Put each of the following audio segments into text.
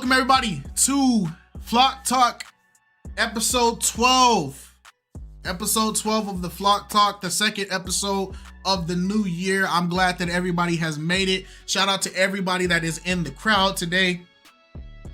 Welcome everybody to Flock Talk episode 12. Episode 12 of the Flock Talk, the second episode of the new year. I'm glad that everybody has made it. Shout out to everybody that is in the crowd today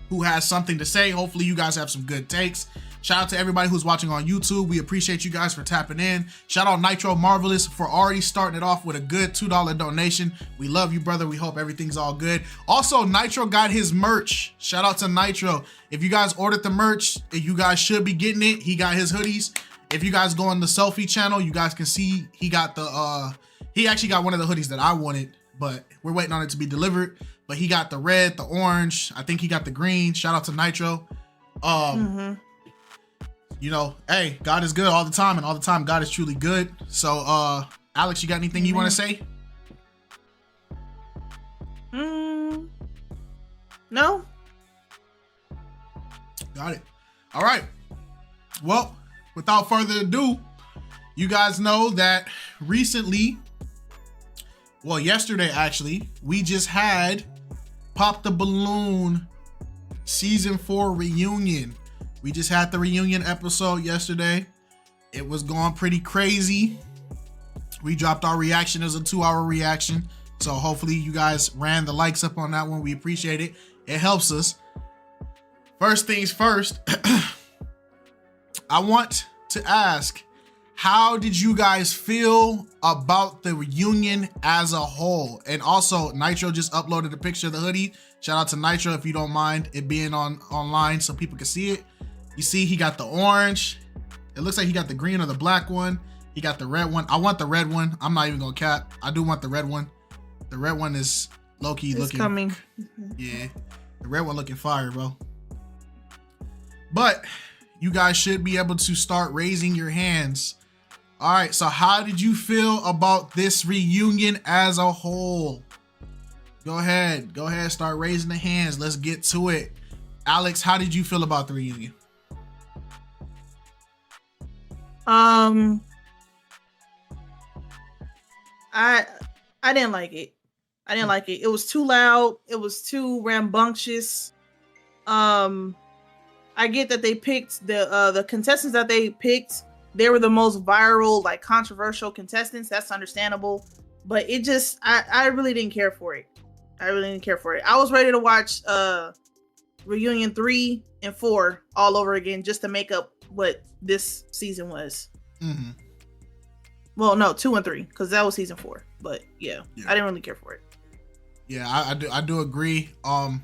who has something to say. Hopefully you guys have some good takes. Shout out to everybody who's watching on YouTube. We appreciate you guys for tapping in. Shout out Nitro Marvelous for already starting it off with a good $2 donation. We love you, brother. We hope everything's all good. Also, Nitro got his merch. Shout out to Nitro. If you guys ordered the merch, you guys should be getting it. He got his hoodies. If you guys go on the selfie channel, you guys can see he got the he actually got one of the hoodies that I wanted, but we're waiting on it to be delivered. But he got the red, the orange. I think he got the green. Shout out to Nitro. You know, hey, God is good all the time, and all the time God is truly good. So, Alex, you got anything you want to say? No. Got it. All right. Well, without further ado, you guys know that recently, well, yesterday actually, we just had Pop the Balloon season 4 reunion. We just had the reunion episode yesterday. It was going pretty crazy. We dropped our reaction as a 2-hour reaction. So hopefully you guys ran the likes up on that one. We appreciate it. It helps us. First things first, I want to ask, how did you guys feel about the reunion as a whole? And also, Nitro just uploaded a picture of the hoodie. Shout out to Nitro if you don't mind it being online so people can see it. You see, he got the orange. It looks like he got the green or the black one. He got the red one. I want the red one. I'm not even gonna cap. I do want the red one. The red one is low-key looking. It's coming. Yeah, the red one looking fire, bro. But you guys should be able to start raising your hands. All right, so how did you feel about this reunion as a whole? Go ahead, start raising the hands. Let's get to it. Alex, how did you feel about the reunion? I didn't like it. I didn't like it. It was too loud. It was too rambunctious. I get that they picked the contestants that they picked. They were the most viral, like controversial contestants. That's understandable. But it just, I really didn't care for it. I was ready to watch reunion 3 and 4 all over again just to make up what this season was. Mm-hmm. Well, no, 2 and 3 because that was season 4. But yeah, I didn't really care for it. Yeah, I do agree. I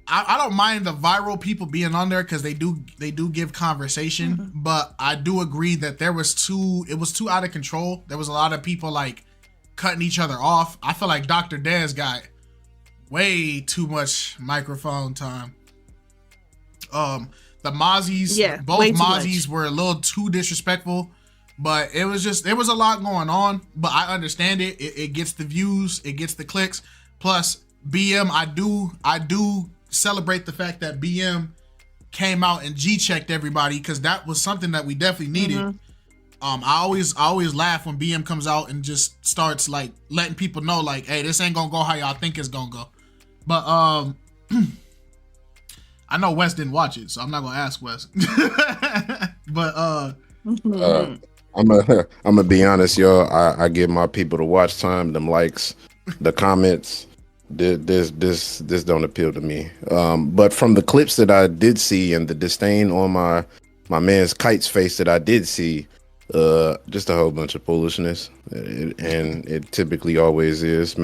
don't mind the viral people being on there because they do give conversation, but I do agree that it was too out of control. There was a lot of people like cutting each other off. I feel like Dr. Dez got way too much microphone time. The Mozzies, both Mozzies were a little too disrespectful, but there was a lot going on, but I understand it. It gets the views, it gets the clicks. Plus BM, I do celebrate the fact that BM came out and G-checked everybody because that was something that we definitely needed. I always laugh when BM comes out and just starts like letting people know like, hey, this ain't gonna go how y'all think it's gonna go. But I know Wes didn't watch it, so I'm not gonna ask Wes. But I'm gonna be honest, y'all. I give my people the watch time, them likes, the comments. This don't appeal to me. But from the clips that I did see and the disdain on my man's Kite's face that I did see, just a whole bunch of foolishness, and it typically always is.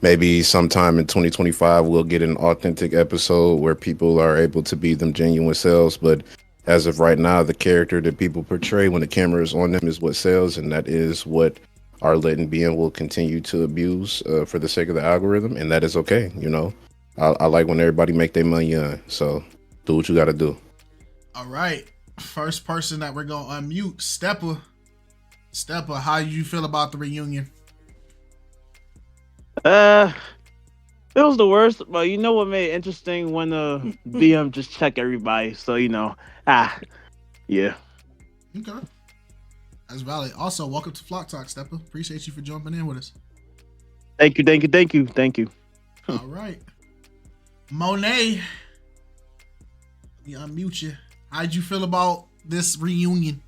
Maybe sometime in 2025 we'll get an authentic episode where people are able to be them genuine selves. But as of right now, the character that people portray when the camera is on them is what sells, and that is what Arlette and BM will continue to abuse for the sake of the algorithm, and that is okay. You know, I like when everybody make their money on. So do what you got to do. All right, first person that we're gonna unmute, Steppa. Steppa, how you feel about the reunion? It was the worst, but you know what made it interesting when BM just check everybody. So yeah. Okay, that's valid. Also, welcome to Flock Talk, Steppa. Appreciate you for jumping in with us. Thank you. All right. Monet, let me unmute you. How'd you feel about this reunion?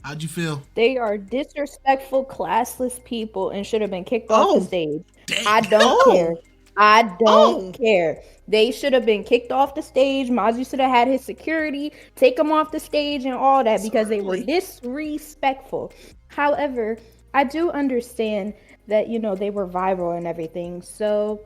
How'd you feel? They are disrespectful, classless people and should have been kicked off the stage. Dang. I don't care. I don't Oh. care. They should have been kicked off the stage. Mozzie should have had his security, take them off the stage and all that because they were disrespectful. However, I do understand that, you know, they were viral and everything. So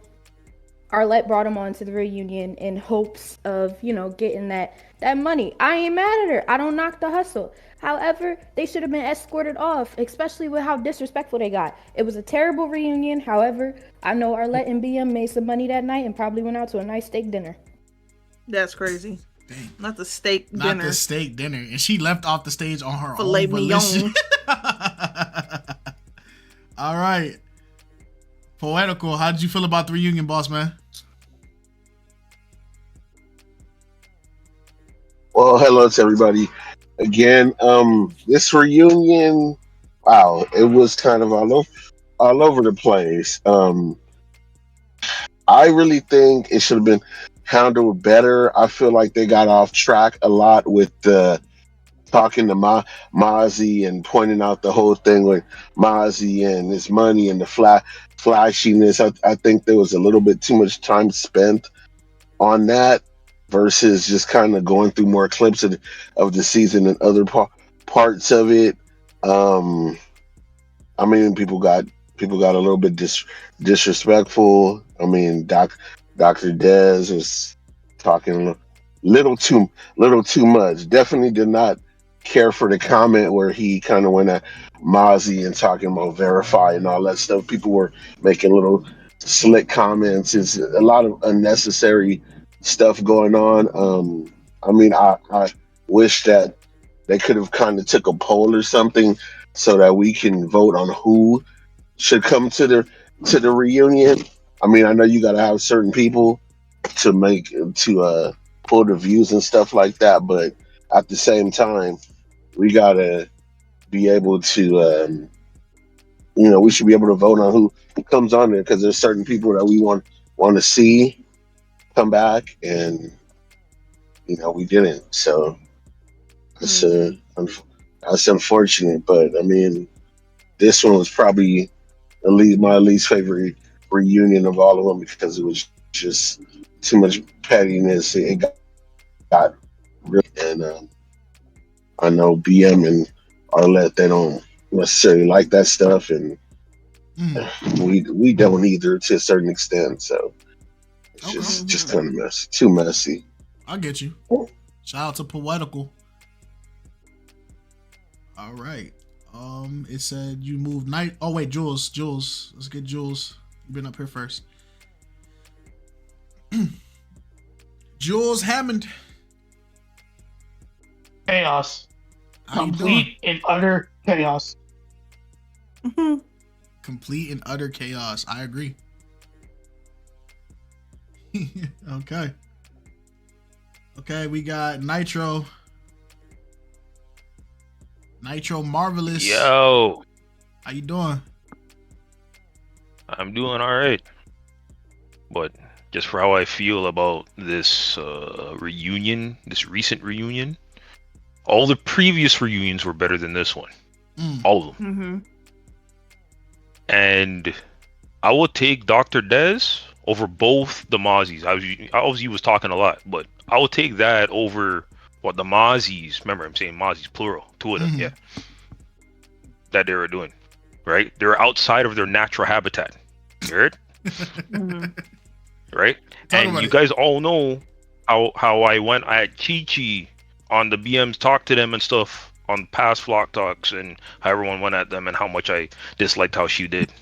Arlette brought him on to the reunion in hopes of, you know, getting that money. I ain't mad at her. I don't knock the hustle. However, they should have been escorted off, especially with how disrespectful they got. It was a terrible reunion. However, I know Arlette and BM made some money that night and probably went out to a nice steak dinner. That's crazy. Dang. Not the steak dinner. Not the steak dinner. And she left off the stage on her Filet own volition. mignon. All right. Poetical, how did you feel about the reunion, boss man? Well, hello to everybody again. This reunion, wow, it was kind of all over the place. I really think it should have been handled better. I feel like they got off track a lot with talking to Mozzie and pointing out the whole thing with Mozzie and his money and the flashiness. I think there was a little bit too much time spent on that versus just kind of going through more clips of the season and other parts of it. I mean, people got a little bit disrespectful. I mean, Dr. Dez was talking a little too much. Definitely did not care for the comment where he kind of went at Mozzie and talking about verify and all that stuff. People were making little slick comments. It's a lot of unnecessary stuff going on. I mean, I wish that they could have kind of took a poll or something so that we can vote on who should come to the reunion. I mean, I know you got to have certain people to pull the views and stuff like that, but at the same time, we gotta be able to, we should be able to vote on who comes on there because there's certain people that we want to see come back, and we didn't. So that's unfortunate. But I mean, this one was probably my least favorite reunion of all of them because it was just too much pettiness. It got really, and I know BM and Arlette, they don't necessarily like that stuff, and we don't either to a certain extent. So it's just kind of messy, too messy. I get you. Shout out to Poetical. All right. It said you moved night. Oh wait, Jules. Let's get Jules. You've been up here first. Jules Hammond. Chaos. How Complete and utter chaos. Complete and utter chaos. I agree. Okay, we got Nitro Marvelous. Yo, how you doing? I'm doing all right. But just for how I feel about this reunion, this recent reunion, all the previous reunions were better than this one. All of them. And I would take Dr. Dez over both the Mozzies. Obviously was talking a lot, but I would take that over what the Mozzies, remember I'm saying Mozzies plural, two of them, yeah, that they were doing, right? They're outside of their natural habitat. You heard? Right? And you guys all know how I went at Chi-Chi on the BMs, talked to them and stuff on past Flock Talks, and how everyone went at them and how much I disliked how she did.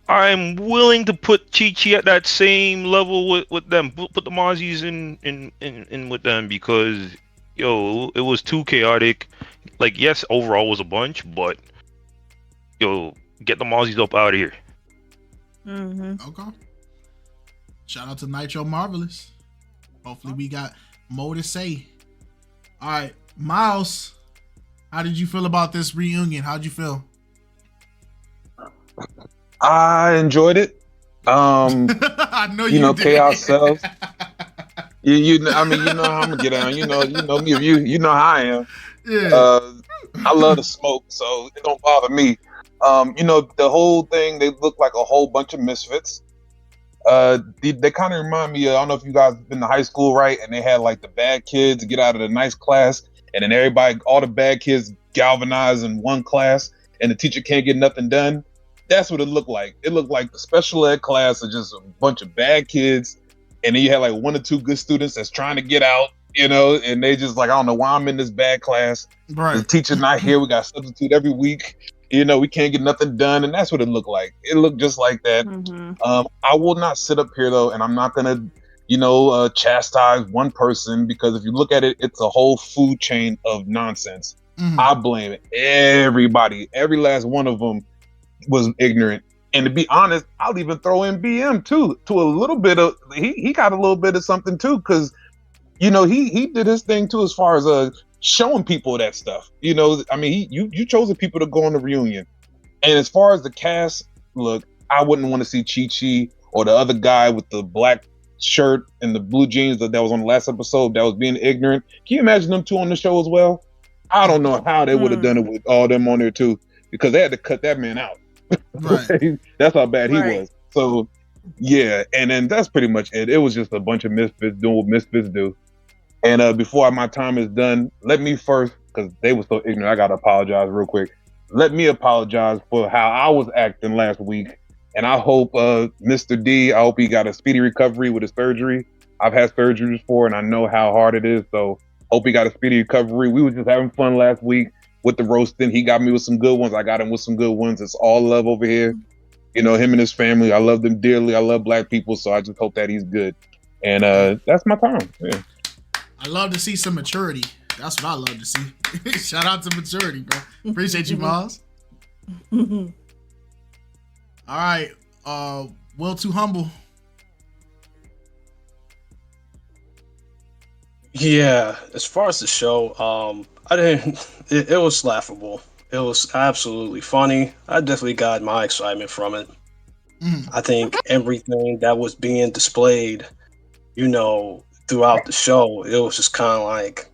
I'm willing to put Chi-Chi at that same level with them. Put the Mozzies in with them because, it was too chaotic. Like, yes, overall was a bunch, but, get the Mozzies up out of here. Okay. Shout out to Nitro Marvelous. Hopefully we got more to say. All right, Miles, how did you feel about this reunion? How'd you feel? I enjoyed it. I know you know, did. chaos sells. I mean, you know how I'm gonna get down. You know me. If you know how I am. Yeah. I love to smoke, so it don't bother me. You know, the whole thing, they look like a whole bunch of misfits. They kind of remind me of, I don't know if you guys been to high school, right? And they had like the bad kids get out of the nice class, and then all the bad kids galvanize in one class, and the teacher can't get nothing done. That's what it looked like. It looked like the special ed class is just a bunch of bad kids, and then you had like one or two good students that's trying to get out, you know, and they just like, I don't know why I'm in this bad class. Right. The teacher not here. We got substitute every week. You know, we can't get nothing done, and that's what it looked like. It looked just like that. I will not sit up here though, and I'm not gonna, chastise one person, because if you look at it, it's a whole food chain of nonsense. I blame everybody. Every last one of them was ignorant. And to be honest, I'll even throw in BM too, to a little bit of he got a little bit of something too, because he did his thing too, as far as showing people that stuff. You know, I mean, you chose the people to go on the reunion. And as far as the cast, look, I wouldn't want to see Chi-Chi or the other guy with the black shirt and the blue jeans that was on the last episode that was being ignorant. Can you imagine them two on the show as well? I don't know how they would have done it with all them on there too, because they had to cut that man out. Right. That's how bad he was. So yeah, and then that's pretty much it. It was just a bunch of misfits doing what misfits do. And before my time is done, let me first, because they were so ignorant, I gotta apologize real quick. Let me apologize for how I was acting last week. And I hope Mr. D, I hope he got a speedy recovery with his surgery. I've had surgery before, and I know how hard it is. So hope he got a speedy recovery. We were just having fun last week with the roasting. He got me with some good ones. I got him with some good ones. It's all love over here. You know, him and his family, I love them dearly. I love black people. So I just hope that he's good. And that's my time. Yeah. I love to see some maturity. That's what I love to see. Shout out to maturity, bro. Appreciate you, Miles. All right. Will Too Humble. Yeah, as far as the show, I didn't. It was laughable. It was absolutely funny. I definitely got my excitement from it. I think everything that was being displayed, throughout the show, it was just kind of like,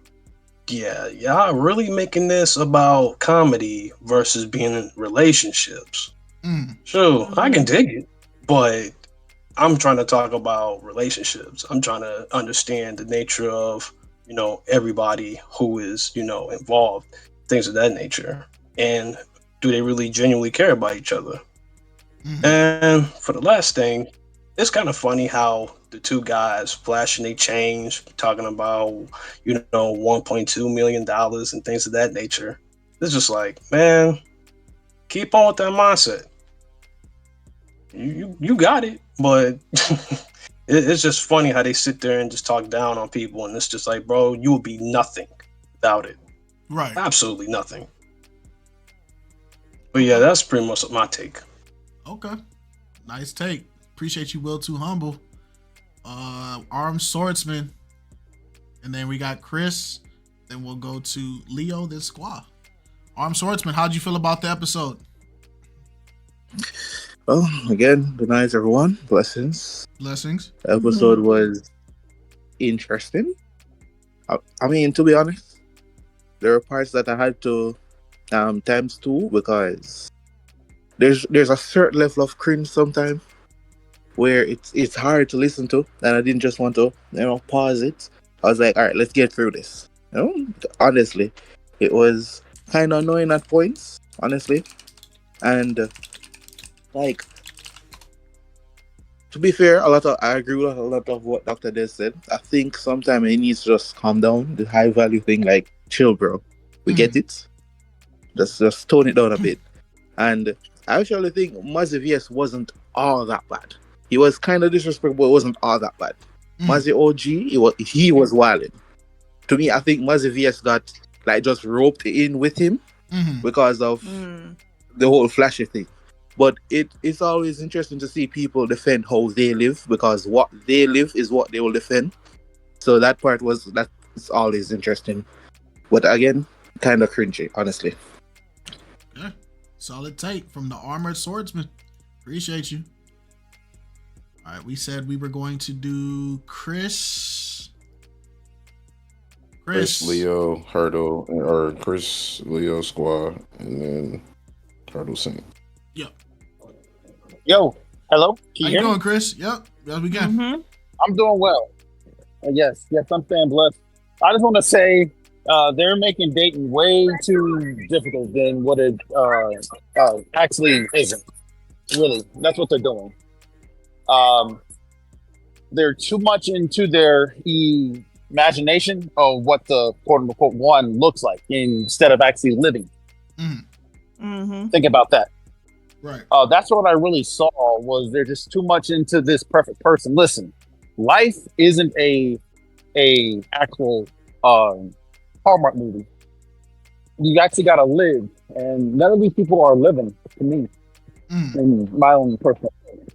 yeah, y'all really making this about comedy versus being in relationships. Sure, I can dig it, but I'm trying to talk about relationships. I'm trying to understand the nature of, everybody who is, involved, things of that nature. And do they really genuinely care about each other? And for the last thing, it's kind of funny how the two guys flashing their change, talking about, $1.2 million and things of that nature. It's just like, man, keep on with that mindset. You got it, but it's just funny how they sit there and just talk down on people, and it's just like, bro, you would be nothing without it. Right. Absolutely nothing. But yeah, that's pretty much my take. Okay. Nice take. Appreciate you, Will Too Humble. Armed Swordsman. And then we got Chris. Then we'll go to Leo, then Squaw. Armed Swordsman, how'd you feel about the episode? Well, again, good night, everyone. Blessings. Blessings. The episode was interesting. I mean, to be honest, there were parts that I had to times two, because there's a certain level of cringe sometimes where it's hard to listen to, and I didn't just want to pause it. I was like, all right, let's get through this. Honestly, it was kind of annoying at points, honestly, and to be fair, I agree with a lot of what Dr. Des said. I think sometimes he needs to just calm down. The high value thing, like, chill, bro. We get it. Just tone it down a bit. And I actually think Mazzy VS wasn't all that bad. He was kind of disrespectful, but it wasn't all that bad. Mazzy OG, he was wilding. To me, I think Mazzy VS got just roped in with him because of the whole flashy thing. But it's always interesting to see people defend how they live, because what they live is what they will defend. So that part that's always interesting. But again, kind of cringy, honestly. Yeah. Solid take from the Armored Swordsman. Appreciate you. All right, we said we were going to do Chris, Leo, Hurdle, or Chris, Leo, Squaw, and then Hurdle Saint. Yep. Yo, hello. Can How you hear me? doing, Chris? Yep. Yes, we can. I'm doing well. Yes, I'm staying blessed. I just want to say they're making dating way too difficult than what it actually isn't. Really, that's what they're doing. They're too much into their imagination of what the quote unquote one looks like instead of actually living. Think about that. Right. That's what I really saw was they're just too much into this perfect person. Listen, life isn't a actual Hallmark movie. You actually got to live, and none of these people are living to me. In my own personal opinion.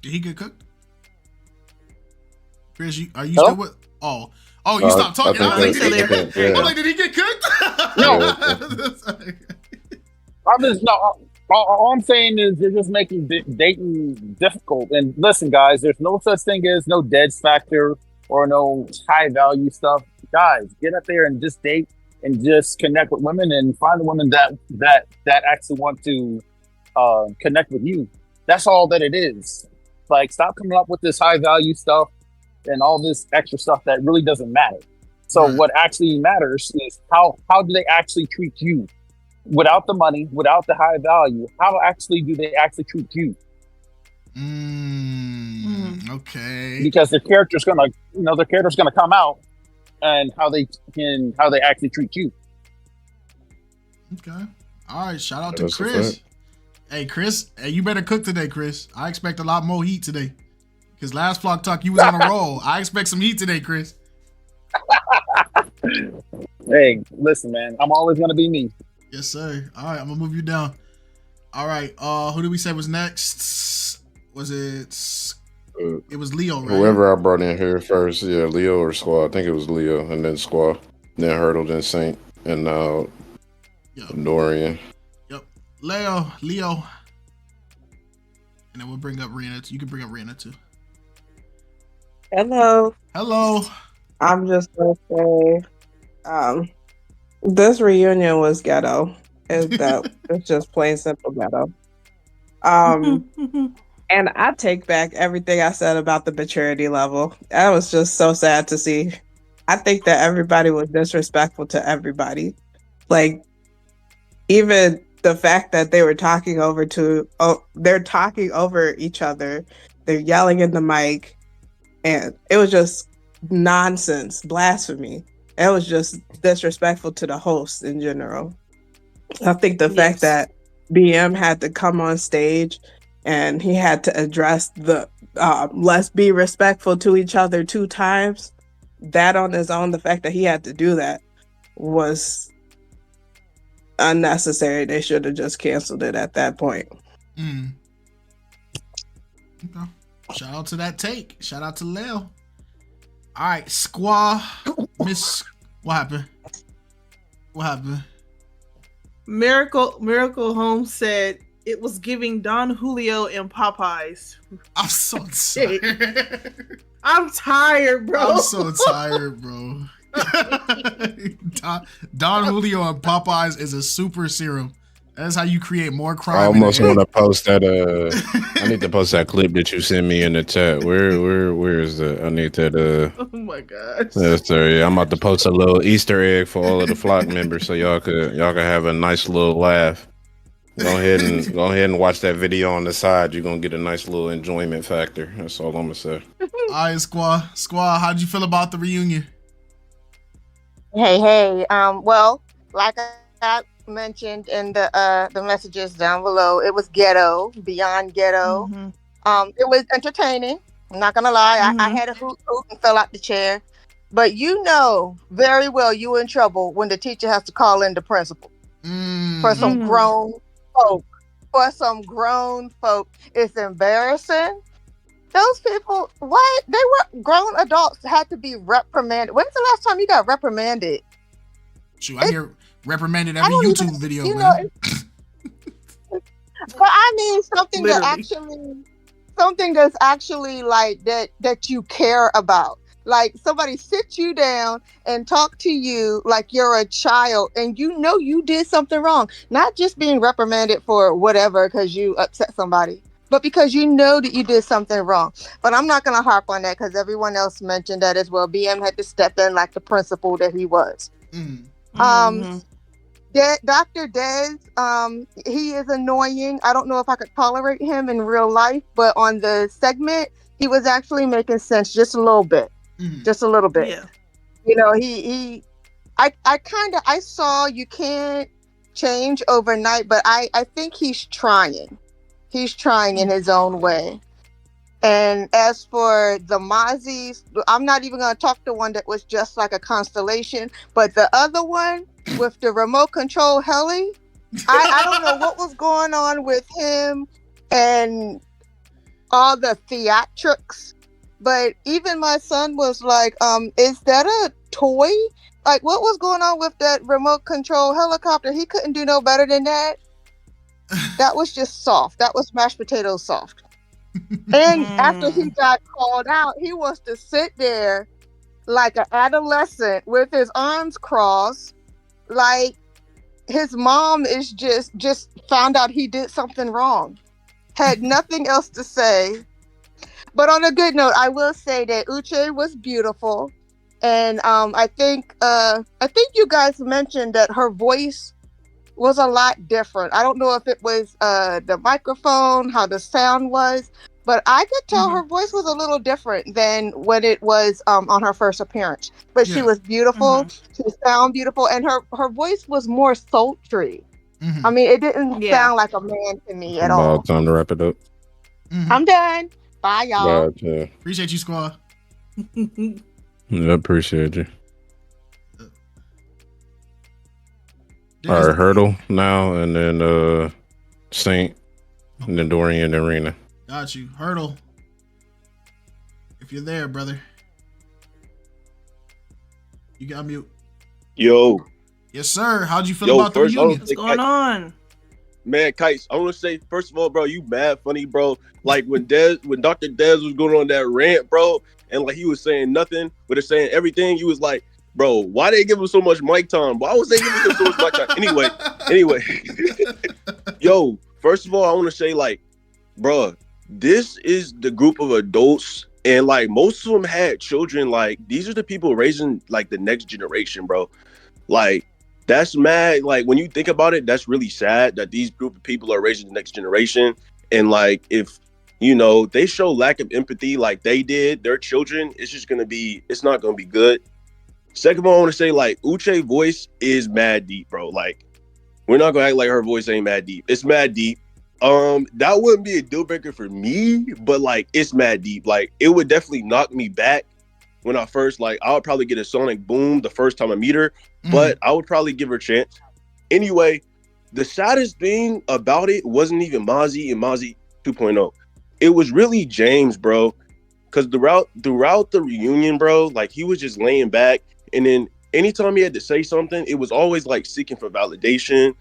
Did he get cooked? Chris, are you Hello? still with? Oh, you stopped talking. I was like, did he get cooked? No. I'm just all I'm saying is they're just making dating difficult. And listen, guys, there's no such thing as no deads factor or no high value stuff. Guys, get up there and just date and just connect with women and find the women that actually want to connect with you. That's all that it is. Like, stop coming up with this high value stuff and all this extra stuff that really doesn't matter. So what actually matters is how do they actually treat you? Without the money, without the high value, how actually do they actually treat you? Okay. Because their character's gonna come out, and how they actually treat you. Okay. All right. Shout out to Chris. Hey, Chris. Hey, you better cook today, Chris. I expect a lot more heat today. Because last Flock Talk, you was on a roll. I expect some heat today, Chris. Hey, listen, man. I'm always gonna be me. Yes, sir. All right, I'm gonna move you down. All right. Who did we say was next? Was it? It was Leo, right? Whoever I brought in here first, yeah, Leo or Squaw. I think it was Leo, and then Squaw, then Hurdle, then Saint, and now Dorian. Yep. Leo. And then we'll bring up Rihanna. You can bring up Rihanna too. Hello. I'm just gonna say, this reunion was ghetto. It's just plain simple ghetto. And I take back everything I said about the maturity level. That was just so sad to see. I think that everybody was disrespectful to everybody. Like, even the fact that they were talking over each other. They're yelling in the mic. And it was just nonsense, blasphemy. It was just disrespectful to the host in general. I think the fact that BM had to come on stage and he had to address the let's be respectful to each other 2 times, that on his own, the fact that he had to do that was unnecessary. They should have just canceled it at that point. Okay. Shout out to that take. Shout out to Leo. All right, Squaw. Miss, what happened? Miracle Holmes said it was giving Don Julio and Popeyes. I'm so tired. I'm tired, bro. I'm so tired, bro. Don Julio and Popeyes is a super serum. That's how you create more crime. I almost want to post that. I need to post that clip that you sent me in the chat. Where is that? I need that. Oh my gosh. Yes, sir. Yeah, I'm about to post a little Easter egg for all of the flock members, so y'all could have a nice little laugh. Go ahead and watch that video on the side. You're gonna get a nice little enjoyment factor. That's all I'm gonna say. All right, Squaw. How'd you feel about the reunion? Hey. Well, like I mentioned in the messages down below, it was ghetto, beyond ghetto. It was entertaining. I'm not gonna lie. I had a hoot and fell out the chair. But you know very well you were in trouble when the teacher has to call in the principal for some grown folk. It's embarrassing. Those people, what? They were grown adults, had to be reprimanded. When's the last time you got reprimanded? Shoot, I hear reprimanded every YouTube video, man. But I mean something Literally. that's actually like that you care about. Like somebody sits you down and talk to you like you're a child and you know you did something wrong. Not just being reprimanded for whatever because you upset somebody, but because you know that you did something wrong. But I'm not gonna harp on that because everyone else mentioned that as well. BM had to step in like the principal that he was. Um Mhm. Dr. Dez, he is annoying. I don't know if I could tolerate him in real life, but on the segment, he was actually making sense just a little bit. Just a little bit. Yeah. You know, I saw you can't change overnight, but I think he's trying. He's trying in his own way. And as for the Mozzies, I'm not even going to talk the one that was just like a constellation, but the other one with the remote control heli, I don't know what was going on with him and all the theatrics, but even my son was like, is that a toy? Like, what was going on with that remote control helicopter? He couldn't do no better than that. That was just soft. That was mashed potatoes soft. And after he got called out, he wants to sit there like an adolescent with his arms crossed, like his mom is just found out he did something wrong. Had nothing else to say. But on a good note, I will say that Uche was beautiful. And I think you guys mentioned that her voice was a lot different. I don't know if it was the microphone, how the sound was, but I could tell her voice was a little different than when it was on her first appearance. But she was beautiful. She sounded beautiful, and her voice was more sultry. I mean, it didn't sound like a man to me at all. About time to wrap it up. I'm done. Bye, y'all. Gotcha. Appreciate you, squad. I appreciate you. All right, Hurdle now, and then Saint, and then Dorian and Arena. Got you. Hurdle. If you're there, brother. You got mute. Yo. Yes, sir. How'd you feel about the reunion? What's going on? Man, KiteZz, I want to say, first of all, bro, you mad funny, bro. Like when Dr. Dez was going on that rant, bro, and like he was saying nothing, but it's saying everything, you was like, bro, why they give him so much mic time? Why was they giving him so much mic time? Anyway. Yo, first of all, I want to say, like, bro, this is the group of adults, and like most of them had children. Like, these are the people raising like the next generation, bro. Like, that's mad. Like, when you think about it, that's really sad that these group of people are raising the next generation. And like, if you know they show lack of empathy like they did their children, it's not gonna be good. Second of all, I want to say, like, Uche voice is mad deep, bro. Like, we're not gonna act like her voice ain't mad deep. It's mad deep. That wouldn't be a deal breaker for me, but like, it's mad deep. Like, it would definitely knock me back when I first, like, I would probably get a sonic boom the first time I meet her, but I would probably give her a chance. Anyway, the saddest thing about it wasn't even Mozzie and Mozzie 2.0. It was really James, bro. Because throughout the reunion, bro, like, he was just laying back, and then anytime he had to say something, it was always like seeking for validation.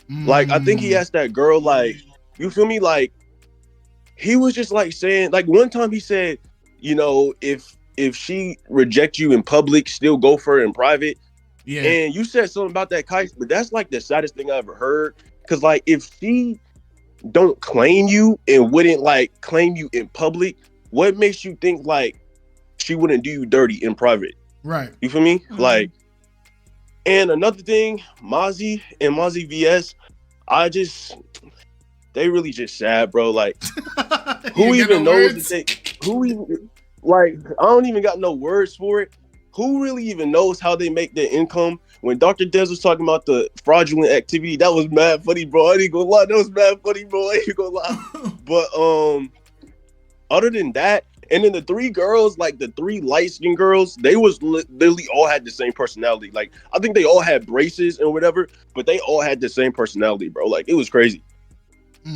Like, I think he asked that girl, like, you feel me? Like, he was just like saying, like, one time he said, you know, if she reject you in public, still go for it in private. Yeah. And you said something about that, KiteZz, but that's like the saddest thing I ever heard. Cause like, if she don't claim you and wouldn't like claim you in public, what makes you think like she wouldn't do you dirty in private? Right. You feel me? Like, and another thing, Mozzie and Mozzie VS, they really just sad, bro. Like, who even knows like, I don't even got no words for it. Who really even knows how they make their income? When Dr. Dez was talking about the fraudulent activity, that was mad funny, bro. I ain't gonna lie, that was mad funny, bro. I ain't gonna lie. But other than that, and then the three girls, like the three light-skinned girls, they was literally all had the same personality. Like, I think they all had braces and whatever, but they all had the same personality, bro. Like, it was crazy.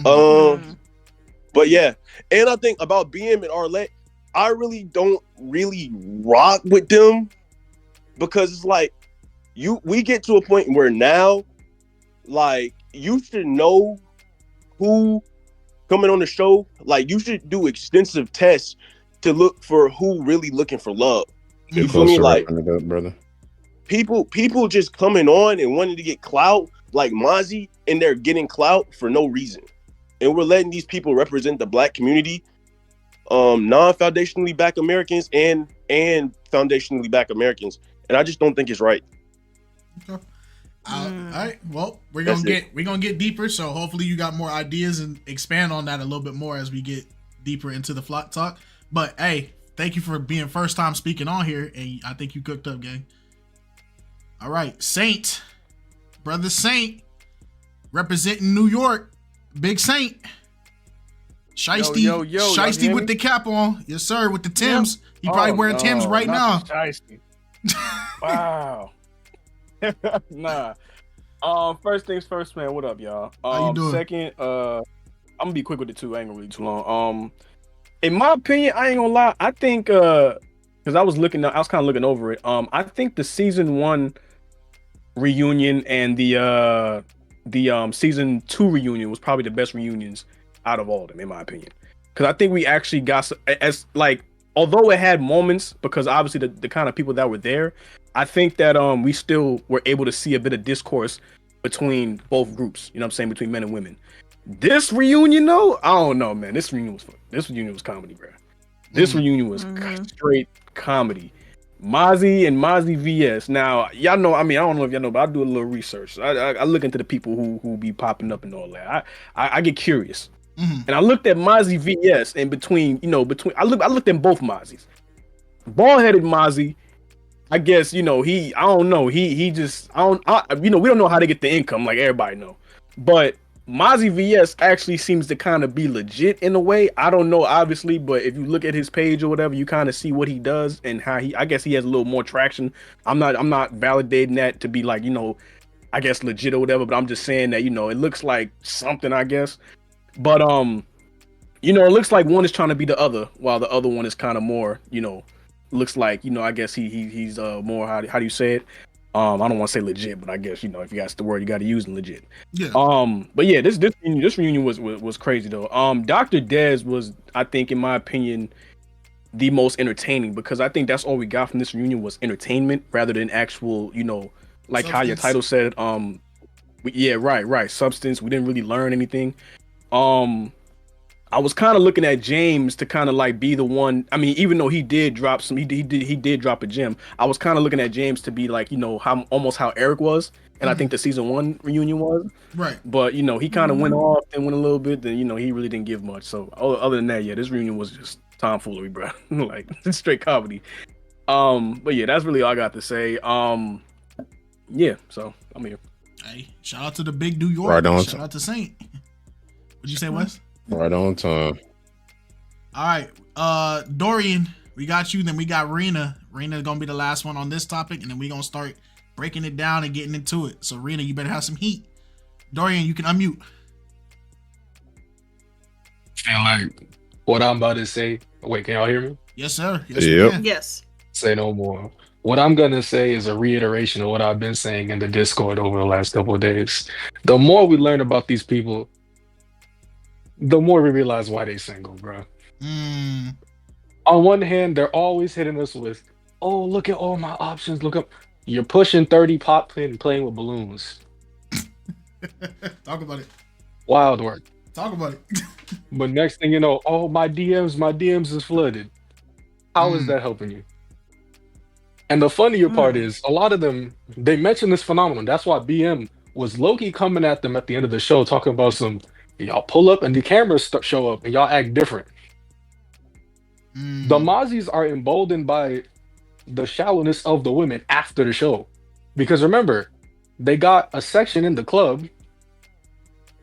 But yeah, and I think about BM and Arlette, I really don't really rock with them because it's like we get to a point where now, like, you should know who coming on the show, like you should do extensive tests to look for who really looking for love. You feel me? Like it up, brother. People just coming on and wanting to get clout like Mozzie, and they're getting clout for no reason. And we're letting these people represent the black community, non-foundationally black Americans and foundationally black Americans. And I just don't think it's right. Okay. All right. Well, we're gonna get deeper. So hopefully you got more ideas and expand on that a little bit more as we get deeper into the Flock Talk. But hey, thank you for being first time speaking on here, and I think you cooked up, gang. All right, Saint, brother Saint, representing New York, Big Saint. Shiesty, Shiesty with the cap on, yes sir, with the Timbs. He probably wearing Timbs right now. Shiesty. Wow. Nah. First things first, man. What up, y'all? How you doing? Second, I'm gonna be quick with the two. I ain't gonna be too long. In my opinion, I ain't gonna lie. I think because I was kind of looking over it. I think the season 1 reunion and the season 2 reunion was probably the best reunions out of all of them, in my opinion. Because I think we actually got although it had moments, because obviously the kind of people that were there, I think that we still were able to see a bit of discourse between both groups, you know what I'm saying, between men and women. This reunion though, I don't know, man. This reunion was comedy, bro. This reunion was straight comedy. Mozzie and Mozzie VS. Now, y'all know, I don't know if y'all know, but I do a little research. I look into the people who be popping up and all that. I get curious. And I looked at Mozzie VS and I looked at both Mozzies. Bald-headed Mozzie, I guess, we don't know how to get the income like everybody know. But Mozzie VS actually seems to kind of be legit in a way. I don't know, obviously, but if you look at his page or whatever, you kind of see what he does and how I guess he has a little more traction. I'm not validating that to be like, I guess legit or whatever, but I'm just saying that, it looks like something, I guess. But it looks like one is trying to be the other, while the other one is kind of more, looks like, I guess he's more, how do you say it? I don't want to say legit, but I guess, if you got the word, you got to use legit. Yeah. But yeah, this reunion was crazy though. Dr. Dez was, I think, in my opinion, the most entertaining, because I think that's all we got from this reunion was entertainment rather than actual, like substance. How your title said, right, substance. We didn't really learn anything. I was kind of looking at James to kind of like be the one. I mean, even though he did drop he did drop a gem. I was kind of looking at James to be like, how Eric was, and I think the season 1 reunion was. Right. But he kind of went off and went a little bit. Then he really didn't give much. So other than that, yeah, this reunion was just tomfoolery, bro. Like straight comedy. But yeah, that's really all I got to say. Yeah. So I'm here. Hey, shout out to the big New York. Right on. Shout out to Saint. What'd you say, Wes? Right on time. All right, Dorian, we got you. Then we got Rena. Rena's gonna be the last one on this topic, and then we're gonna start breaking it down and getting into it. So, Rena, you better have some heat. Dorian, you can unmute. Feel like what I'm about to say. Wait, can y'all hear me? Yes, sir. Yes, we can. Yes. Say no more. What I'm gonna say is a reiteration of what I've been saying in the Discord over the last couple of days. The more we learn about these people, the more we realize why they single, bro. On one hand, they're always hitting us with, "Oh, look at all my options. Look up." You're pushing 30 pop and playing with balloons. Talk about it. Wild work. Talk about it. But next thing you know, oh, my DMs is flooded. How is that helping you? And the funnier part is, a lot of them, they mention this phenomenon. That's why BM was low-key coming at them at the end of the show, talking about some, y'all pull up and the cameras show up and y'all act different. The Mozzies are emboldened by the shallowness of the women after the show. Because remember, they got a section in the club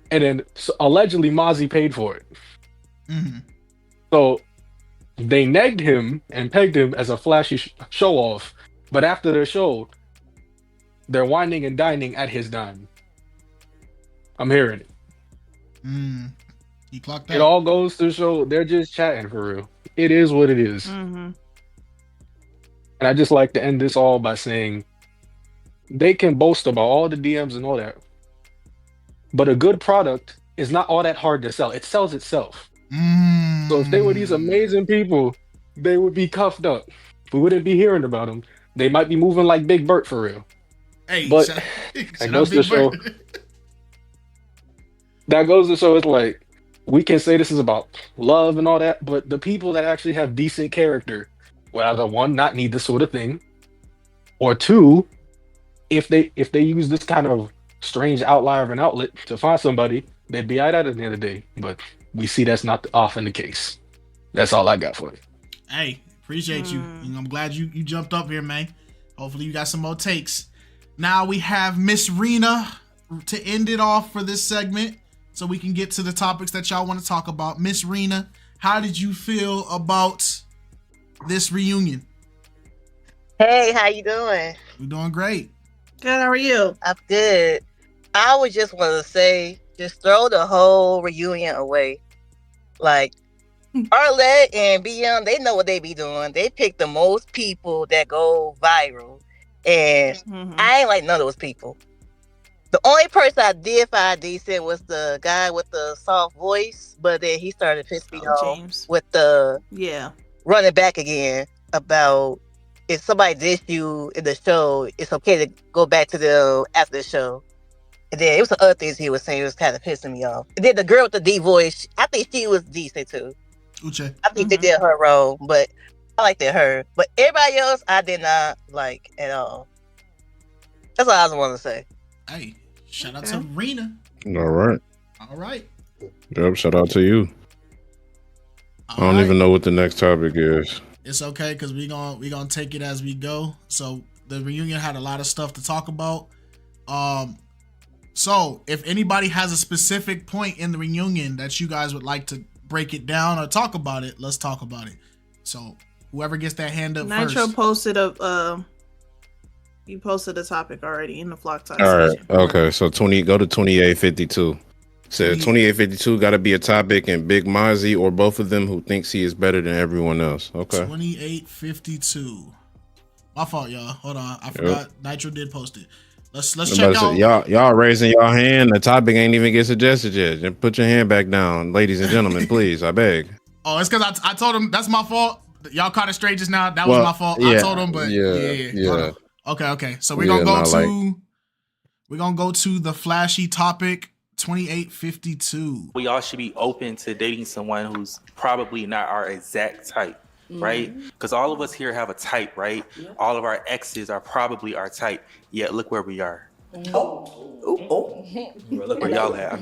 and then allegedly Mozzie paid for it. So they negged him and pegged him as a flashy show off. But after the show, they're whining and dining at his dime. I'm hearing it. He clocked that. It all goes to show they're just chatting for real. It is what it is. And I just like to end this all by saying they can boast about all the DMs and all that. But a good product is not all that hard to sell. It sells itself. So if they were these amazing people, they would be cuffed up. We wouldn't be hearing about them. They might be moving like Big Burt for real. Hey, but that goes to show. That goes to show it's like we can say this is about love and all that, but the people that actually have decent character will either one not need this sort of thing, or two, if they use this kind of strange outlier of an outlet to find somebody, they'd be out at the end of the day. But we see that's not often the case. That's all I got for you. Hey, appreciate you. I'm glad you jumped up here, man. Hopefully you got some more takes. Now we have Miss Rena to end it off for this segment so we can get to the topics that y'all want to talk about. Miss Rena, how did you feel about this reunion? Hey, how you doing? We're doing great. Good, how are you? I'm good. I would just want to say, just throw the whole reunion away. Like, Arlette and BM, they know what they be doing. They pick the most people that go viral. And I ain't like none of those people. The only person I did find decent was the guy with the soft voice, but then he started to piss me off James. with the running back again about if somebody dissed you in the show, it's okay to go back to them after the show. And then it was some other things he was saying. It was kind of pissing me off. And then the girl with the D voice, I think she was decent too. Uche. I think they did her role, but I liked her. But everybody else, I did not like at all. That's all I just want to say. Hey, shout out to Rena. All right. All right. Yep. Shout out to you. I don't even know what the next topic is. It's okay because we gonna take it as we go. So the reunion had a lot of stuff to talk about. So if anybody has a specific point in the reunion that you guys would like to break it down or talk about it, let's talk about it. So whoever gets that hand up Nitro first. posted you posted a topic already in the Flock Talk All right. section. Okay. So go to 2852. Said 2852 got to be a topic, and Big Mozzie or both of them who thinks he is better than everyone else. Okay. 2852. My fault, y'all. Hold on. I forgot Nitro did post it. Let's check out. Y'all raising y'all hand. The topic ain't even get suggested yet. Just put your hand back down, ladies and gentlemen, please. I beg. Oh, it's because I told him that's my fault. Y'all caught it straight just now. That was my fault. I told him, but yeah. Okay. So we're gonna go to the flashy topic 2852. We all should be open to dating someone who's probably not our exact type, right? Because all of us here have a type, right? Yeah. All of our exes are probably our type. Yet look where we are. Look where y'all at.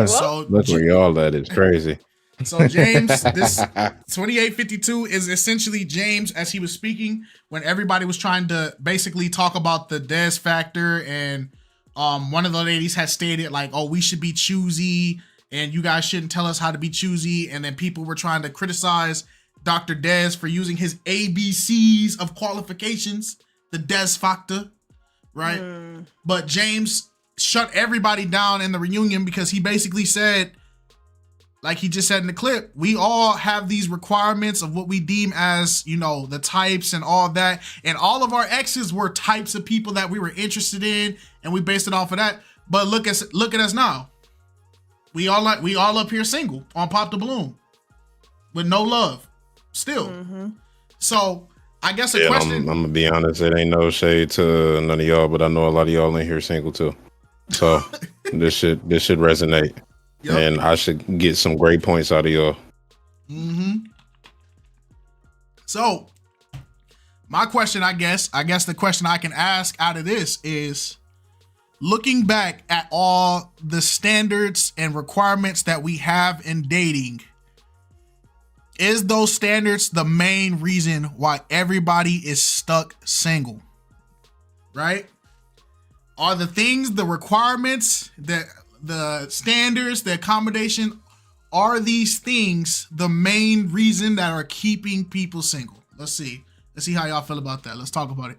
So look where y'all at. It's crazy. So James, this 2852 is essentially James as he was speaking when everybody was trying to basically talk about the Dez factor, and one of the ladies had stated like, oh, we should be choosy and you guys shouldn't tell us how to be choosy. And then people were trying to criticize Dr. Dez for using his ABCs of qualifications, the Dez factor, right? But James shut everybody down in the reunion because he basically said, like he just said in the clip, we all have these requirements of what we deem as, the types and all that. And all of our exes were types of people that we were interested in, and we based it off of that. But look at us now. We all up here single on Pop the Balloon with no love still. So I guess a question. I'm gonna be honest, it ain't no shade to none of y'all, but I know a lot of y'all in here single too. So this should resonate. Yep. And I should get some great points out of y'all. So my question, I guess the question I can ask out of this is, looking back at all the standards and requirements that we have in dating, is those standards the main reason why everybody is stuck single? Right? Are the things, the requirements, the standards, the accommodation, are these things the main reason that are keeping people single? Let's see how y'all feel about that. Let's talk about it.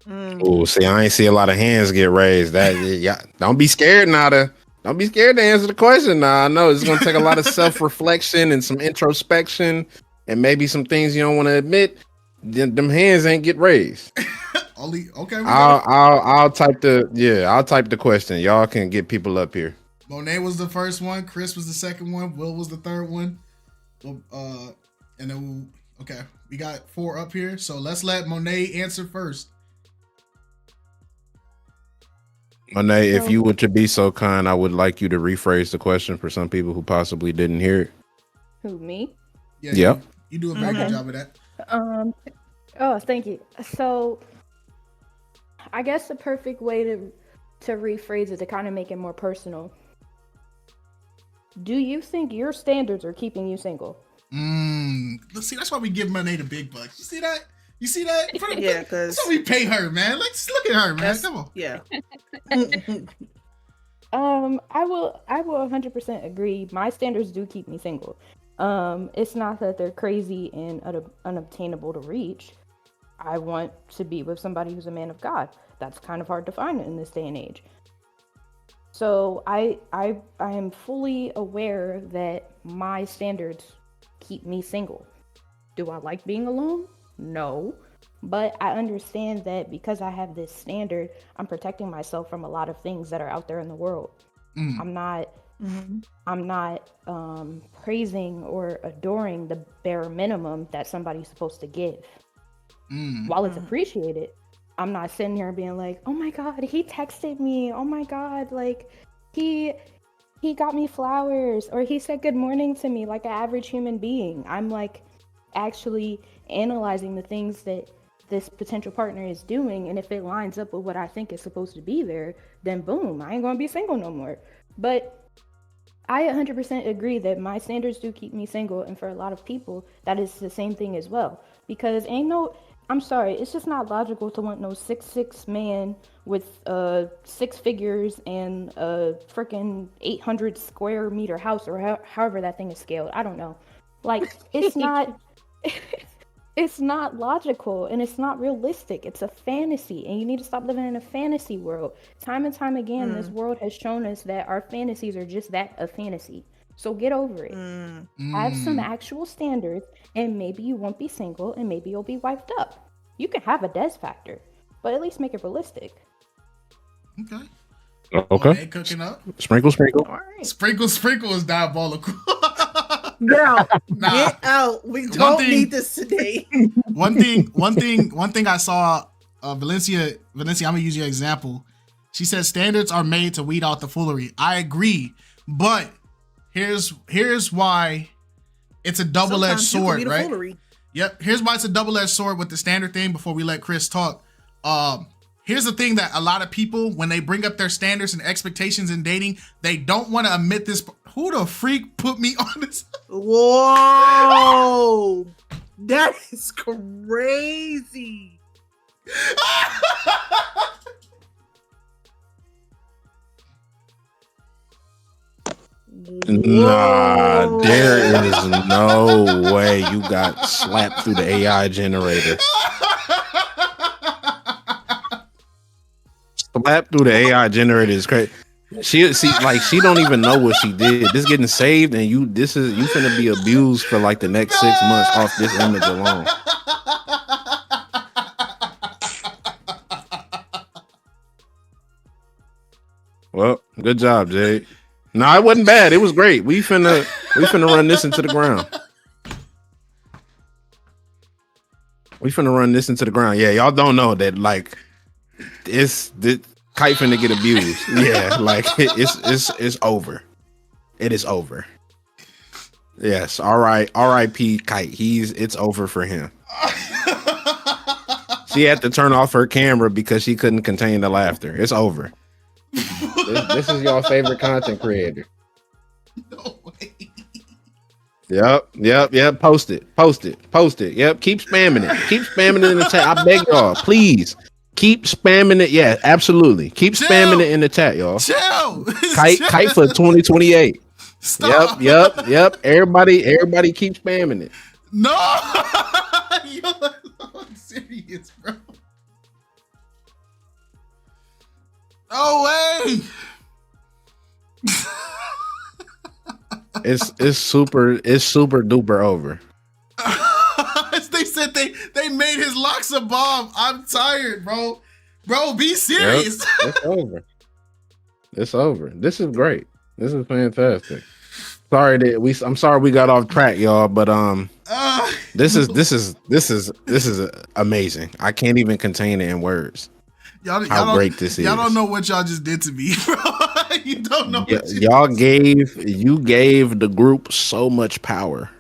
Oh, see, I ain't see a lot of hands get raised. Don't be scared to answer the question. Now I know it's gonna take a lot of self-reflection and some introspection and maybe some things you don't want to admit. Them hands ain't get raised. Only okay. I'll type the question. Y'all can get people up here. Monet was the first one. Chris was the second one. Will was the third one. Well, and then okay, we got 4 up here. So let's let Monet answer first. Monet, if you were to be so kind, I would like you to rephrase the question for some people who possibly didn't hear it. Who, me? Yeah. Yep. You do a very good job of that. Oh, thank you. So, I guess the perfect way to rephrase it to kind of make it more personal. Do you think your standards are keeping you single? Let's see. That's why we give Monet the big bucks. You see that? You see that? Yeah, because that's why we pay her, man. Let's look at her, man. Come on. Yeah. I will 100% agree. My standards do keep me single. It's not that they're crazy and unobtainable to reach. I want to be with somebody who's a man of God. That's kind of hard to find in this day and age. So I am fully aware that my standards keep me single. Do I like being alone? No. But I understand that because I have this standard, I'm protecting myself from a lot of things that are out there in the world. I'm not praising or adoring the bare minimum that somebody's supposed to give. While it's appreciated, I'm not sitting here being like, oh my God, he texted me. Oh my God, like he got me flowers, or he said good morning to me like an average human being. I'm like actually analyzing the things that this potential partner is doing, and if it lines up with what I think is supposed to be there, then boom, I ain't gonna be single no more. But I 100% agree that my standards do keep me single, and for a lot of people, that is the same thing as well. Because I'm sorry, it's just not logical to want no 6'6" man with 6 figures and a freaking 800 square meter house, or however that thing is scaled. I don't know. Like, it's not. It's not logical and it's not realistic. It's a fantasy, and you need to stop living in a fantasy world. Time and time again, this world has shown us that our fantasies are just that, a fantasy. So get over it. Have some actual standards, and maybe you won't be single, and maybe you'll be wiped up. You can have a Des factor, but at least make it realistic. Okay. Okay. Cooking up. Sprinkle. All right. Sprinkle is diabolical. Get out. Get out. We don't need this today. One thing I saw, Valencia, I'm gonna use your example. She said standards are made to weed out the foolery. I agree, but here's why it's a double-edged sword, right? Foolery. Yep. Here's why it's a double-edged sword with the standard thing. Before we let Chris talk, here's the thing that a lot of people, when they bring up their standards and expectations in dating, they don't want to admit this. Who the freak put me on this? Whoa, that is crazy. Nah, there is no way you got slapped through the AI generator. Slapped through the AI generator is crazy. She don't even know what she did. This getting saved, and you finna be abused for like the next 6 months off this image alone. Well, good job, Jade. No, it wasn't bad. It was great. We finna run this into the ground. Yeah, y'all don't know that like this Kite finna get abused. Yeah, like it's over. It is over. Yes, all right. R.I.P. Kite. It's over for him. She had to turn off her camera because she couldn't contain the laughter. It's over. This is your favorite content creator. No way. Yep. Post it. Yep. Keep spamming it in the chat. I beg y'all, please. Keep spamming it. Yeah, absolutely. Keep spamming it in the chat, y'all. Chill. Kite for 2028. Stop. Yep. Everybody keep spamming it. No. I'm serious, bro. No way. It's super duper over. They said they Ryan made his locks a bomb. I'm tired, bro. Bro, be serious. Yep, it's over. It's over. This is great. This is fantastic. I'm sorry we got off track, y'all, but this is amazing. I can't even contain it in words. How great this is. Y'all don't know what y'all just did to me, bro. You don't know what you gave the group so much power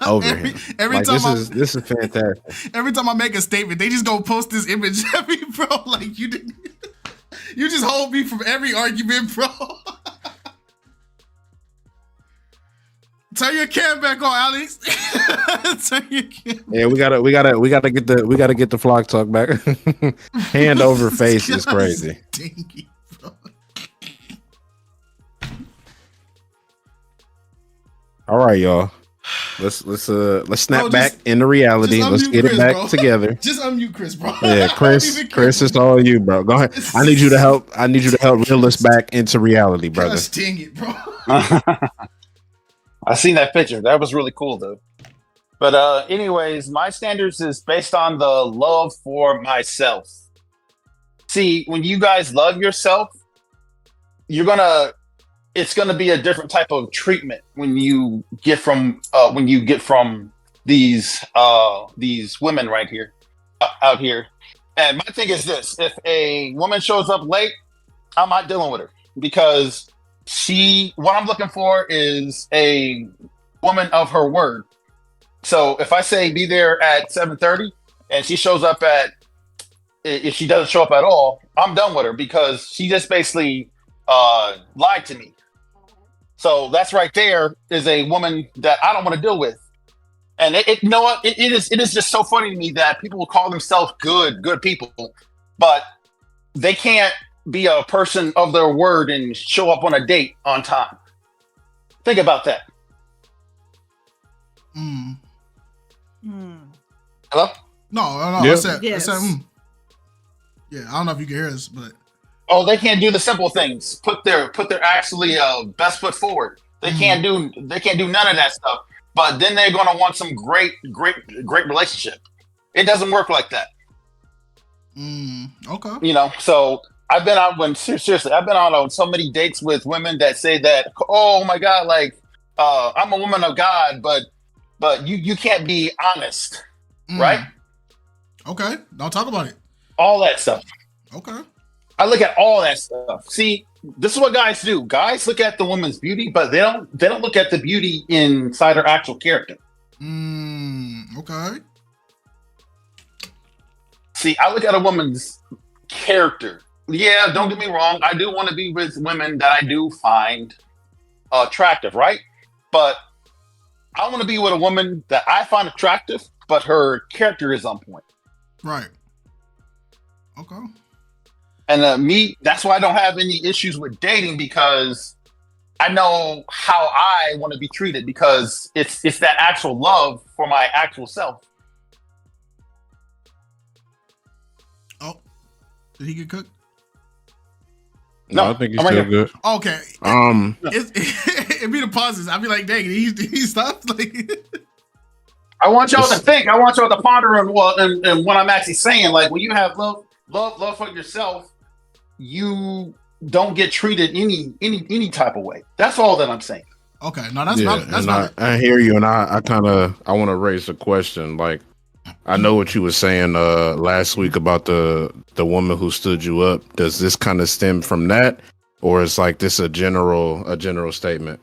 over him. Every time this is fantastic. Every time I make a statement, they just go post this image at me, bro. Like you didn't. You just hold me from every argument, bro. Turn your cam back on, Alex. Turn your cam. Yeah, we gotta get the vlog talk back. Hand over face is crazy. Dingy, bro. All right, y'all. Let's snap back into reality. Let's get it back together. Just unmute Chris, bro. Yeah, Chris, it's all you, bro. Go ahead. I need you to help reel us back into reality, brother. Gosh, dang it, bro. I seen that picture. That was really cool, though. But anyways, my standards is based on the love for myself. See, when you guys love yourself, it's gonna be a different type of treatment when you get from these women right here out here. And my thing is this: if a woman shows up late, I'm not dealing with her because what I'm looking for is a woman of her word. So if I say be there at 7:30 and she shows up if she doesn't show up at all, I'm done with her because she just basically lied to me. So that's right there is a woman that I don't want to deal with. And you know what? It is just so funny to me that people will call themselves good people, but they can't be a person of their word and show up on a date on time. Think about that. Hello? No. Yep. I said, yeah, I don't know if you can hear us, but they can't do the simple things. Put their actually best foot forward. They can't do none of that stuff. But then they're gonna want some great relationship. It doesn't work like that. Okay. So I've been out on so many dates with women that say that, oh my God, like I'm a woman of God, but you can't be honest, right? Okay, don't talk about it. All that stuff. Okay. I look at all that stuff. See, this is what guys do. Guys look at the woman's beauty, but they don't look at the beauty inside her actual character. Okay. See, I look at a woman's character. Yeah, don't get me wrong. I do want to be with women that I do find attractive, right? But I want to be with a woman that I find attractive, but her character is on point. Right. Okay. And that's why I don't have any issues with dating because I know how I want to be treated because it's that actual love for my actual self. Oh, did he get cooked? No, I think he's still good. Okay. It'd be the pauses. I'd be like, dang, he stopped. Like, I want y'all to think. I want y'all to ponder on what I'm actually saying. Like when you have love for yourself, you don't get treated any type of way. That's all that I'm saying. Okay, no, that's valid. That's valid. I hear you, and I want to raise a question. Like, I know what you were saying last week about the woman who stood you up. Does this kind of stem from that, or is like this a general statement?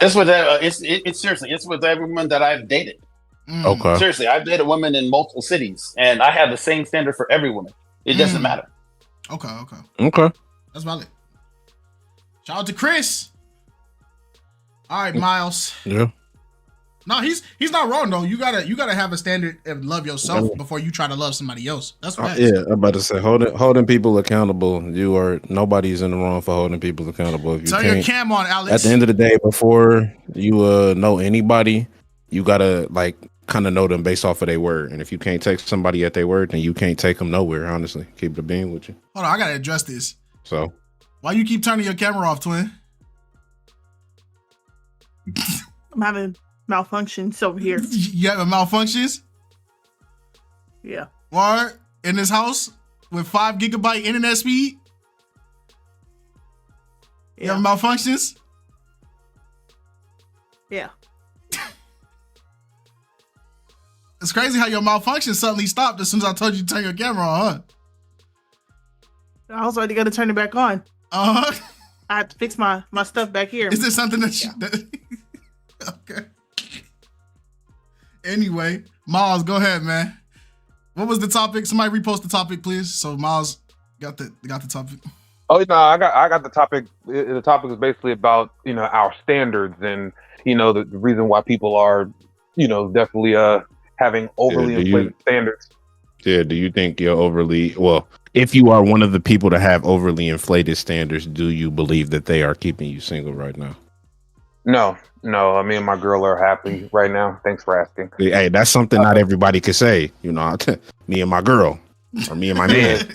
It's with it's seriously. It's with every woman that I've dated. Okay. Seriously, I've dated women in multiple cities, and I have the same standard for every woman. It doesn't matter. Okay. That's valid. Shout out to Chris. All right, Miles. Yeah. No, he's not wrong though. You gotta have a standard and love yourself before you try to love somebody else. That's right. Yeah, I'm about to say holding people accountable. Nobody's in the wrong for holding people accountable. If you turn your cam on, Alex. At the end of the day, before you know anybody, you gotta like kind of know them based off of their word. And if you can't take somebody at their word, then you can't take them nowhere. Honestly, keep the being with you. Hold on, I gotta address this. So, why you keep turning your camera off, twin? I'm having malfunctions over here. You having malfunctions? Yeah. Or in his house with 5 gigabyte internet speed. You have malfunctions? Yeah. It's crazy how your malfunction suddenly stopped as soon as I told you to turn your camera on, huh? I was already gonna turn it back on. Uh-huh. I had to fix my stuff back here. Is there something that you... Okay. Anyway, Miles, go ahead, man. What was the topic? Somebody repost the topic, please. So Miles got the topic. Oh no, I got the topic. The topic is basically about our standards and the reason why people are definitely having overly inflated standards. Yeah, do you think you're if you are one of the people to have overly inflated standards, do you believe that they are keeping you single right now? No. Me and my girl are happy right now. Thanks for asking. Hey, that's something not everybody could say. Me and my girl, or me and my man.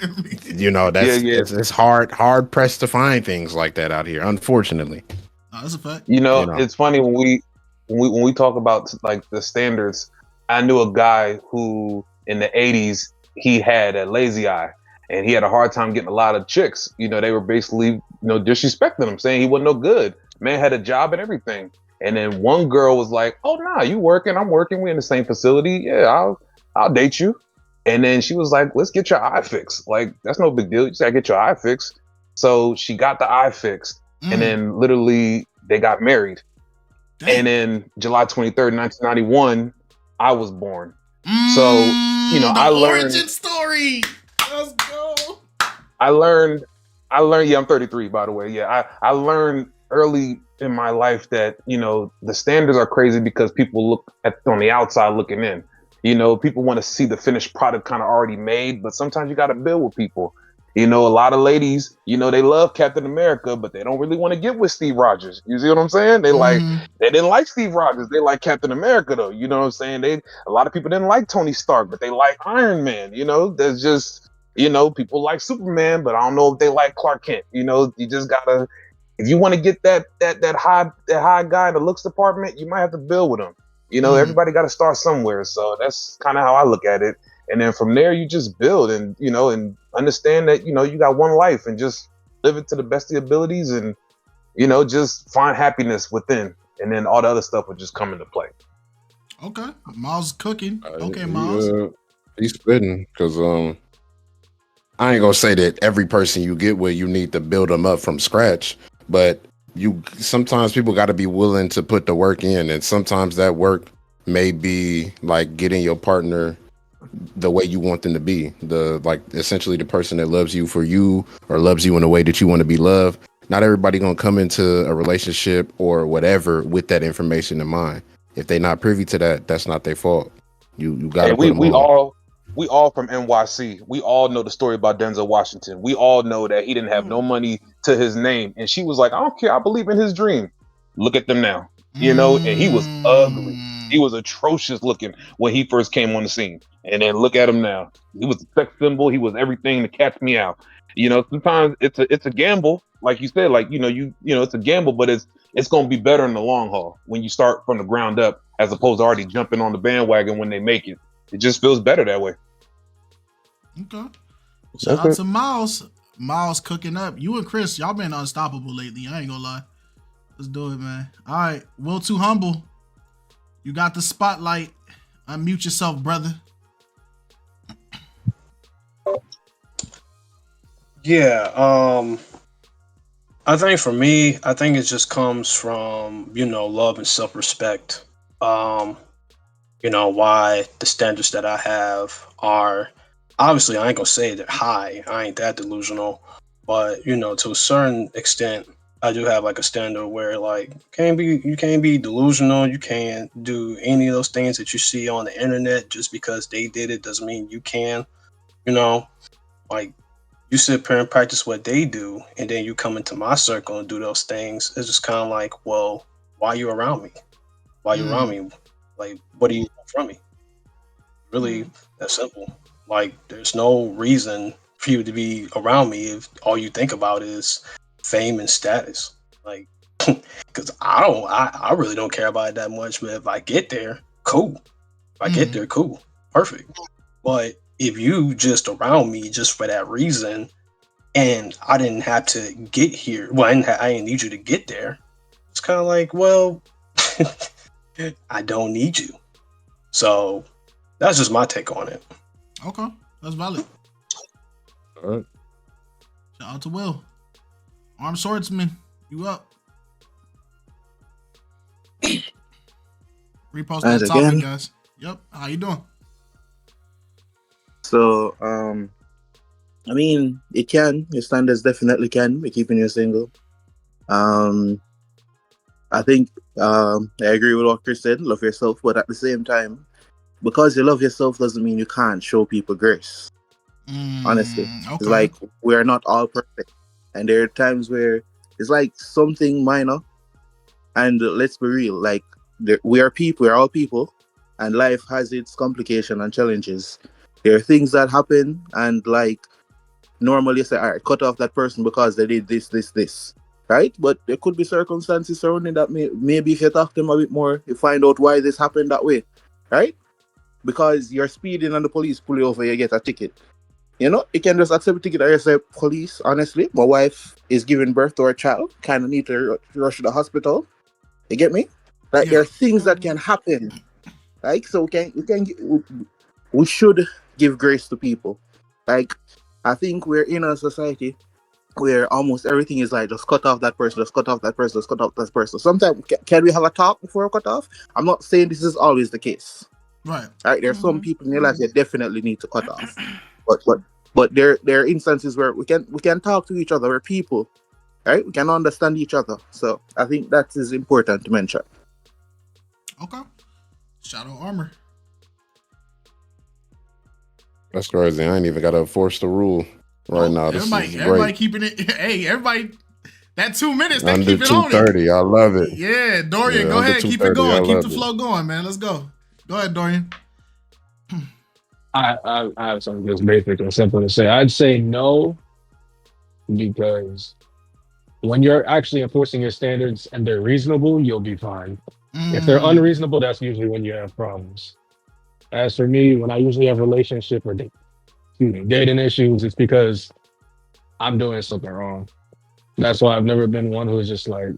That's it's hard pressed to find things like that out here. Unfortunately, that's a fact. It's funny when we talk about like the standards. I knew a guy who in the 80s he had a lazy eye. And he had a hard time getting a lot of chicks. They were basically, disrespecting him, saying he wasn't no good. Man had a job and everything. And then one girl was like, "Oh, nah, you working? I'm working. We're in the same facility. Yeah, I'll date you." And then she was like, "Let's get your eye fixed. Like, that's no big deal. You just gotta get your eye fixed." So she got the eye fixed. And then literally they got married. Dang. And then July 23rd, 1991, I was born. So, I learned origin story. Let's go. I learned, yeah, I'm 33, by the way. Yeah, I learned early in my life that, the standards are crazy because people look on the outside looking in. People want to see the finished product kind of already made, but sometimes you got to build with people. A lot of ladies, they love Captain America, but they don't really want to get with Steve Rogers. You see what I'm saying? They they didn't like Steve Rogers. They like Captain America though. You know what I'm saying? A lot of people didn't like Tony Stark, but they like Iron Man. There's just, people like Superman, but I don't know if they like Clark Kent. You just gotta, if you want to get that high guy in the looks department, you might have to build with him. Everybody got to start somewhere. So that's kind of how I look at it. And then from there, you just build and, and understand that, you got one life and just live it to the best of your abilities and, just find happiness within. And then all the other stuff will just come into play. Okay. Miles cooking. Okay, Miles. He's spitting because I ain't going to say that every person you get with, you need to build them up from scratch. But sometimes people got to be willing to put the work in. And sometimes that work may be like getting your partner the way you want them to be, essentially the person that loves you for you or loves you in a way that you want to be loved. Not everybody gonna come into a relationship or whatever with that information in mind. If they're not privy to that, that's not their fault. You gotta put them on. We all from NYC. We all know the story about Denzel Washington. We all know that he didn't have no money to his name, and she was like, "I don't care. I believe in his dream." Look at them now, and he was ugly. He was atrocious looking when he first came on the scene. And then look at him now. He was a sex symbol. He was everything to catch me out. Sometimes it's a gamble. Like you said, it's a gamble, but it's going to be better in the long haul when you start from the ground up as opposed to already jumping on the bandwagon when they make it. It just feels better that way. Okay. Shout out to Miles. Miles cooking up. You and Chris, y'all been unstoppable lately. I ain't gonna lie. Let's do it, man. All right. Will Too Humble. You got the spotlight. Unmute yourself, brother. Yeah, I think for me, it just comes from, love and self-respect. Why the standards that I have are, obviously I ain't gonna say they're high. I ain't that delusional, but to a certain extent, I do have like a standard where like you can't be delusional. You can't do any of those things that you see on the internet. Just because they did it doesn't mean you can. Like you sit there and practice what they do, and then you come into my circle and do those things. It's just kind of like, well, why are you around me? Why are you around me? Like, what do you want from me? Really, that simple. Like, there's no reason for you to be around me if all you think about is fame and status. Like, because I really don't care about it that much. But if I get there, cool. If I get there, cool, perfect. But if you just around me just for that reason, and I didn't have to get here, well, I didn't need you to get there. It's kind of like, well, I don't need you. So that's just my take on it. Okay, that's valid. All right. Shout out to Will. Armed swordsman, you up? Repost that topic, again? guys. Yep. How you doing? So, I mean, it can. Your standards definitely can be keeping you single. I think I agree with what Chris said. Love yourself, but at the same time, because you love yourself doesn't mean you can't show people grace. Honestly, it's like we are not all perfect, and there are times where it's like something minor. And let's be real, like we are people. We are all people, and life has its complications and challenges. There are things that happen, and like normally you say, all right, cut off that person because they did this, right? But there could be circumstances surrounding that. Maybe if you talk to them a bit more, you find out why this happened that way, right? Because you're speeding and the police pull you over, you get a ticket. You know, you can just accept a ticket and you say, police, honestly, my wife is giving birth to her child, kind of need to rush to the hospital. You get me? Like, there are things that can happen. Like, so we should give grace to people. Like, I think we're in a society where almost everything is like, just cut off that person, just cut off that person, just cut off that person. Sometimes, can we have a talk before we cut off? I'm not saying this is always the case. Right. There are some people in your life that definitely need to cut off. But there are instances where we can talk to each other. We're people, right? We can understand each other. So I think that is important to mention. Okay. Shadow armor. That's crazy. I ain't even got to enforce the rule right now. This Everybody keeping it. Hey, everybody. That 2 minutes, they under keep it on it. 2:30. I love it. Yeah, Dorian, go ahead. Keep it going. Keep the flow going, man. Let's go. Go ahead, Dorian. I have something just basic and simple to say. I'd say no, because when you're actually enforcing your standards and they're reasonable, you'll be fine. If they're unreasonable, that's usually when you have problems. As for me, when I usually have relationship or dating issues, it's because I'm doing something wrong. That's why I've never been one who's just like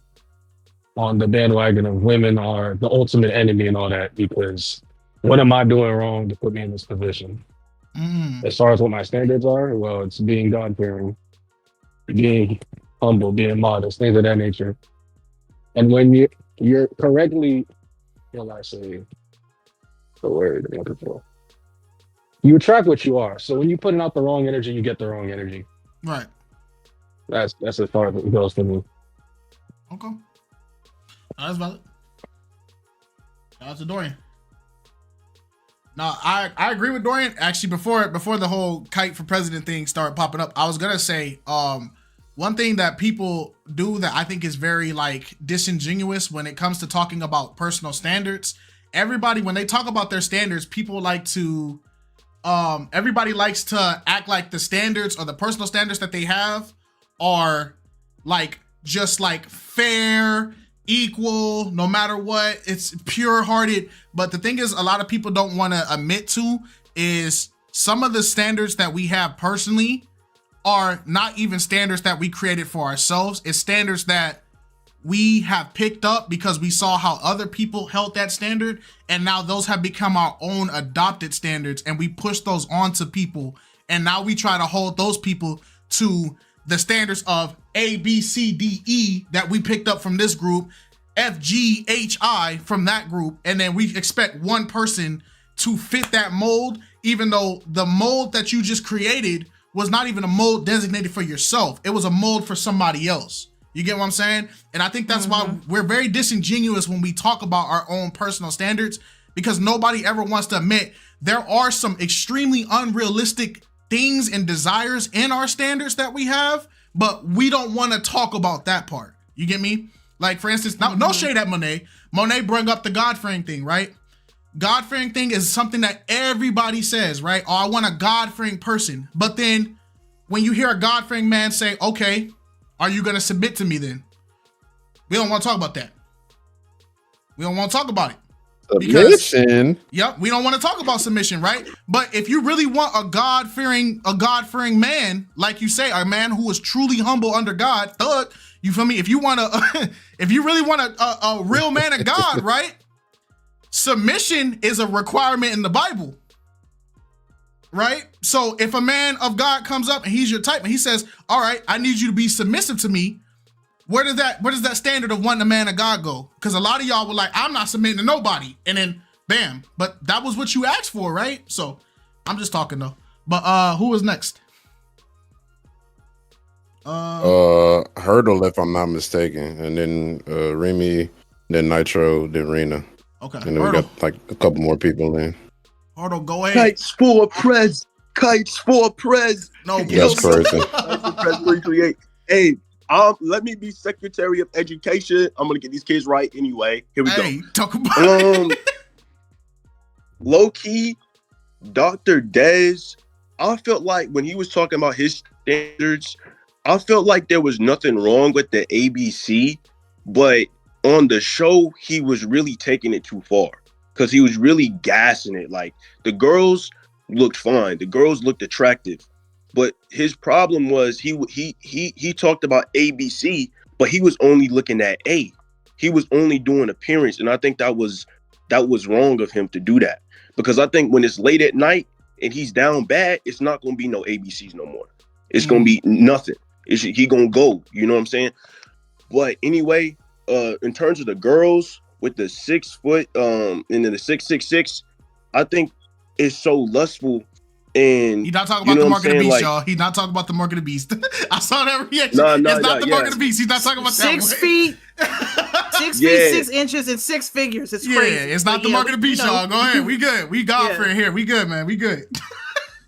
on the bandwagon of women are the ultimate enemy and all that, because what am I doing wrong to put me in this position? As far as what my standards are, well, it's being God-fearing, being humble, being modest, things of that nature. And when you're correctly, I say the word I'm looking for, you attract what you are. So when you're putting out the wrong energy, you get the wrong energy. Right. That's as far as it goes for me. Okay. That's valid. Shout out to Dorian. No, I agree with Dorian. Actually, before the whole kite for president thing started popping up, I was gonna say one thing that people do that I think is very like disingenuous when it comes to talking about personal standards. Everybody, when they talk about their standards, people like to everybody likes to act like the standards or the personal standards that they have are like just like fair, equal, no matter what. It's pure-hearted. But the thing is, a lot of people don't want to admit to is some of the standards that we have personally are not even standards that we created for ourselves. It's standards that we have picked up because we saw how other people held that standard, and now those have become our own adopted standards, and we push those onto people, and now we try to hold those people to the standards of A, B, C, D, E that we picked up from this group, F, G, H, I from that group, and then we expect one person to fit that mold, even though the mold that you just created was not even a mold designated for yourself. It was a mold for somebody else. You get what I'm saying? And I think that's why we're very disingenuous when we talk about our own personal standards, because nobody ever wants to admit there are some extremely unrealistic things and desires in our standards that we have, but we don't want to talk about that part. You get me? Like, for instance, no shade at Monet. Monet brought up the God-fearing thing, right? God-fearing thing is something that everybody says, right? Oh, I want a God-fearing person. But then when you hear a God-fearing man say, okay, are you going to submit to me then? We don't want to talk about that. We don't want to talk about it. Submission. Yep, we don't want to talk about submission, right? But if you really want a God-fearing man, like you say, a man who is truly humble under God, thug, you feel me? If you want if you really want a real man of God, right? Submission is a requirement in the Bible, right? So if a man of God comes up and he's your type and he says, all right, I need you to be submissive to me, where does that standard of wanting a man of God go? Because a lot of y'all were like, I'm not submitting to nobody. And then bam, but that was what you asked for, right? So I'm just talking though. But who was next? Hurdle, if I'm not mistaken. And then Remy, then Nitro, then Rena. Okay. And then we got like a couple more people in. Hurdle, go ahead. Kites for Prez. Kites for Prez. No, that's crazy. Kites for Prez 338. Hey, let me be Secretary of Education. I'm gonna get these kids right anyway. Here we go. Talk about low key, Dr. Dez. I felt like when he was talking about his standards, I felt like there was nothing wrong with the ABC, but on the show, he was really taking it too far because he was really gassing it. Like the girls looked fine, the girls looked attractive, but his problem was he talked about ABC, but he was only looking at A. He was only doing appearance, and I think that was wrong of him to do that because I think when it's late at night and he's down bad, it's not going to be no ABCs no more. It's going to be nothing. He going to go. You know what I'm saying? But anyway. In terms of the girls with the 6 foot, and then the 6'6", I think it's so lustful. And he's not talking about the mark of the beast, y'all. He's not talking about the mark of the beast. I saw that reaction. It's not the mark of the beast. He's not talking about that. 6 feet, 6 feet, 6 inches, and 6 figures. It's crazy. Yeah, it's not the mark of the beast, y'all. Go ahead. We good. We God for it here. We good, man. We good.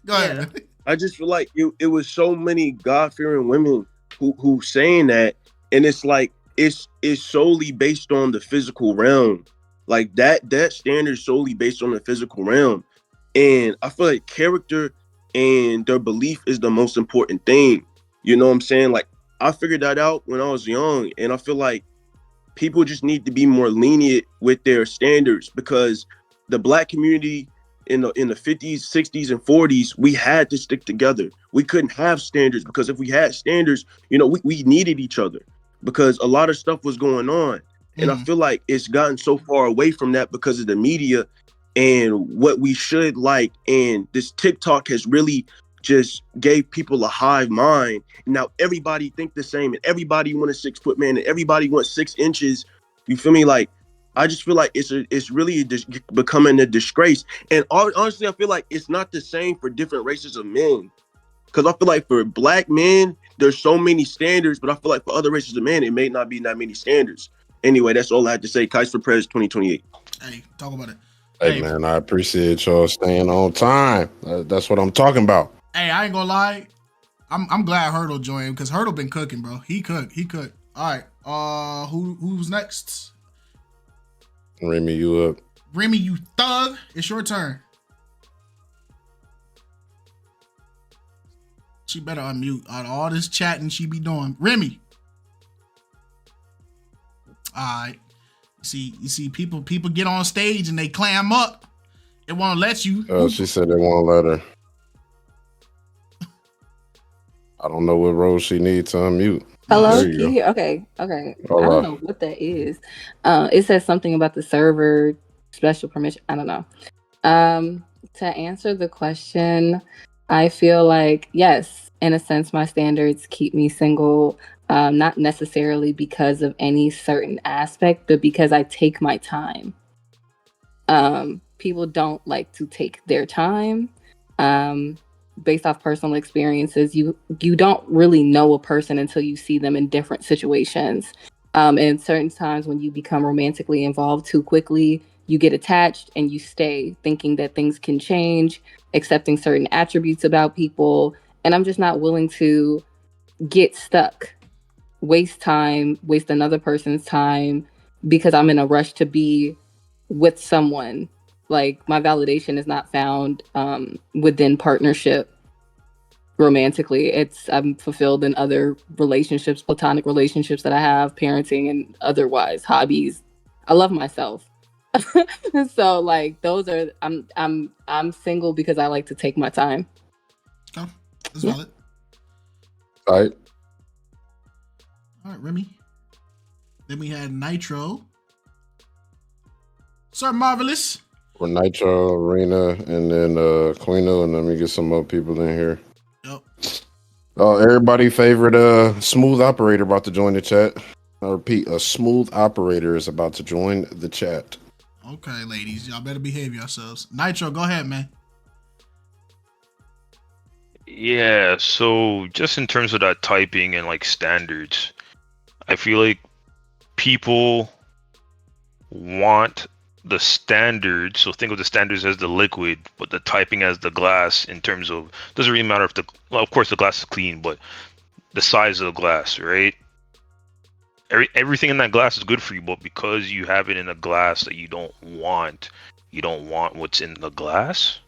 Go ahead. Man. I just feel like it was so many God-fearing women who saying that, and it's like, it's solely based on the physical realm. Like that standard is solely based on the physical realm. And I feel like character and their belief is the most important thing. You know what I'm saying? Like I figured that out when I was young, and I feel like people just need to be more lenient with their standards because the Black community in the 50s, 60s, and 40s, we had to stick together. We couldn't have standards because if we had standards, you know, we needed each other. Because a lot of stuff was going on. And I feel like it's gotten so far away from that because of the media and what we should like. And this TikTok has really just gave people a hive mind. Now everybody think the same and everybody want a 6 foot man and everybody wants 6 inches. You feel me? Like, I just feel like it's really becoming a disgrace. And honestly, I feel like it's not the same for different races of men. Because I feel like for Black men, there's so many standards, but I feel like for other races of men, it may not be that many standards. Anyway, that's all I had to say. KiteZz for Prez 2028. Hey, talk about it. Hey, man, I appreciate y'all staying on time. That's what I'm talking about. Hey, I ain't gonna lie. I'm glad Hurdle joined because Hurdle been cooking, bro. He cooked. All right. Who's next? Remy, you up? Remy, you thug. It's your turn. She better unmute out of all this chatting she be doing. Remy. All right. You see people get on stage and they clam up. They won't let you. Oh, she said they won't let her. I don't know what role she needs to unmute. Hello? Okay. I don't know what that is. It says something about the server, special permission. I don't know. To answer the question, I feel like, yes, in a sense, my standards keep me single, not necessarily because of any certain aspect, but because I take my time. People don't like to take their time. Based off personal experiences, you don't really know a person until you see them in different situations. And certain times when you become romantically involved too quickly, you get attached and you stay thinking that things can change, accepting certain attributes about people. And I'm just not willing to get stuck, waste another person's time because I'm in a rush to be with someone. Like, my validation is not found within partnership romantically. I'm fulfilled in other relationships, platonic relationships that I have, parenting and otherwise, hobbies. I love myself. So like those are I'm single because I like to take my time. Okay, that's valid. All right. All right, Remy. Then we had Nitro. Sir Marvelous. For Nitro, Arena, and then Quino, and let me get some more people in here. Yep. Everybody favorite smooth operator about to join the chat. I repeat, a smooth operator is about to join the chat. Okay, ladies, y'all better behave yourselves. Nitro, go ahead, man. Yeah, so just in terms of that typing and like standards, I feel like people want the standards. So think of the standards as the liquid, but the typing as the glass. In terms of, doesn't really matter if of course the glass is clean, but the size of the glass, right? Everything in that glass is good for you, but because you have it in a glass that you don't want what's in the glass.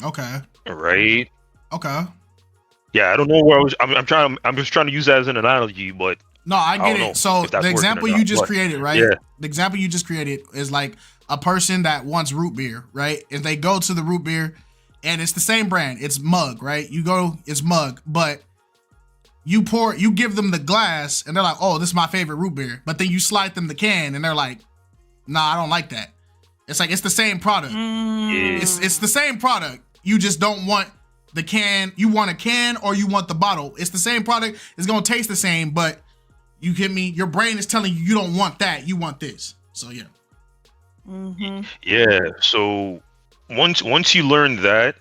Okay. Right. Okay. Yeah, I don't know where I was. I'm just trying to use that as an analogy, but no, I get it. So the example you just created, right? Yeah. The example you just created is like a person that wants root beer, right? If they go to the root beer, and it's the same brand, it's mug, right? You go, it's mug, but you give them the glass, and they're like, "Oh, this is my favorite root beer." But then you slide them the can, and they're like, "Nah, I don't like that." It's like it's the same product. It's the same product. You just don't want the can. You want a can or you want the bottle. It's the same product. It's gonna taste the same, but you get me? Your brain is telling you don't want that. You want this. So yeah. Yeah. So once you learn that,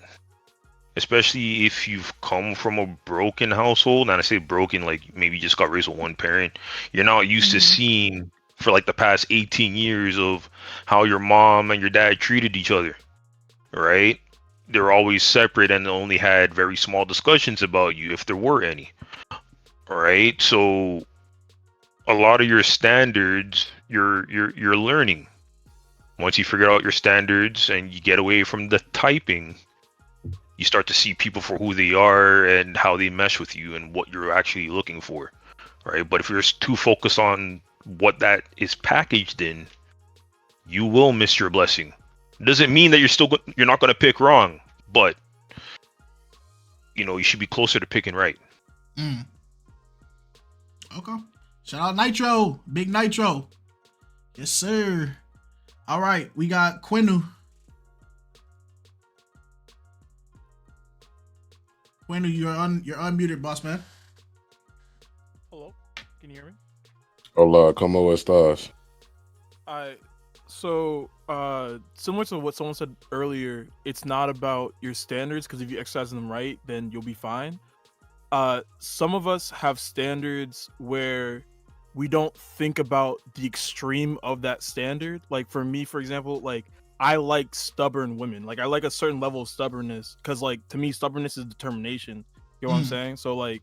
especially if you've come from a broken household, and I say broken, like maybe you just got raised with one parent, you're not used to seeing for like the past 18 years of how your mom and your dad treated each other, right? They were always separate and only had very small discussions about you, if there were any, right? So a lot of your standards, you're learning. Once you figure out your standards and you get away from the typing, you start to see people for who they are and how they mesh with you and what you're actually looking for, right? But if you're too focused on what that is packaged in, you will miss your blessing. Doesn't mean that you're not going to pick wrong, but you should be closer to picking right. Okay. Shout out Nitro, big Nitro. Yes, sir. All right, we got Quinu. Quinu, you're unmuted, boss man. Hello, can you hear me? Hola, ¿cómo estás? So similar to what someone said earlier, it's not about your standards, because if you exercise them right, then you'll be fine. Some of us have standards where we don't think about the extreme of that standard. Like for me, for example, like I like stubborn women. Like I like a certain level of stubbornness, because like to me, stubbornness is determination. You know what I'm saying? So like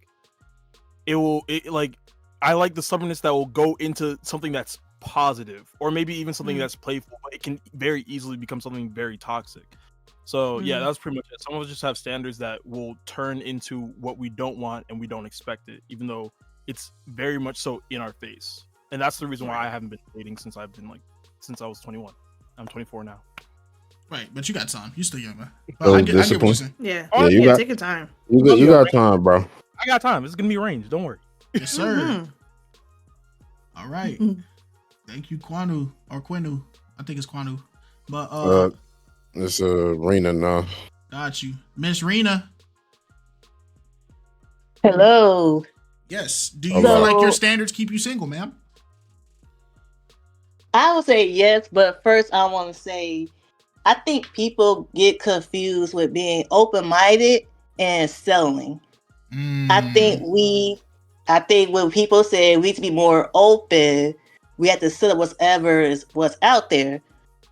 I like the stubbornness that will go into something that's positive, or maybe even something that's playful, but it can very easily become something very toxic. So yeah, that's pretty much it. Some of us just have standards that will turn into what we don't want, and we don't expect it, even though it's very much so in our face. And that's the reason why I haven't been dating since I was 21. I'm 24 now. Right, but you got time. You still young, man. But I get what you're saying. Yeah, take your time. You got time, bro. I got time. It's gonna be arranged. Don't worry. Yes, sir. All right. Thank you, Quinu or Quinu. I think it's Quinu. But it's Rena now. Got you, Miss Rena. Hello. Yes. Do you feel like your standards keep you single, ma'am? I would say yes, but first I want to say I think people get confused with being open-minded and settling. I think when people say we need to be more open, we have to settle what's out there,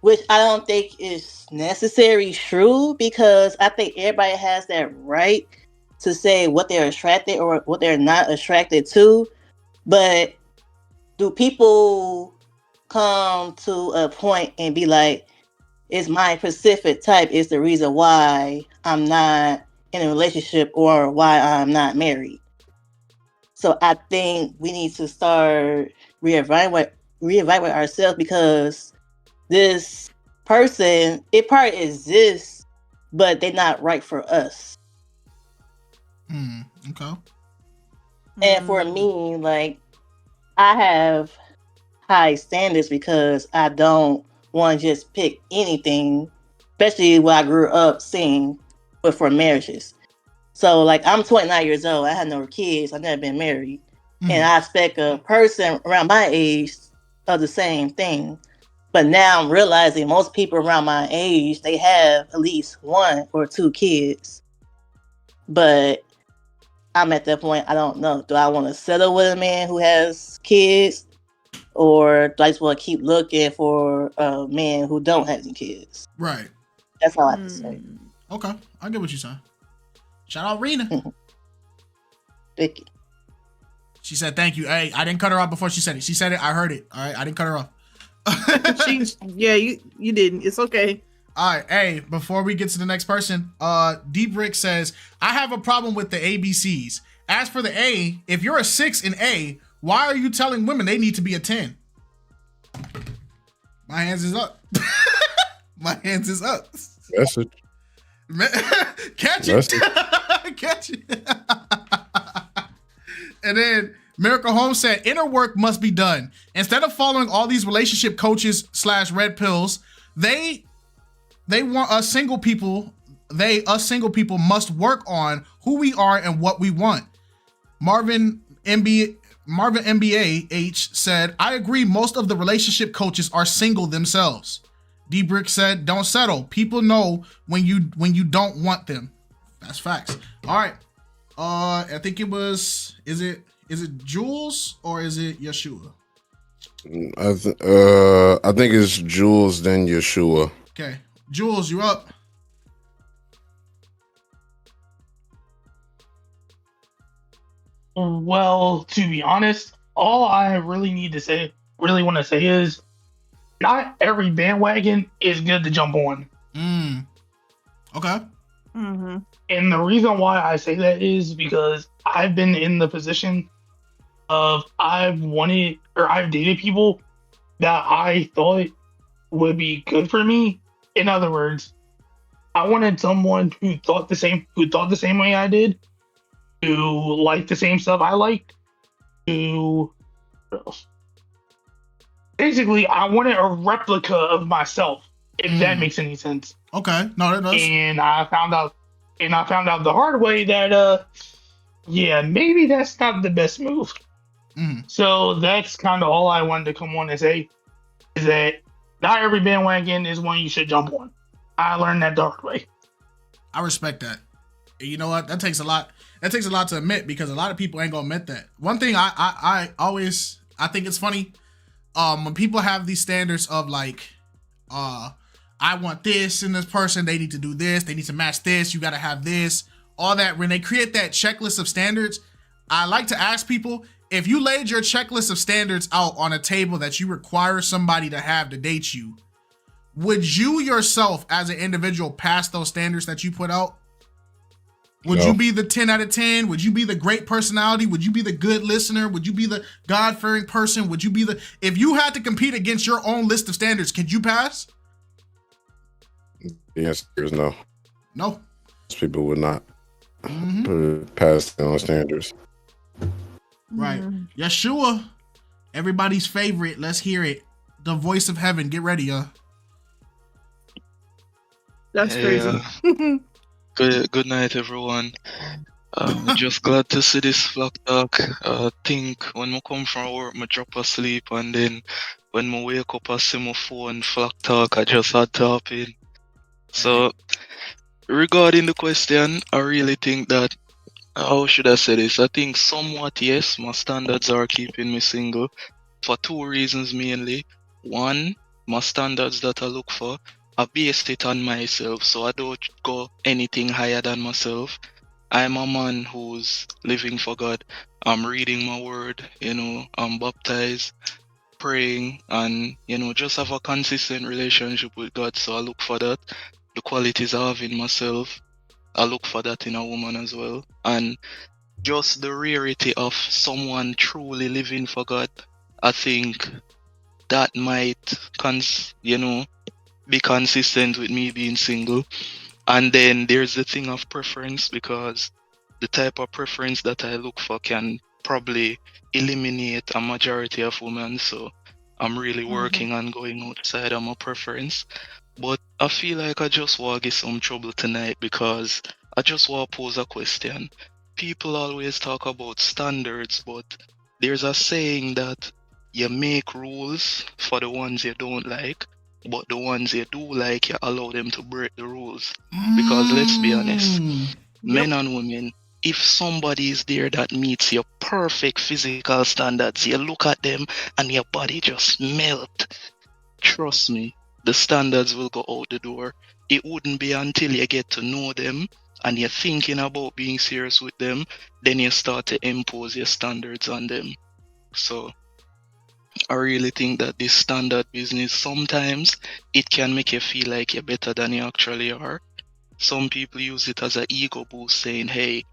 which I don't think is necessarily true, because I think everybody has that right to say what they're attracted or what they're not attracted to. But do people come to a point and be like, it's my specific type is the reason why I'm not in a relationship or why I'm not married? So I think we need to start reevaluate ourselves, because this person, it probably exists, but they're not right for us. Okay. And for me, like, I have high standards because I don't want to just pick anything, especially what I grew up seeing, but for marriages. So, like, I'm 29 years old. I had no kids. I've never been married. And I expect a person around my age of the same thing. But now I'm realizing most people around my age, they have at least 1 or 2 kids. But I'm at that point, I don't know. Do I want to settle with a man who has kids? Or do I just want to keep looking for a man who don't have any kids? Right. That's all I have to say. Okay. I get what you're saying. Shout out Rena. Thank you. She said thank you. Hey, I didn't cut her off before she said it. She said it. I heard it. All right. I didn't cut her off. You didn't. It's okay. All right. Hey, before we get to the next person, Deep Rick says, I have a problem with the ABCs. As for the A, if you're a 6 in A, why are you telling women they need to be a 10? My hands is up. My hands is up. Message. Catch it. Catch it. And then Miracle Holmes said, inner work must be done. Instead of following all these relationship coaches / red pills, they want us single people. Us single people must work on who we are and what we want. Marvin MBA H said, I agree. Most of the relationship coaches are single themselves. D Brick said, don't settle. People know when you don't want them. That's facts. All right. I think it was, is it Jules or is it Yeshua? I think it's Jules then Yeshua. Okay. Jules, you up? Well, to be honest, all I really want to say is not every bandwagon is good to jump on. Okay. Mm-hmm. And the reason why I say that is because I've been in the position of I've dated people that I thought would be good for me. In other words, I wanted someone who thought the same way I did, who liked the same stuff I liked, what else? Basically, I wanted a replica of myself, if that makes any sense. Okay, no, that does. And I found out the hard way that maybe that's not the best move. So that's kind of all I wanted to come on and say, is that not every bandwagon is one you should jump on. I learned that the hard way. I respect that. You know what? That takes a lot to admit, because a lot of people ain't gonna admit that. One thing I think it's funny, when people have these standards of like, I want this in this person, they need to do this, they need to match this, you gotta have this, all that. When they create that checklist of standards, I like to ask people, if you laid your checklist of standards out on a table that you require somebody to have to date you, would you yourself as an individual pass those standards that you put out? Would you be the 10 out of 10? Would you be the great personality? Would you be the good listener? Would you be the God-fearing person? Would you be if you had to compete against your own list of standards, could you pass? The answer is no. No. Most people would not pass their own standards. Right. Yeshua, everybody's favorite. Let's hear it. The voice of heaven. Get ready, y'all. That's crazy. Good night, everyone. Just glad to see this vlog talk. Think when I come from work, I drop asleep, and then when I wake up, I see my phone vlog talk. I just had to hop in. So, regarding the question, I really think that, how should I say this? I think somewhat yes, my standards are keeping me single for 2 reasons mainly. One, my standards that I look for, I base it on myself, so I don't go anything higher than myself. I'm a man who's living for God. I'm reading my word, I'm baptized, praying, and, just have a consistent relationship with God. So I look for that. The qualities I have in myself, I look for that in a woman as well. And just the rarity of someone truly living for God, I think that might be consistent with me being single. And then there's the thing of preference, because the type of preference that I look for can probably eliminate a majority of women. So I'm really working on going outside of my preference. But I feel like I just want to get some trouble tonight, because I just want to pose a question. People always talk about standards, but there's a saying that you make rules for the ones you don't like, but the ones you do like, you allow them to break the rules. Because let's be honest, men and women, if somebody is there that meets your perfect physical standards, you look at them and your body just melt. Trust me, the standards will go out the door. It wouldn't be until you get to know them and you're thinking about being serious with them, then you start to impose your standards on them. So I really think that this standard business, sometimes it can make you feel like you're better than you actually are. Some people use it as an ego boost, saying, hey,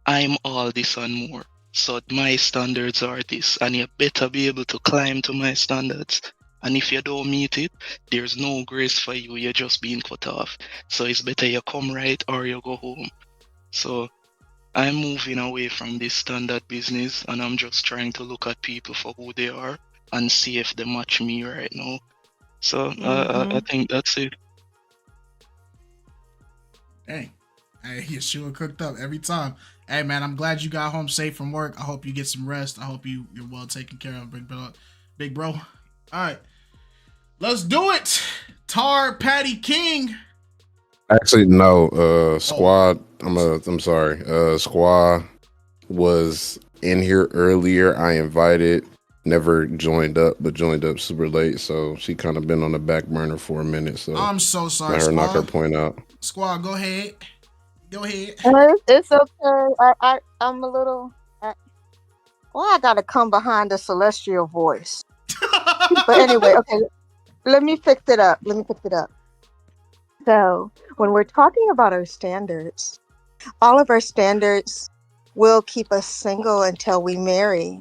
I'm all this and more, so my standards are this, and you better be able to climb to my standards. And if you don't meet it, there's no grace for you, you're just being cut off. So it's better you come right or you go home. So I'm moving away from this standard business, and I'm just trying to look at people for who they are and see if they match me right now. So I think that's it. Hey, Yeshua cooked up every time. Hey, man, I'm glad you got home safe from work. I hope you get some rest. I hope you're well taken care of, big bro. All right, let's do it. Tar Patty King. Actually, no. Squad. I'm sorry. Squad was in here earlier. I invited. Never joined up, but joined up super late. So she kind of been on the back burner for a minute. So I'm so sorry. Let her Squad. knock her point out. Squad, go ahead. Go ahead. It's okay. I'm a little. I gotta come behind the celestial voice. But anyway, okay. Let me fix it up. So when we're talking about our standards, all of our standards will keep us single until we marry.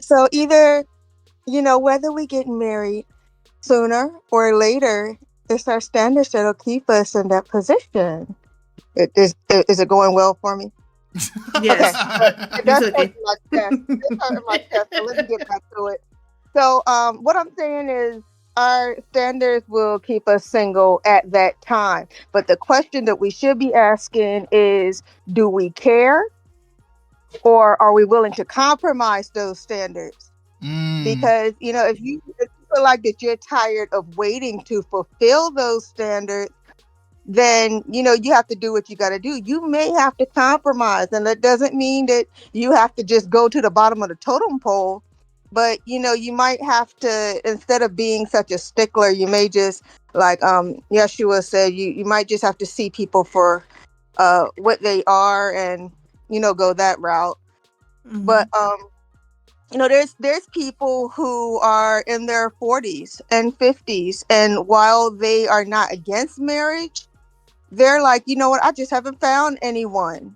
So either whether we get married sooner or later, it's our standards that'll keep us in that position. Is it going well for me? Yes. Okay. That's hurting my chest. So let me get back to it. So what I'm saying is our standards will keep us single at that time. But the question that we should be asking is, do we care? Or are we willing to compromise those standards? Because, if you feel like that you're tired of waiting to fulfill those standards, then, you have to do what you got to do. You may have to compromise. And that doesn't mean that you have to just go to the bottom of the totem pole. But, you might have to, instead of being such a stickler, you may just, like Yeshua said, you might just have to see people for what they are and, go that route. But, there's people who are in their 40s and 50s, and while they are not against marriage, they're like, you know what, I just haven't found anyone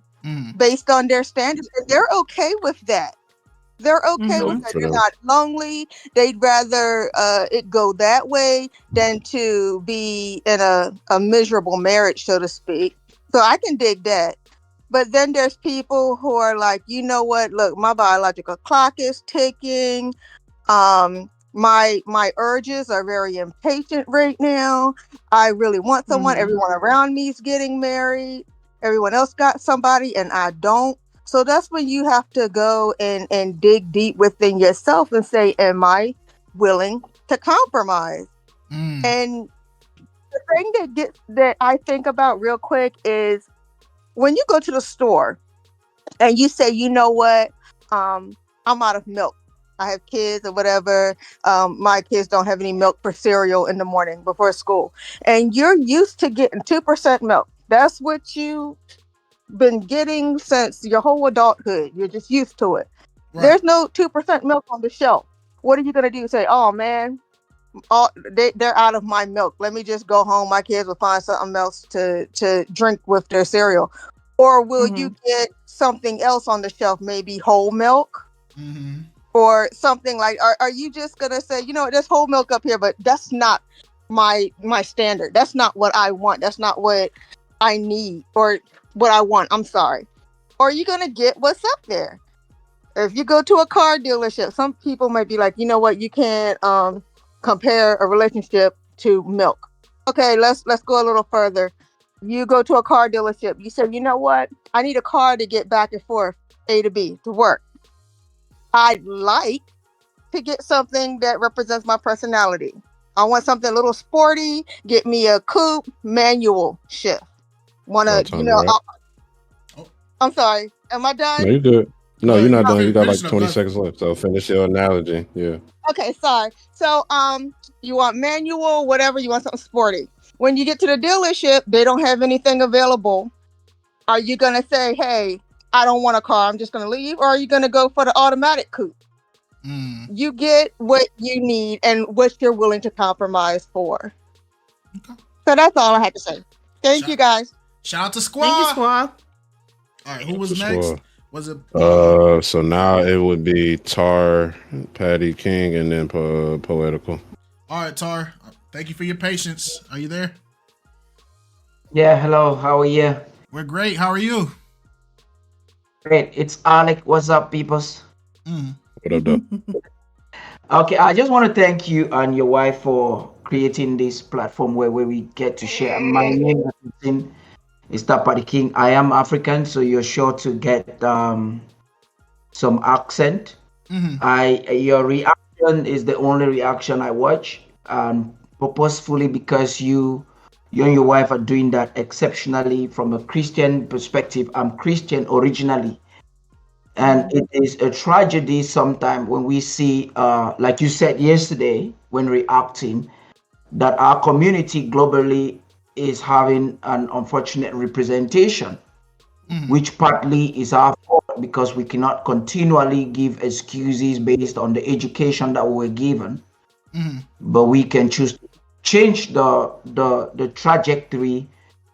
based on their standards, and they're okay with that. They're okay with that. They're not lonely. They'd rather it go that way than to be in a miserable marriage, so to speak. So I can dig that. But then there's people who are like, you know what? Look, my biological clock is ticking. My urges are very impatient right now. I really want someone. Everyone around me is getting married. Everyone else got somebody, and I don't. So that's when you have to go and dig deep within yourself and say, am I willing to compromise? And the thing that I think about real quick is, when you go to the store and you say, you know what, I'm out of milk. I have kids or whatever. My kids don't have any milk for cereal in the morning before school. And you're used to getting 2% milk. That's what you've been getting since your whole adulthood. You're just used to it. Right. There's no 2% milk on the shelf. What are you going to do? Say, oh man, they're out of my milk. Let me just go home. My kids will find something else to drink with their cereal. Or will you get something else on the shelf, maybe whole milk? or something like, are you just gonna say, there's whole milk up here, but that's not my standard. That's not what I want. That's not what I need or what I want. I'm sorry. Or are you gonna get what's up there? If you go to a car dealership, some people might be like, you know what, you can't compare a relationship to milk. Okay, let's go a little further. You go to a car dealership, you say, you know what, I need a car to get back and forth A to B to work. I'd like to get something that represents my personality. I want something a little sporty. Get me a coupe manual shift. I'm sorry. Am I done? No, you're good. No, you're not done. You got like Finish up, 20 guys. seconds left. So finish your analogy. Yeah. Okay, sorry. So, you want manual, whatever, you want something sporty. When you get to the dealership, they don't have anything available. Are you going to say, hey, I don't want a car, I'm just going to leave? Or are you going to go for the automatic coupe? You get what you need and what you're willing to compromise for. Okay. So that's all I had to say. Thank you, guys. Shout out to Squad. Thank you, Squad. All right, who was next? Was it? So now it would be Tar, Patty King, and then Poetical. All right, Tar. Thank you for your patience. Are you there? Yeah, hello. How are you? We're great. How are you? Great. It's Alec. What's up, peoples? What up, though? Okay, I just want to thank you and your wife for creating this platform where we get to share. My name is Patty King. I am African, so you're sure to get some accent. Your reaction is the only reaction I watch, purposefully because you and your wife are doing that exceptionally from a Christian perspective. I'm Christian originally, and it is a tragedy sometimes when we see, like you said yesterday when reacting, that our community globally is having an unfortunate representation, which partly is our fault because we cannot continually give excuses based on the education that we were given, but we can choose to change the trajectory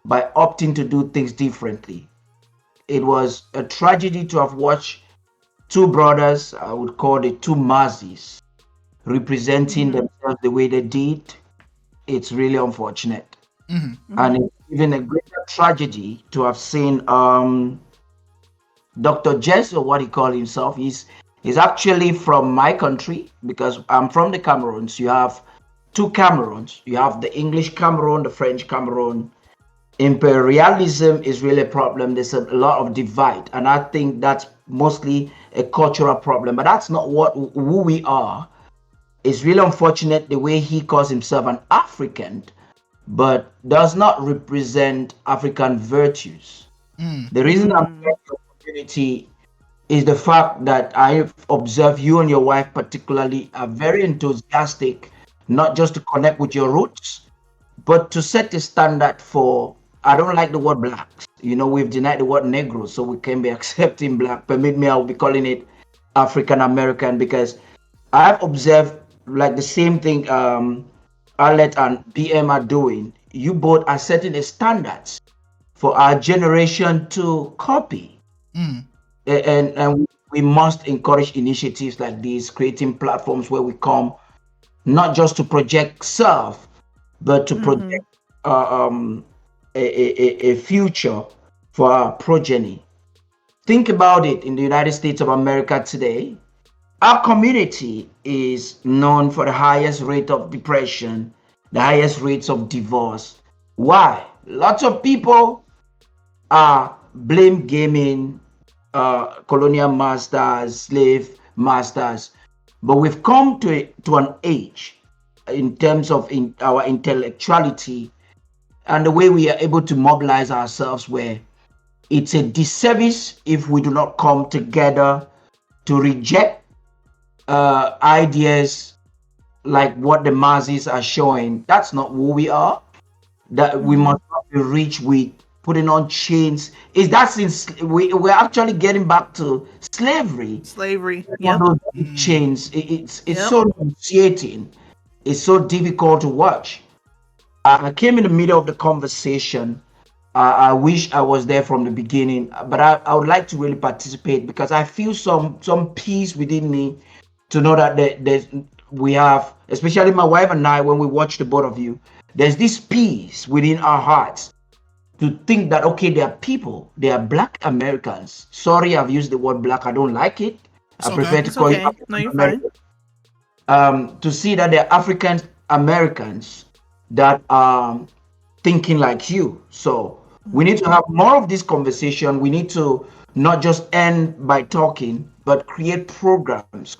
by opting to do things differently. It was a tragedy to have watched two brothers, I would call it two Mazis, representing themselves the way they did. It's really unfortunate. And it's even a greater tragedy to have seen Dr. Jess, or what he called himself. He's actually from my country because I'm from the Cameroons. You have two Cameroons. You have the English Cameroon, the French Cameroon. Imperialism is really a problem. There's a lot of divide, and I think that's mostly a cultural problem. But that's not who we are. It's really unfortunate the way he calls himself an African, but does not represent African virtues. The reason I'm in your community is the fact that I've observed you and your wife particularly are very enthusiastic, not just to connect with your roots, but to set the standard for, I don't like the word blacks. We've denied the word Negro, so we can be accepting black. Permit me, I'll be calling it African American, because I've observed like the same thing Arlette and BM are doing. You both are setting the standards for our generation to copy. And we must encourage initiatives like these, creating platforms where we come not just to project self, but to project a future for our progeny. Think about it. In the United States of America today, our community is known for the highest rate of depression, the highest rates of divorce. Why? Lots of people are blame gaming colonial masters, slave masters, but we've come to an age in terms of our intellectuality and the way we are able to mobilize ourselves, where it's a disservice if we do not come together to reject ideas like what the masses are showing. That's not who we are. That we must not be rich with putting on chains. We're actually getting back to slavery. Yeah. Chains. It's so nauseating. It's so difficult to watch. I came in the middle of the conversation. I wish I was there from the beginning, but I would like to really participate because I feel some peace within me to know that we have, especially my wife and I, when we watch the both of you, there's this peace within our hearts to think that, okay, there are people, there are Black Americans. Sorry, I've used the word black. I don't like it. I prefer to call it No, you're American. fine. To see that there are African Americans that are thinking like you. So we need to have more of this conversation. We need to not just end by talking, but create programs,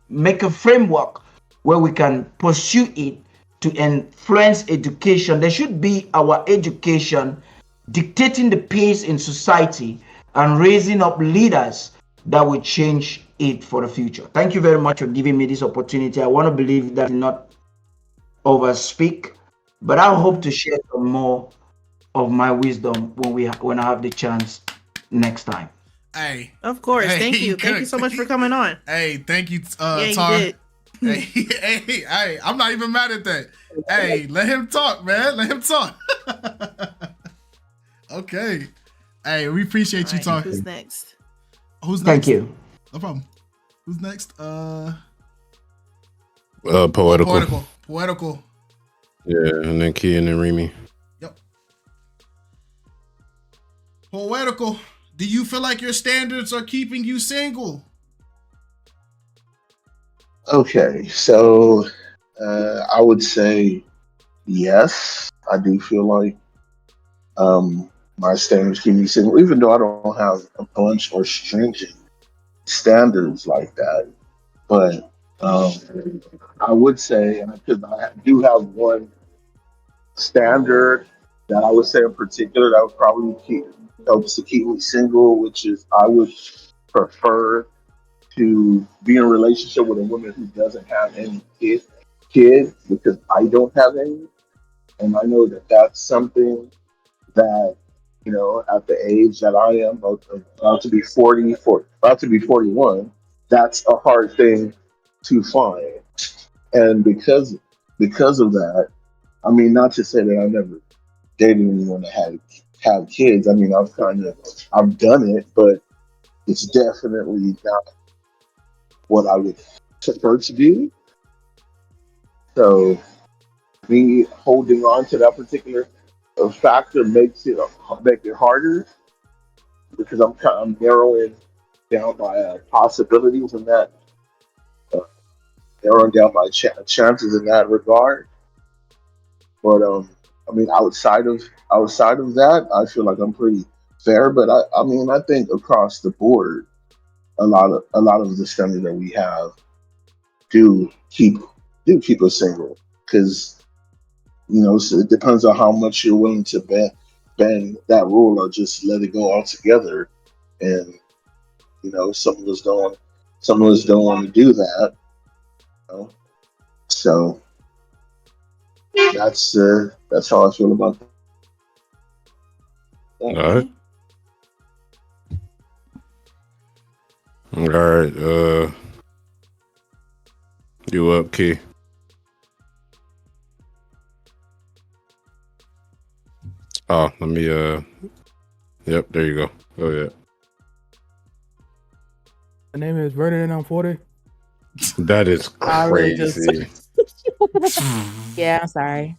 make a framework where we can pursue it to influence education. There should be our education dictating the pace in society and raising up leaders that will change it for the future. Thank you very much for giving me this opportunity. I want to believe that I did not overspeak, but I hope to share some more of my wisdom when I have the chance next time. Hey, of course. Hey, thank you. Thank you so much for coming on. Hey, thank you, Yeah, you Tar. did. Hey, I'm not even mad at that. Hey, let him talk, man. Let him talk. Okay. Hey, we appreciate you talking. Who's next? Who's next? Thank you. No problem. Who's next? Poetical. Yeah, and then Key and then Remy. Yep. Poetical. Do you feel like your standards are keeping you single? Okay, so I would say yes. I do feel like my standards keep me single, even though I don't have a bunch or stringent standards like that. But I would say, because I do have one standard that I would say in particular that would probably helps to keep me single, which is I would prefer to be in a relationship with a woman who doesn't have any kids because I don't have any, and I know that that's something that at the age that I am about to be 41, that's a hard thing to find, and because of that, I mean, not to say that I never dated anyone that have kids. I mean, I've done it, but it's definitely not what I would prefer to do. So me holding on to that particular factor makes it harder because I'm narrowing down my possibilities in that, narrowing down my chances in that regard. But I mean, outside of that, I feel like I'm pretty fair. But I mean, I think across the board, a lot of the standards that we have do keep us single because so it depends on how much you're willing to bend that rule or just let it go altogether. And some of us don't want to do that. So that's how I feel about that. All right. All right. You up, Key? Oh, let me. Yep, there you go. Oh yeah. My name is Vernon and I'm 40. That is I really crazy. Yeah, I'm sorry.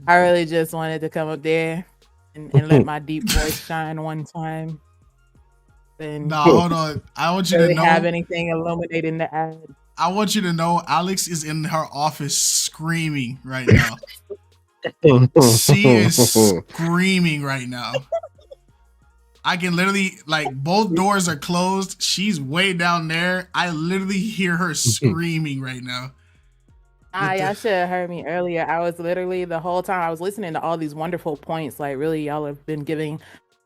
I really just wanted to come up there and let my deep voice shine one time. And Nah, hold on. I want you to know. Have anything illuminating the ad? I want you to know Alex is in her office screaming right now. She is screaming right now. I can literally, like, both doors are closed. She's way down there. I literally hear her screaming right now. Y'all should have heard me earlier. I was literally the whole time I was listening to all these wonderful points. Like, really, y'all have been giving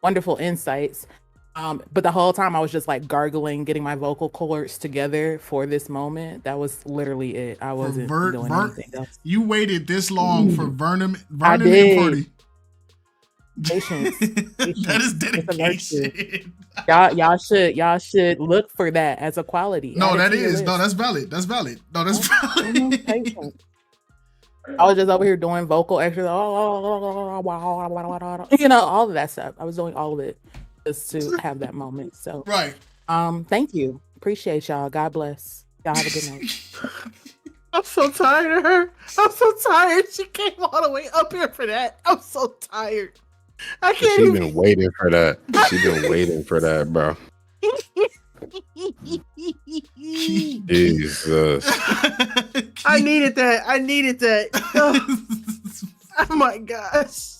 wonderful insights. But the whole time I was just like gargling, getting my vocal cords together for this moment. That was literally it. I wasn't doing anything else. You waited this long for Vernon I and did. 40. Patience. That is dedication. Y'all should look for that as a quality. No, Add it that to your is. list. No, that's valid. That's valid. No, that's valid. Patience. I was just over here doing vocal extras, all of that stuff. I was doing all of it just to have that moment. So right. Thank you. Appreciate y'all. God bless. Y'all have a good night. I'm so tired of her. I'm so tired. She came all the way up here for that. I'm so tired. I can't She even. been waiting for that. She been waiting for that, bro. Jesus. I needed that. I needed that. Oh my gosh.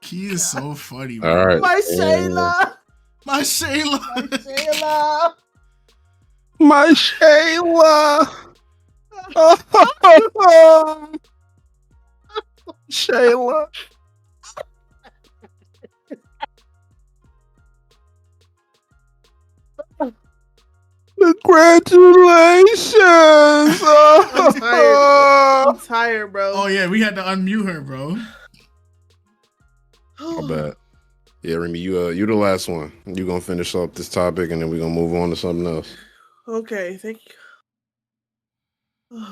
Key is so funny, All bro. right. My Shayla. My Shayla. My Shayla. My Shayla. Shayla. Congratulations. I'm tired. I'm tired, bro. Oh yeah, we had to unmute her, bro. My bad. Yeah, Remy, you the last one. You gonna finish up this topic and then we're gonna move on to something else. Okay, thank you.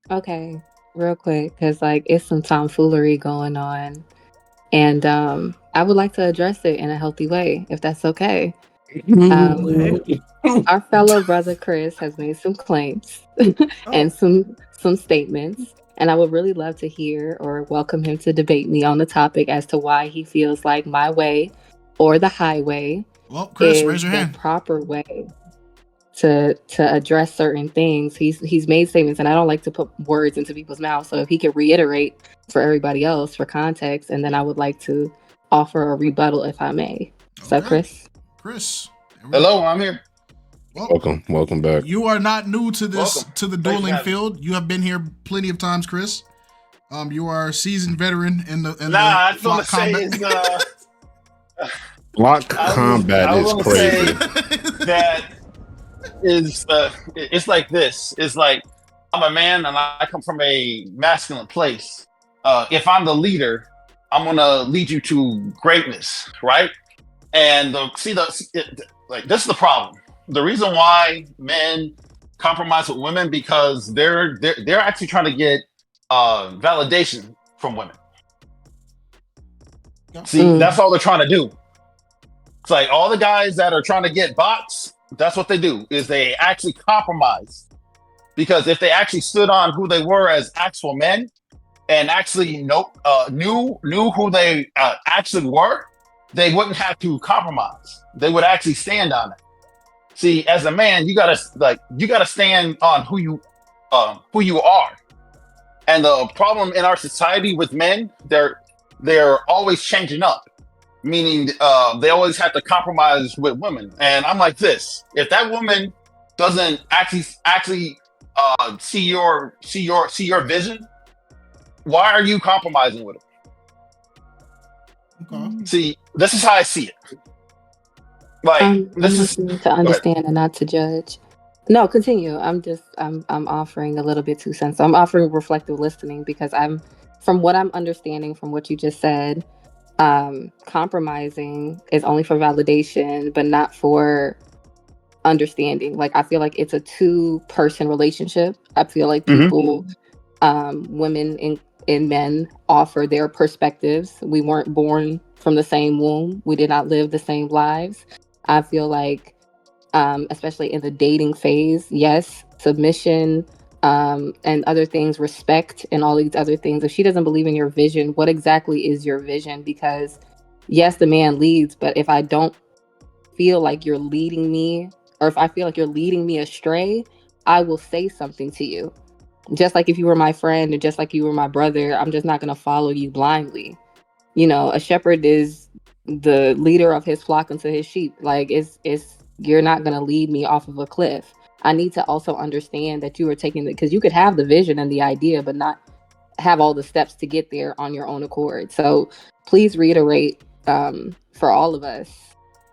Okay, real quick, because like it's some tomfoolery going on, and I would like to address it in a healthy way, if that's okay. Our fellow brother Chris has made some claims and some statements, and I would really love to hear or welcome him to debate me on the topic as to why he feels like my way or the highway Chris, is raise your the hand. proper way to address certain things. He's made statements, and I don't like to put words into people's mouths. So if he could reiterate for everybody else for context, and then I would like to offer a rebuttal if I may. So, Chris. Hello, I'm here. Welcome back. You are not new to this Welcome. to the Thanks for dueling having me. field. You have been here plenty of times, Chris. You are a seasoned veteran in the I was gonna flock say combat. Block combat I was is gonna crazy. say that is it's like this. It's like I'm a man and I come from a masculine place. If I'm the leader, I'm gonna lead you to greatness, right? And like this is the problem. The reason why men compromise with women because they're actually trying to get validation from women. See, that's all they're trying to do. It's like all the guys that are trying to get box, that's what they do, is they actually compromise. Because if they actually stood on who they were as actual men and actually knew who they actually were, they wouldn't have to compromise. They would actually stand on it. See, as a man, you gotta stand on who you are. And the problem in our society with men, they're always changing up. Meaning they always have to compromise with women. And I'm like this: if that woman doesn't actually see your vision, why are you compromising with her? Okay. See, this is how I see it. Like I'm this is listening to understand and not to judge. No, continue. I'm offering a little bit 2 cents. I'm offering reflective listening because from what I'm understanding from what you just said, compromising is only for validation, but not for understanding. Like I feel like it's a 2-person relationship. I feel like people, women and men offer their perspectives. We weren't born from the same womb. We did not live the same lives. I feel like, especially in the dating phase, yes, submission, and other things, respect, and all these other things. If she doesn't believe in your vision, what exactly is your vision? Because yes, the man leads, but if I don't feel like you're leading me, or if I feel like you're leading me astray, I will say something to you. Just like if you were my friend and just like you were my brother, I'm just not going to follow you blindly. You know, a shepherd is the leader of his flock unto his sheep. Like you're not going to lead me off of a cliff. I need to also understand that you are taking because you could have the vision and the idea, but not have all the steps to get there on your own accord. So please reiterate for all of us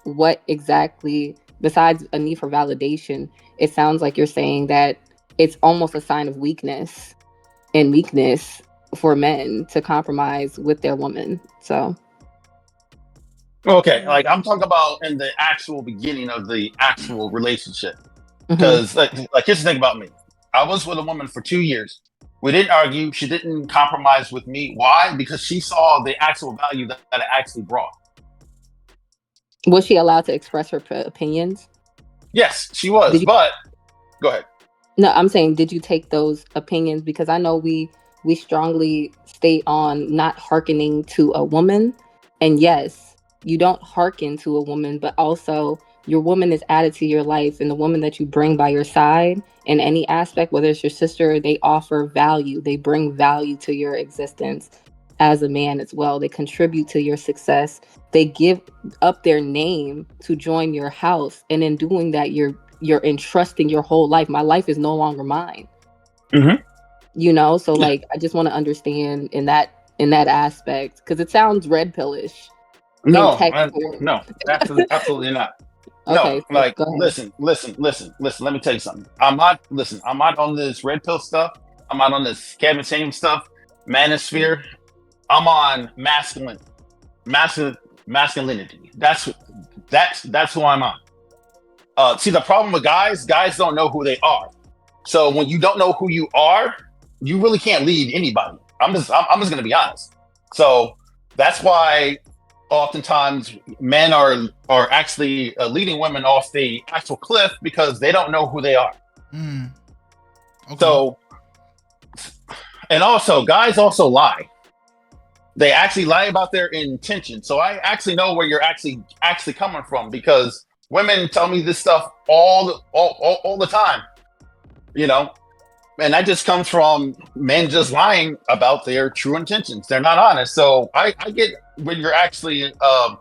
what exactly, besides a need for validation, it sounds like you're saying that it's almost a sign of weakness for men to compromise with their woman. So okay. Like I'm talking about in the actual beginning of the actual relationship. Because like here's the thing about me. I was with a woman for 2 years. We didn't argue. She didn't compromise with me. Why? Because she saw the actual value that it actually brought. Was she allowed to express her opinions? Yes, she was. Did you- But go ahead. No, I'm saying, did you take those opinions? Because I know we strongly state on not hearkening to a woman. And yes, you don't hearken to a woman, but also your woman is added to your life, and the woman that you bring by your side in any aspect, whether it's your sister, they offer value. They bring value to your existence as a man as well. They contribute to your success. They give up their name to join your house. And in doing that, you're entrusting your whole life. My life is no longer mine. Mm-hmm. You know, so like I just want to understand in that aspect, because it sounds red pillish. No, absolutely not. Okay, No, like go ahead. listen. Let me tell you something. I'm not on this red pill stuff. I'm not on this Kevin Samuel stuff, manosphere. I'm on masculinity. That's who I'm on. See, the problem with guys don't know who they are. So when you don't know who you are, you really can't lead anybody. I'm just gonna be honest. So that's why oftentimes men are actually leading women off the actual cliff, because they don't know who they are. Okay. So, and also guys also lie. They actually lie about their intention. So I actually know where you're actually coming from, because women tell me this stuff all the time, you know, and that just comes from men just lying about their true intentions. They're not honest. So I get where you're actually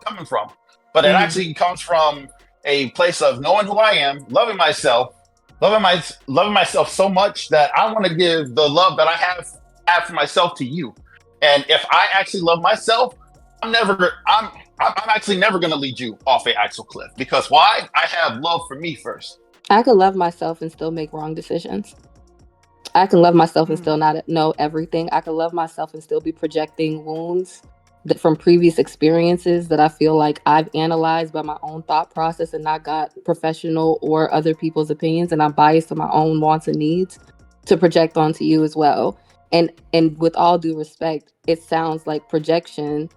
coming from, but it actually comes from a place of knowing who I am, loving myself so much that I want to give the love that I have for myself to you. And if I actually love myself, I'm actually never going to lead you off an actual cliff. Because why? I have love for me first. I can love myself and still make wrong decisions. I can love myself and still not know everything. I can love myself and still be projecting wounds from previous experiences that I feel like I've analyzed by my own thought process and not got professional or other people's opinions, and I'm biased to my own wants and needs to project onto you as well. And with all due respect, it sounds like projection,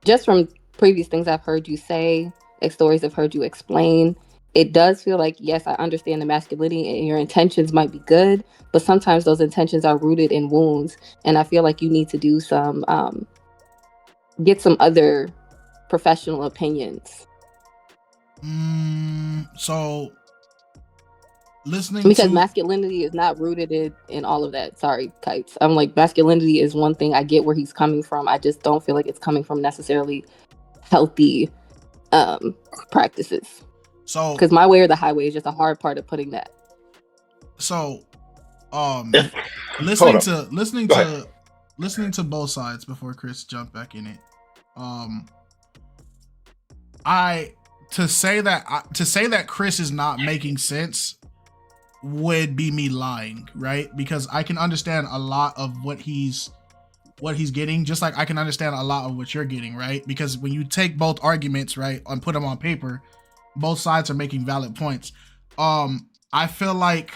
just from previous things I've heard you say, stories I've heard you explain. It does feel like, yes, I understand the masculinity and your intentions might be good, but sometimes those intentions are rooted in wounds. And I feel like you need to do some, get some other professional opinions. So listening because to masculinity is not rooted in all of that. Sorry, KiteZz. I'm like, masculinity is one thing. I get where he's coming from. I just don't feel like it's coming from necessarily healthy practices. So because my way or the highway is just a hard part of putting that. So listening to both sides before Chris jumped back in it. To say that Chris is not making sense would be me lying, right? Because I can understand a lot of what he's getting, just like I can understand a lot of what you're getting, right? Because when you take both arguments, right, and put them on paper, both sides are making valid points. I feel like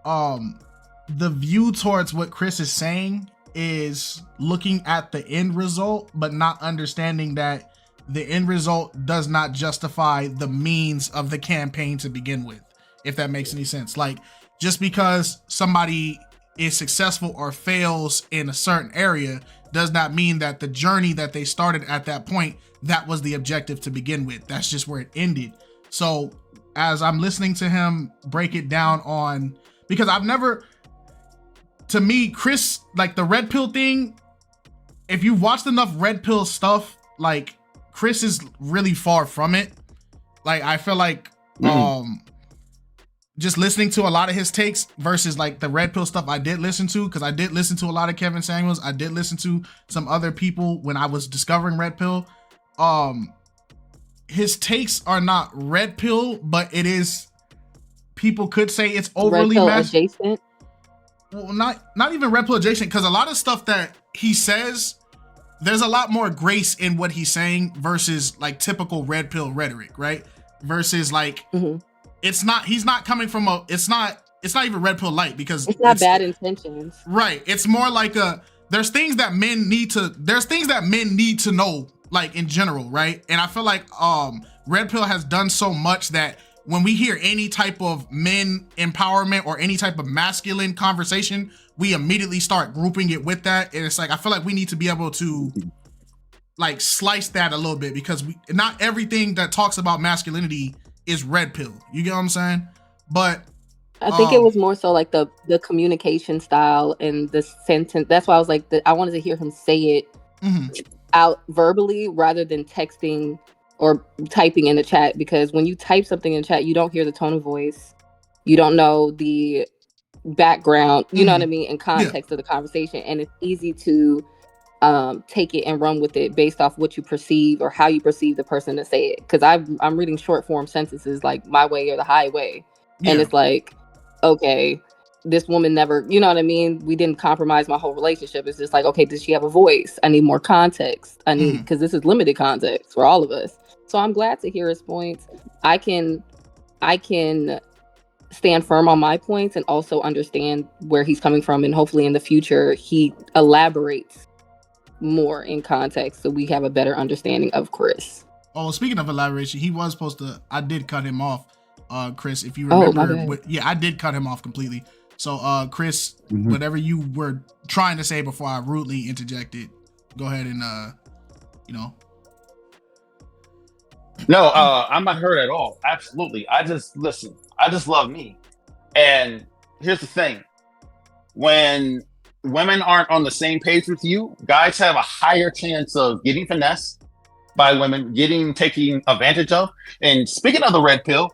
the view towards what Chris is saying is looking at the end result, but not understanding that the end result does not justify the means of the campaign to begin with, if that makes any sense. Like, just because somebody is successful or fails in a certain area does not mean that the journey that they started at that point, that was the objective to begin with. That's just where it ended. So as I'm listening to him break it down on, because to me, Chris, like the red pill thing, if you've watched enough red pill stuff, like Chris is really far from it. Like, I feel like just listening to a lot of his takes versus like the red pill stuff I did listen to, because I did listen to a lot of Kevin Samuels. I did listen to some other people when I was discovering red pill. His takes are not red pill, but it is, people could say it's overly adjacent. Well, not even red pill adjacent, because a lot of stuff that he says, there's a lot more grace in what he's saying versus like typical red pill rhetoric, right? Versus like, he's not coming from it's not even red pill light, because it's not bad intentions. Right. It's more like there's things that men need to know, like in general, right? And I feel like red pill has done so much that when we hear any type of men empowerment or any type of masculine conversation, we immediately start grouping it with that. And it's like, I feel like we need to be able to like slice that a little bit, because not everything that talks about masculinity is red pill. You get what I'm saying? But I think it was more so like the communication style and the sentence. That's why I was like, I wanted to hear him say it out verbally rather than texting or typing in the chat, because when you type something in the chat, you don't hear the tone of voice. You don't know the background, you know what I mean, and context of the conversation. And it's easy to take it and run with it based off what you perceive or how you perceive the person to say it. Because I'm reading short form sentences like my way or the highway. And it's like, okay, this woman never, you know what I mean? We didn't compromise my whole relationship. It's just like, okay, does she have a voice? I need more context. I need, because this is limited context for all of us. So I'm glad to hear his points. I can stand firm on my points and also understand where he's coming from. And hopefully in the future, he elaborates more in context so we have a better understanding of Chris. Oh, speaking of elaboration, he was supposed to, I did cut him off. Chris, if you remember, I did cut him off completely. So, Chris, whatever you were trying to say before I rudely interjected, go ahead and, No, I'm not hurt at all. Absolutely. I just love me. And here's the thing. When women aren't on the same page with you, guys have a higher chance of getting finessed by women, taking advantage of. And speaking of the red pill,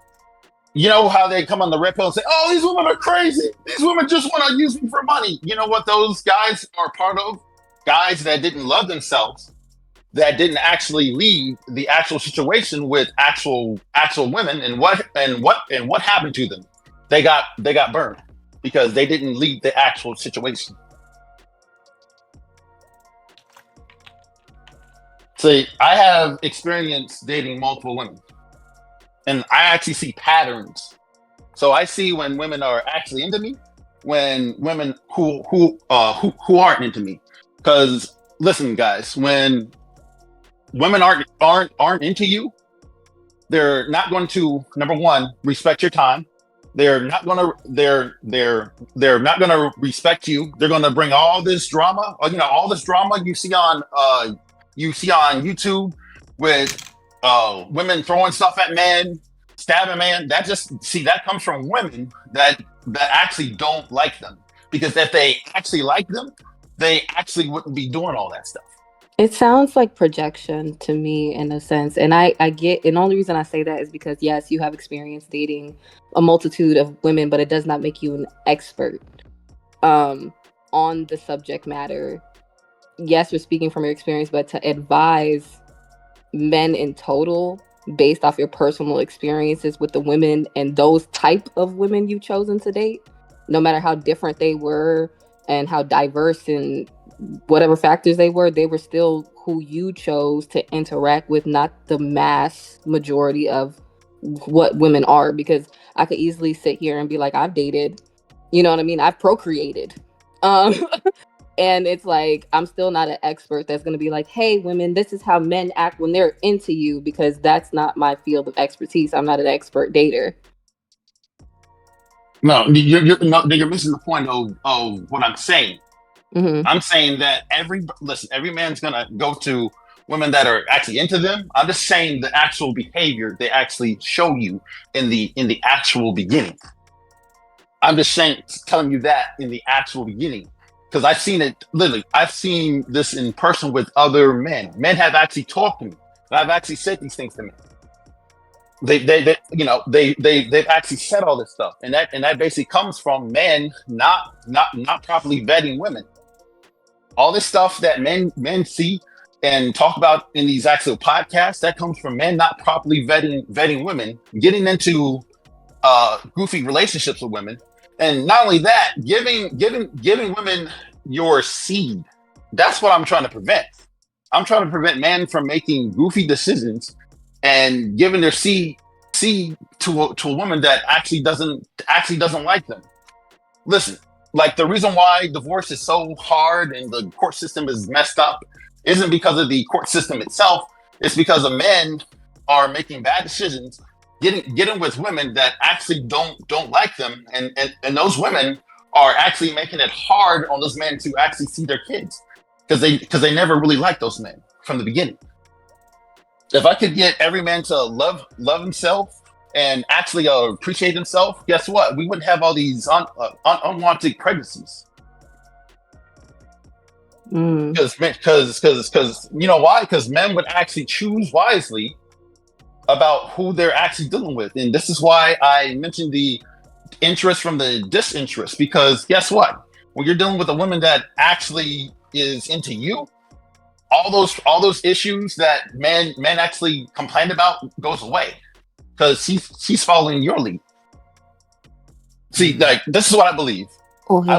you know how they come on the red pill and say, oh, these women are crazy. These women just want to use me for money. You know what those guys are part of? Guys that didn't love themselves, that didn't actually leave the actual situation with actual women, and what happened to them? They got burned because they didn't leave the actual situation. See, I have experience dating multiple women, and I actually see patterns. So I see when women are actually into me, when women who aren't into me. Because listen, guys, when women aren't into you, they're not going to, number one, respect your time. They're not going to respect you. They're going to bring all this drama, all this drama you see on YouTube with women throwing stuff at men, stabbing men. That comes from women that actually don't like them. Because if they actually like them, they actually wouldn't be doing all that stuff. It sounds like projection to me in a sense. And I get, and the only reason I say that is because, yes, you have experience dating a multitude of women, but it does not make you an expert on the subject matter. Yes, you're speaking from your experience, but to advise men in total based off your personal experiences with the women and those type of women you've chosen to date, no matter how different they were and how diverse and whatever factors they were still who you chose to interact with, not the mass majority of what women are. Because I could easily sit here and be like, I've dated, you know what I mean? I've procreated. And it's like, I'm still not an expert that's going to be like, hey, women, this is how men act when they're into you, because that's not my field of expertise. I'm not an expert dater. No, you're missing the point of what I'm saying. I'm saying that every man's gonna go to women that are actually into them. I'm just saying the actual behavior they actually show you in the actual beginning. I'm just telling you that in the actual beginning, because I've seen it literally. I've seen this in person with other men. Men have actually talked to me. I've actually said these things to me. They've actually said all this stuff, and that basically comes from men not properly vetting women. All this stuff that men see and talk about in these actual podcasts, that comes from men not properly vetting women, getting into goofy relationships with women, and not only that, giving women your seed. That's what I'm trying to prevent. I'm trying to prevent men from making goofy decisions and giving their seed to a woman that actually doesn't like them. Listen, like the reason why divorce is so hard and the court system is messed up isn't because of the court system itself. It's because the men are making bad decisions, getting with women that actually don't like them, and those women are actually making it hard on those men to actually see their kids because they never really liked those men from the beginning. If I could get every man to love himself and actually appreciate himself, guess what? We wouldn't have all these unwanted pregnancies. Because you know why? Because men would actually choose wisely about who they're actually dealing with, and this is why I mentioned the interest from the disinterest. Because guess what? When you're dealing with a woman that actually is into you, all those issues that men actually complain about goes away because she's following your lead. See, like this is what I believe. Okay.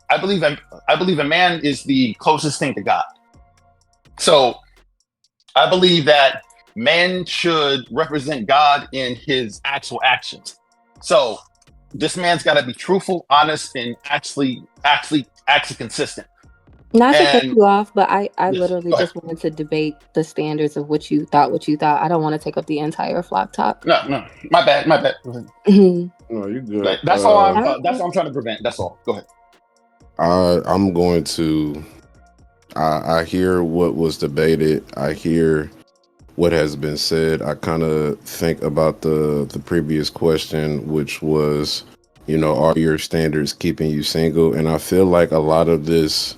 I believe a man is the closest thing to God. So I believe that man should represent God in his actual actions. So this man's got to be truthful, honest, and actually consistent. Not to cut you off, but I Yes, literally go ahead. just wanted to debate the standards of what you thought. I don't want to take up the entire flock talk. No, my bad. Go ahead. No, you good. But that's all I'm trying to prevent. That's all. Go ahead. I'm going to. I hear what was debated. I hear what has been said. I kind of think about the previous question, which was, are your standards keeping you single? And I feel like a lot of this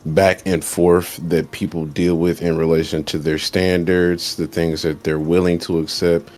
back and forth that people deal with in relation to their standards, the things that they're willing to accept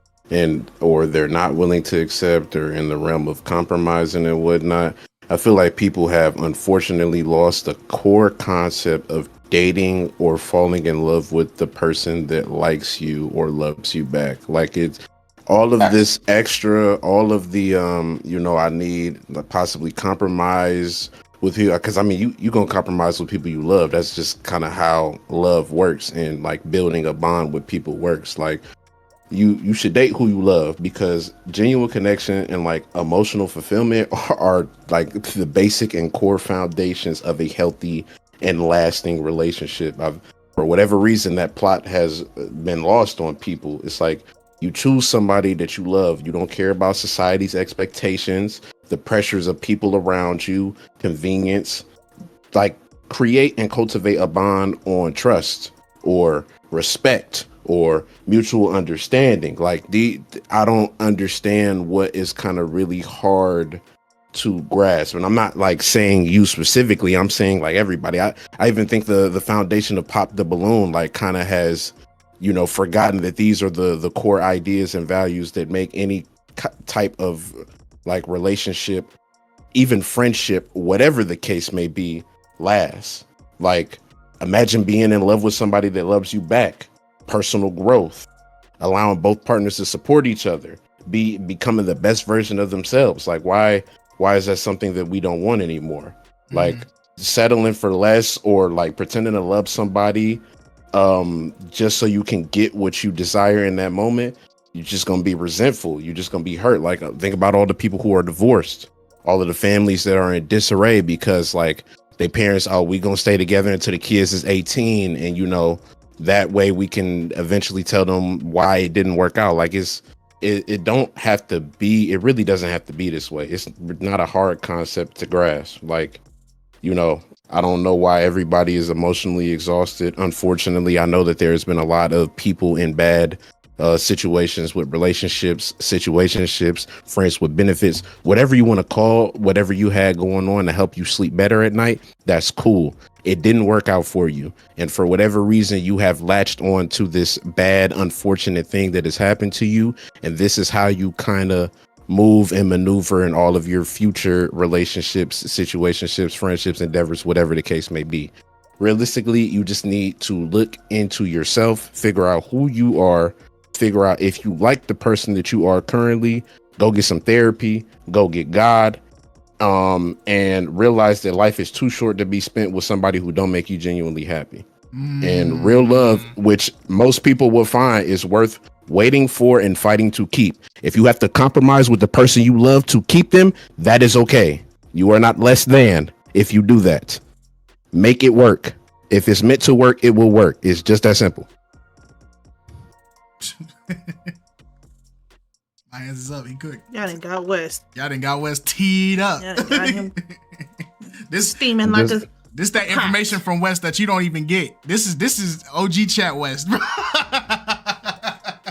or they're not willing to accept, or in the realm of compromising and whatnot. I feel like people have unfortunately lost the core concept of dating or falling in love with the person that likes you or loves you back. Like, it's all of this extra, all of the I need possibly compromise with you, because I mean you gonna compromise with people you love. That's just kind of how love works, and like building a bond with people works. Like, you should date who you love, because genuine connection and like emotional fulfillment are like the basic and core foundations of a healthy and lasting relationship. For whatever reason, that plot has been lost on people. It's like, you choose somebody that you love. You don't care about society's expectations, the pressures of people around you, convenience. Like, create and cultivate a bond on trust or respect or mutual understanding. Like, I don't understand what is kind of really hard to grasp. And I'm not like saying you specifically, I'm saying like everybody. I even think the foundation of Pop the Balloon like kind of has forgotten that these are the core ideas and values that make any type of like relationship, even friendship, whatever the case may be, last. Like, imagine being in love with somebody that loves you back. Personal growth, allowing both partners to support each other, becoming the best version of themselves. Like, why is that something that we don't want anymore? Like, settling for less or like pretending to love somebody just so you can get what you desire in that moment. You're just gonna be resentful. You're just gonna be hurt. Like, think about all the people who are divorced, all of the families that are in disarray because like their parents, we gonna stay together until the kids is 18, and that way we can eventually tell them why it didn't work out. Like, it don't have to be, it really doesn't have to be this way. It's not a hard concept to grasp. Like, I don't know why everybody is emotionally exhausted. Unfortunately, I know that there's been a lot of people in bad situations with situationships, friends with benefits, whatever you want to call whatever you had going on to help you sleep better at night. That's cool. It didn't work out for you. And for whatever reason, you have latched on to this bad, unfortunate thing that has happened to you. And this is how you kind of move and maneuver in all of your future relationships, situationships, friendships, endeavors, whatever the case may be. Realistically, you just need to look into yourself, figure out who you are, figure out if you like the person that you are currently, go get some therapy, go get God, and realize that life is too short to be spent with somebody who don't make you genuinely happy. And real love, which most people will find is worth waiting for and fighting to keep. If you have to compromise with the person you love to keep them, that is okay. You are not less than if you do that. Make it work. If it's meant to work, it will work. It's just that simple. My hands is up. He cooked. Y'all done got West. Y'all done got West teed up. Y'all done got him this steaming like a. This that information from West that you don't even get. This is OG chat West.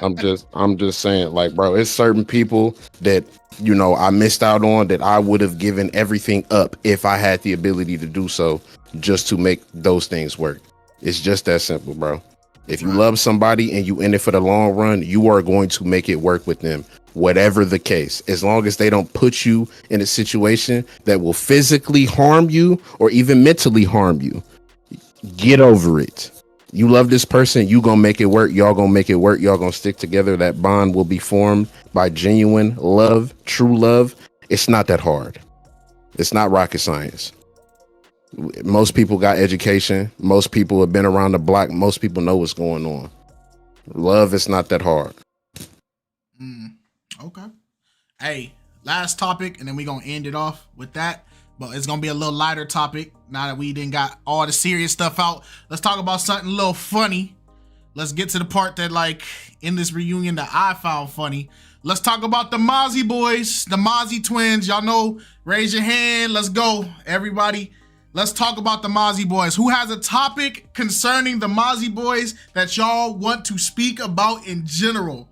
I'm just saying, like, bro, it's certain people that, you know, I missed out on that I would have given everything up if I had the ability to do so, just to make those things work. It's just that simple, bro. If you love somebody and you in it for the long run, you are going to make it work with them, whatever the case, as long as they don't put you in a situation that will physically harm you or even mentally harm you. Get over it. You love this person, you gonna make it work. Y'all gonna make it work. Y'all gonna stick together. That bond will be formed by genuine love, true love. It's not that hard. It's not rocket science. Most people got education. Most people have been around the block. Most people know what's going on. Love is not that hard. Okay. Hey, last topic, and then we gonna end it off with that. But it's gonna be a little lighter topic now that we didn't got all the serious stuff out. Let's talk about something a little funny. Let's get to the part that, like, in this reunion that I found funny. Let's talk about the Mozzie boys, the Mozzie twins. Y'all know, raise your hand. Let's go, everybody. Let's talk about the Mozzie boys. Who has a topic concerning the Mozzie boys that y'all want to speak about in general?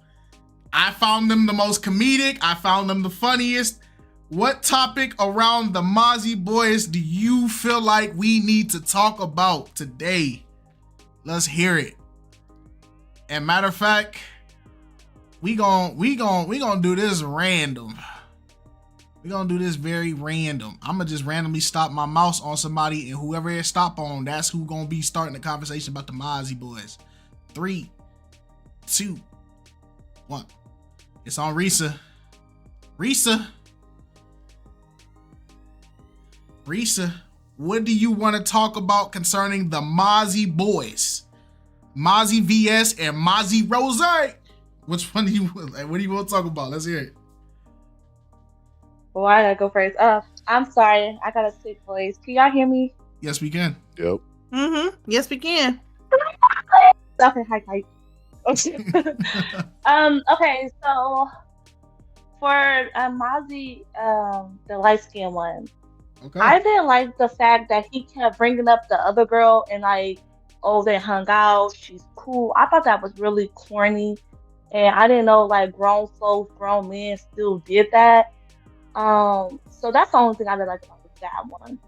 I found them the most comedic. I found them the funniest. What topic around the Mozzie boys do you feel like we need to talk about today? Let's hear it. And matter of fact, we gon' do this random. We gonna do this very random. I'm gonna just randomly stop my mouse on somebody, and whoever it stop on, that's who gonna be starting the conversation about the Mozzie boys. 3, 2, 1. It's on Risa. Risa, what do you want to talk about concerning the Mozzie boys? Mozzie VS and Mozzie Rose. Which one do you what do you want to talk about? Let's hear it. Well, I gotta go first. I'm sorry, I got a sick voice. Can y'all hear me? Yes, we can. Yep. Yes, we can. Okay, hi. Okay. Okay, so for Mozzie, the light skinned one, okay. I didn't like the fact that he kept bringing up the other girl and like, oh, they hung out. She's cool. I thought that was really corny, and I didn't know like grown folks, grown men still did that. So that's the only thing I didn't like about that one.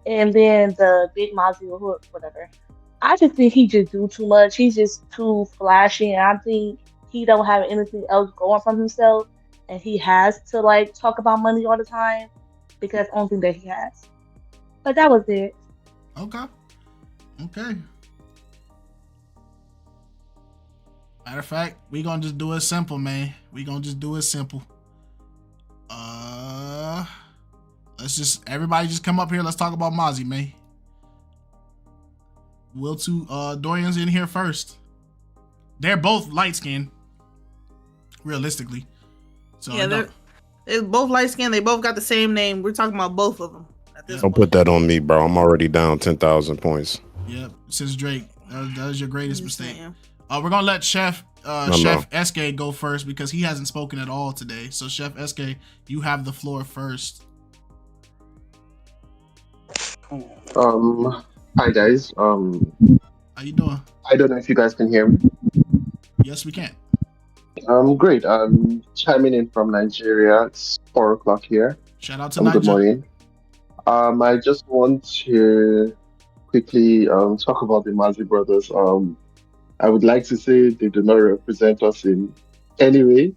And then the big Mozzie or whatever. I just think he just do too much. He's just too flashy, and I think he don't have anything else going from himself, and he has to like talk about money all the time because that's the only thing that he has. But that was it. Okay. Matter of fact, we gonna just do it simple, man. We gonna just do it simple. Everybody just come up here. Let's talk about Mozzie, man. Will two Dorian's in here first. They're both light skinned, realistically. So yeah, they're both light skinned. They both got the same name. We're talking about both of them. Don't put that on me, bro. I'm already down 10,000 points. Yep, since Drake, that was your greatest mistake. We're gonna let Chef SK go first because he hasn't spoken at all today. So Chef SK, you have the floor first. Hi guys. How you doing? I don't know if you guys can hear me. Yes, we can. Great. I'm chiming in from Nigeria. It's 4:00 here. Shout out to Nigeria. Good morning. I just want to quickly talk about the Mozzie brothers. I would like to say they do not represent us in any way.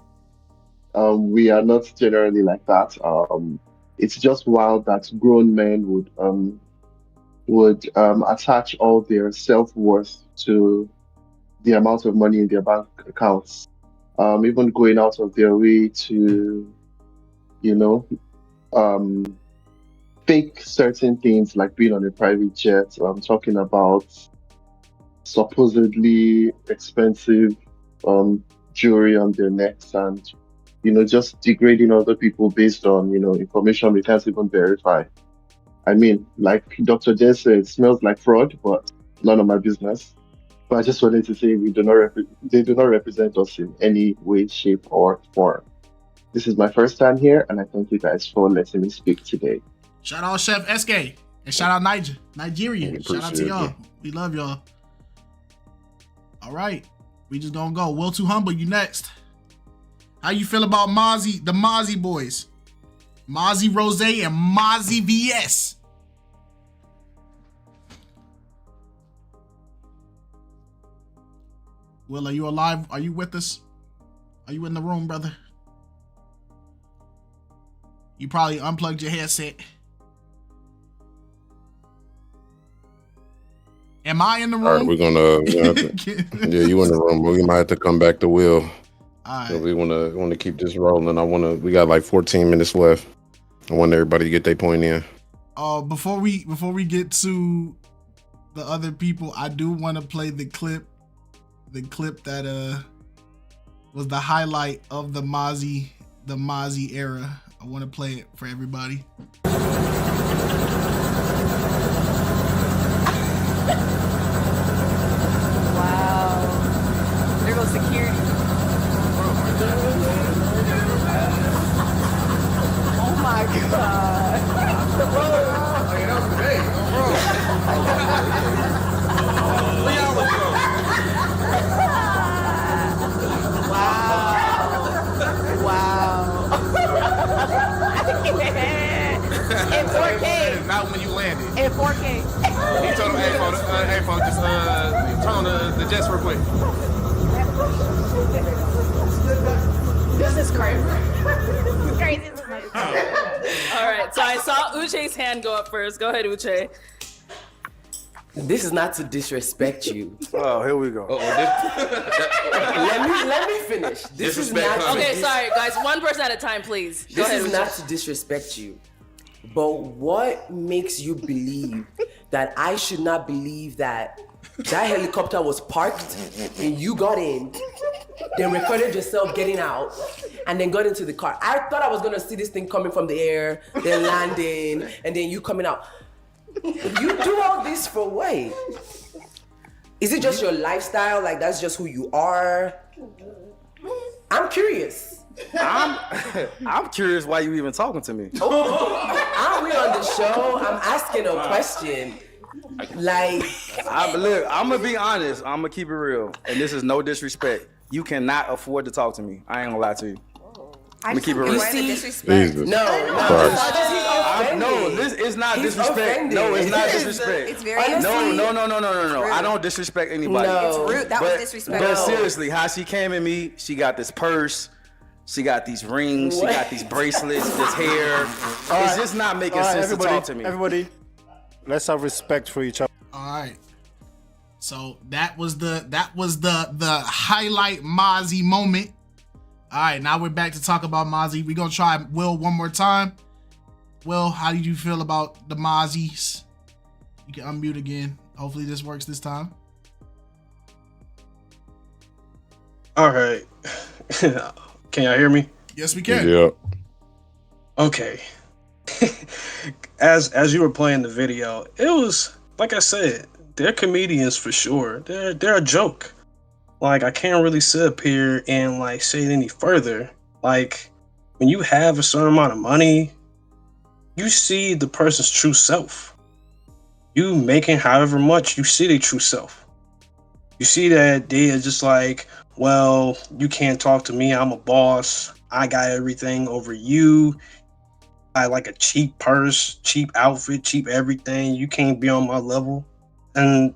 We are not generally like that. It's just wild that grown men would attach all their self-worth to the amount of money in their bank accounts. Even going out of their way to, fake certain things like being on a private jet. I'm talking about supposedly expensive jewelry on their necks and, just degrading other people based on, information we can't even verify. I mean, like Dr. J said, it smells like fraud, but none of my business. But I just wanted to say they do not represent us in any way, shape, or form. This is my first time here, and I thank you guys for letting me speak today. Shout out Chef SK and shout out Nigeria. Shout out to y'all. We love y'all. All right, we just gonna go. Will Too Humble, you next. How you feel about Mozzie, the Mozzie boys? Mozzie Rose and Mozzie VS. Will, are you alive? Are you with us? Are you in the room, brother? You probably unplugged your headset. Am I in the room? All right, we're gonna yeah, you in the room. We might have to come back to Will. All right. So we wanna keep this rolling. We got like 14 minutes left. I want everybody to get their point in. Before we get to the other people, I do want to play the clip that was the highlight of the Mozzie era. I want to play it for everybody. Wow. There goes security. Oh my god. Wow. In 4K. Not when you landed. In 4K. He told him, hey, folks, just turn on the jets real quick. This is crazy. This is crazy. All right, so I saw Uche's hand go up first. Go ahead, Uche. This is not to disrespect you. Oh, here we go. Let me finish. This is not. Okay, sorry, guys. One person at a time, please. Go This ahead, is Uche. not to disrespect you, but what makes you believe that I should not believe that helicopter was parked and you got in, then recorded yourself getting out, and then got into the car? I thought I was gonna see this thing coming from the air, then landing, and then you coming out. You do all this for what? Is it just your lifestyle? Like that's just who you are? I'm curious. I'm curious why you even talking to me. Aren't we on the show? I'm asking a question. Like, Look, I'm gonna be honest. I'm gonna keep it real, and this is no disrespect. You cannot afford to talk to me. I ain't gonna lie to you. I'm gonna keep it real. Jesus. No, this is not He's disrespect. offended. No, it's not disrespect. It's very No. I don't disrespect anybody. No. It's rude. That was disrespectful. But seriously, how she came at me, she got this purse, she got these rings, she got these bracelets, this hair. It's just not making sense to talk to me. Everybody, let's have respect for each other. All right. So that was the highlight Mozzie moment. All right, now we're back to talk about Mozzie. We're gonna try Will one more time. Will, how did you feel about the Mozzies? You can unmute again. Hopefully this works this time. All right. Can y'all hear me? Yes, we can. Yeah. Okay. As you were playing the video, it was like I said, they're comedians for sure. They're a joke. Like I can't really sit up here and like say it any further. Like when you have a certain amount of money, you see the person's true self. You making however much, you see their true self. You see that they are just like, well, you can't talk to me. I'm a boss. I got everything over you. I like a cheap purse, cheap outfit, cheap everything. You can't be on my level. And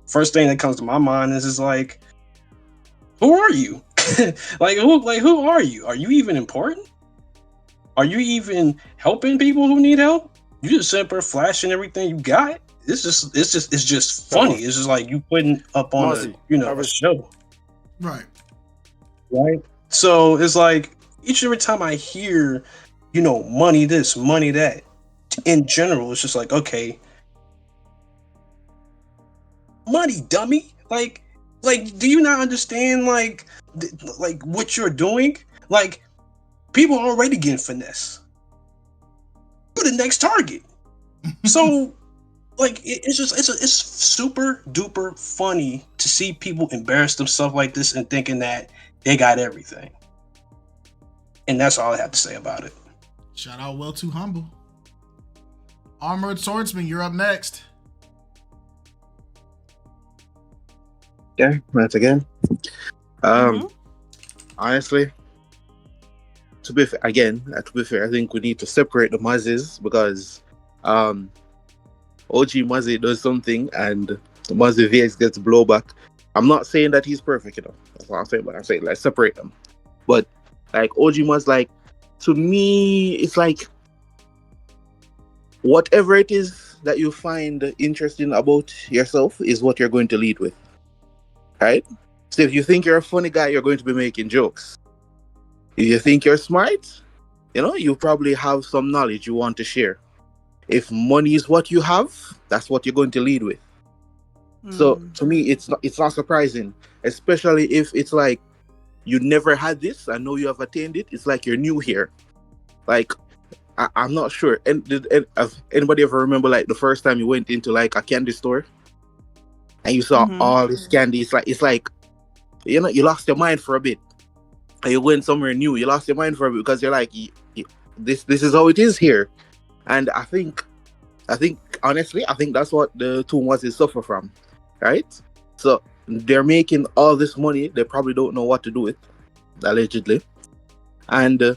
first thing that comes to my mind is just like, who are you? who are you? Are you even important? Are you even helping people who need help? You just sit up there flashing everything you got. It's just funny. It's just like you putting up on a show. Right. Right. So it's like each and every time I hear, money this, money that, in general, it's just like, okay, money, dummy. Like, do you not understand like what you're doing? Like, people are already getting finesse. You're the next target. So, like, it's super duper funny to see people embarrass themselves like this and thinking that they got everything. And that's all I have to say about it. Shout out Well Too Humble. Armored Swordsman, you're up next. Yeah, once again. Honestly, to be fair, I think we need to separate the Mazzies because OG Mazzy does something and Mazzy VX gets blowback. I'm not saying that he's perfect, That's what I'm saying, but I'm saying let's separate them. But like OG Mazzy, like to me, it's like whatever it is that you find interesting about yourself is what you're going to lead with. Right? So if you think you're a funny guy, you're going to be making jokes. If you think you're smart, you probably have some knowledge you want to share. If money is what you have, that's what you're going to lead with. So to me, it's not surprising, especially if it's like you never had this. I know you have attained it. It's like you're new here. Like I'm not sure. And did anybody ever remember like the first time you went into like a candy store and you saw all this candy? It's like you lost your mind for a bit. And you went somewhere new. You lost your mind for a bit because you're like, this is how it is here. And I think honestly, that's what the two Mazzies suffer from, right? So they're making all this money. They probably don't know what to do with, allegedly. And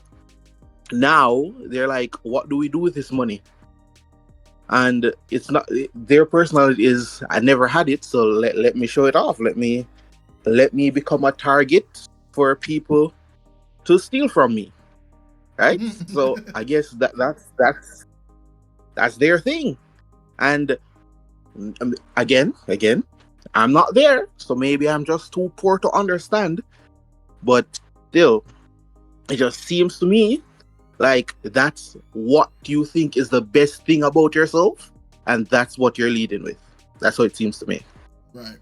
now they're like, what do we do with this money? And it's not their personality is, I never had it, so let me show it off. Let me become a target for people to steal from me, right? So I guess that's their thing. And again, I'm not there, so maybe I'm just too poor to understand. But still, it just seems to me like that's what you think is the best thing about yourself, and that's what you're leading with. That's what it seems to me. Right.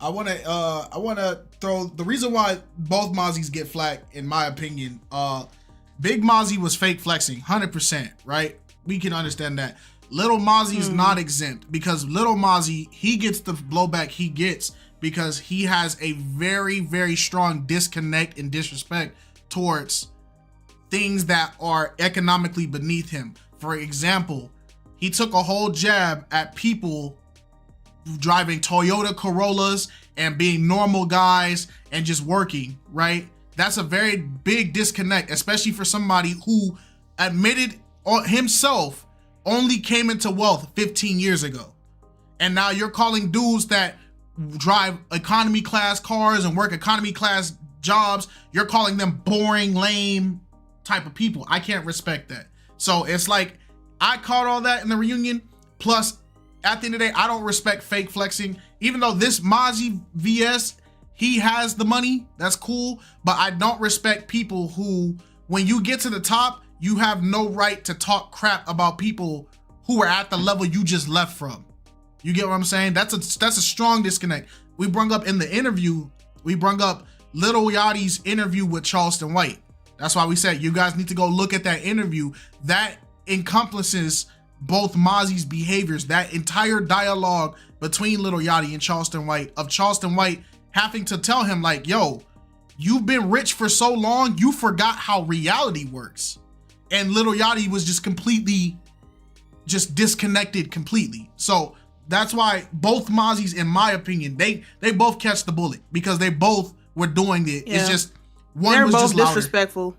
I want to throw the reason why both Mazzies get flack, in my opinion. Big Mazzy was fake flexing, 100%, right? We can understand that. Little Mazzy is not exempt because Little Mazzy, he gets the blowback he gets because he has a very, very strong disconnect and disrespect towards things that are economically beneath him. For example, he took a whole jab at people driving Toyota Corollas and being normal guys and just working, right? That's a very big disconnect, especially for somebody who admitted himself only came into wealth 15 years ago. And now you're calling dudes that drive economy class cars and work economy class jobs, you're calling them boring, lame type of people. I can't respect that. So it's like, I caught all that in the reunion. Plus, at the end of the day, I don't respect fake flexing. Even though this Mazzy VS, he has the money, that's cool. But I don't respect people who, when you get to the top, you have no right to talk crap about people who are at the level you just left from. You get what I'm saying? That's a strong disconnect. We brung up in the interview, Lil Yachty's interview with Charleston White. That's why we said you guys need to go look at that interview. That encompasses both Mazzy's behaviors, that entire dialogue between Lil Yachty and Charleston White, of Charleston White having to tell him like, yo, you've been rich for so long, you forgot how reality works. And Lil Yachty was just completely disconnected completely. So that's why both Mazzies, in my opinion, they both catch the bullet because they both were doing it. Yeah. It's just one was just louder. Disrespectful.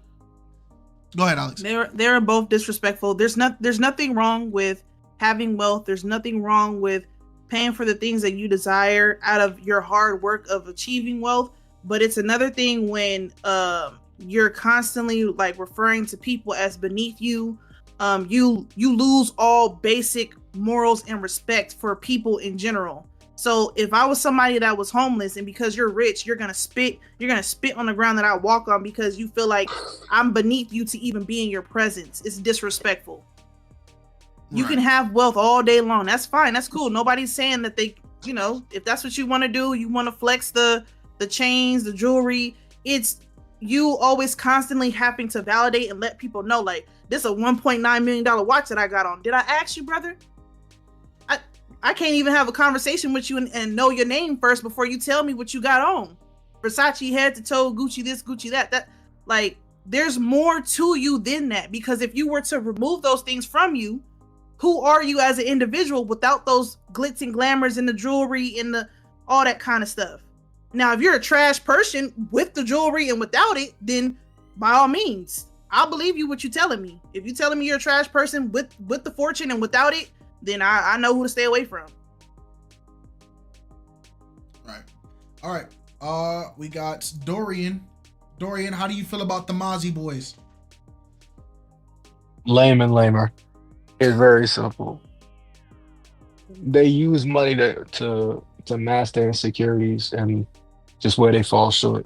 Go ahead, Alex. They're both disrespectful. There's nothing wrong with having wealth. There's nothing wrong with paying for the things that you desire out of your hard work of achieving wealth. But it's another thing when you're constantly like referring to people as beneath you. You lose all basic morals and respect for people in general. So if I was somebody that was homeless and because you're rich, you're gonna spit on the ground that I walk on because you feel like I'm beneath you to even be in your presence. It's disrespectful. You can have wealth all day long. That's fine. That's cool. Nobody's saying that they, if that's what you want to do, you want to flex the chains, the jewelry. It's you always constantly having to validate and let people know, like, this is a $1.9 million watch that I got on. Did I ask you, brother? I can't even have a conversation with you and know your name first before you tell me what you got on. Versace head to toe, Gucci this, Gucci that. That, like, there's more to you than that, because if you were to remove those things from you, who are you as an individual without those glitz and glamours and the jewelry and the all that kind of stuff? Now, if you're a trash person with the jewelry and without it, then by all means, I'll believe you what you're telling me. If you're telling me you're a trash person with the fortune and without it, then I know who to stay away from. Right. All right. We got Dorian. Dorian, how do you feel about the Mozzie boys? Lame and lamer. It's very simple. They use money to mask their insecurities and just where they fall short.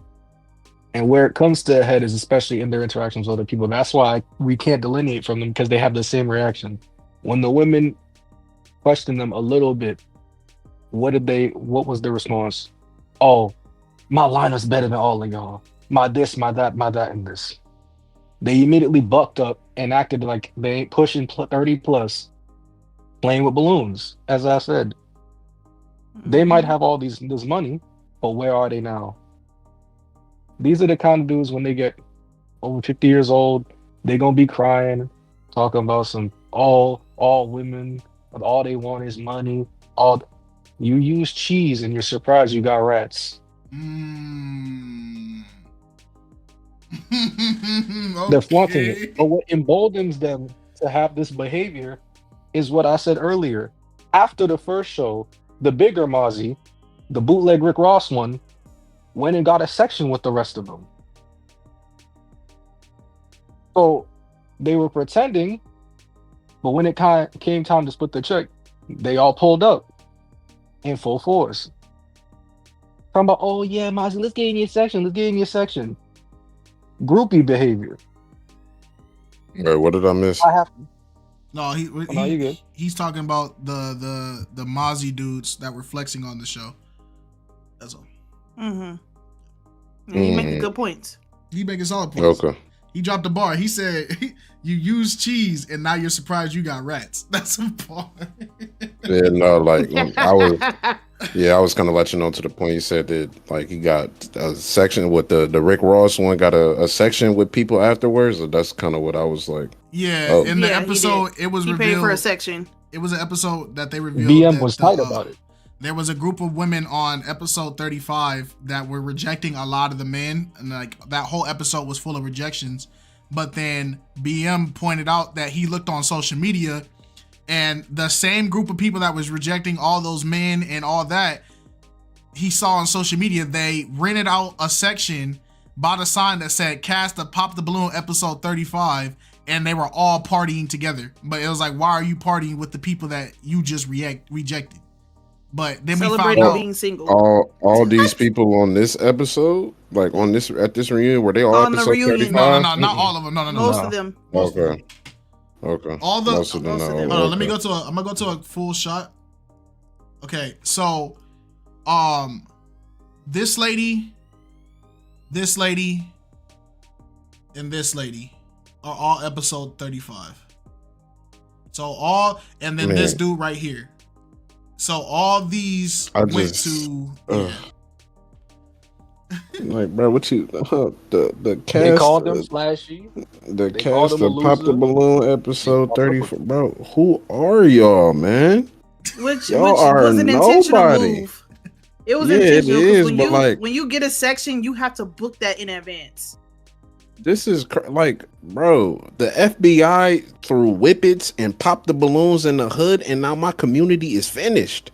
And where it comes to a head is especially in their interactions with other people. That's why we can't delineate from them, because they have the same reaction. When the women question them a little bit, what was their response? Oh, my line is better than all of y'all. My this, my that, and this. They immediately bucked up and acted like they ain't pushing 30 plus, playing with balloons. As I said, they might have all this money, but where are they now? These are the kind of dudes when they get over 50 years old, they're gonna be crying, talking about some all women, all they want is money. You use cheese and you're surprised you got rats. They're flaunting it. But what emboldens them to have this behavior is what I said earlier. After the first show, the bigger Mozzie, the bootleg Rick Ross one, went and got a section with the rest of them. So they were pretending, but when it came time to split the check, they all pulled up in full force. Talking about, oh yeah, Mozzie, let's get in your section. Groupie behavior. Wait, what did I miss? No, you good. He's talking about the Mozzie dudes that were flexing on the show. That's all. You make good points. He making solid points. Okay. He dropped the bar. He said, "You use cheese, and now you're surprised you got rats." That's a bar. Yeah, no, like I was kind of letting you know to the point. You said that like he got a section with the Rick Ross one, got a section with people afterwards. So that's kind of what I was like. Yeah, in the episode, it was revealed. He paid for a section. It was an episode that they revealed. BM was tight about it. There was a group of women on episode 35 that were rejecting a lot of the men, and like that whole episode was full of rejections. But then BM pointed out that he looked on social media, and the same group of people that was rejecting all those men and all that, he saw on social media, they rented out a section, bought a sign that said "Cast the Pop the Balloon episode 35," and they were all partying together. But it was like, why are you partying with the people that you just rejected? But then we found out being single. All these people on this episode, like at this reunion, were they all on episode the reunion? 35? No, not all of them. No. Most of them. Okay. All the most of them. Hold on, let me go to I'm gonna go to a full shot. Okay, so this lady, and this lady are all episode 35. So and then this dude right here. So all these went to like, bro, what you the cast? They called them flashy. The cast of Pop the Balloon episode 34. Bro, who are y'all, man? Which y'all was an intentional move. It was intentional. It is, when you get a section, you have to book that in advance. This is like, bro, the FBI threw whippets and popped the balloons in the hood, and now my community is finished.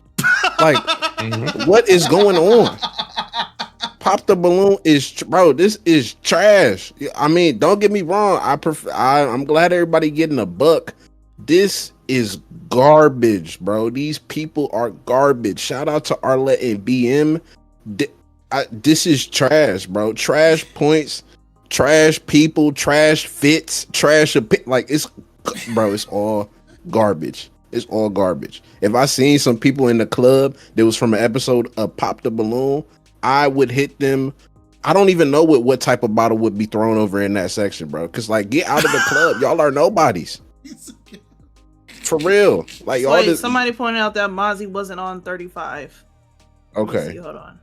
Like, what is going on? Pop the balloon bro, this is trash. I mean, don't get me wrong. I'm glad everybody getting a buck. This is garbage, bro. These people are garbage. Shout out to Arlette and BM. This is trash, bro. Trash points. Trash people, trash fits, trash like it's all garbage. It's all garbage. If I seen some people in the club that was from an episode of Pop the Balloon, I would hit them. I don't even know what type of bottle would be thrown over in that section, bro. Cause like, get out of the club. Y'all are nobodies. For real. Like, wait, somebody pointed out that Mozzie wasn't on 35. Okay. Hold on.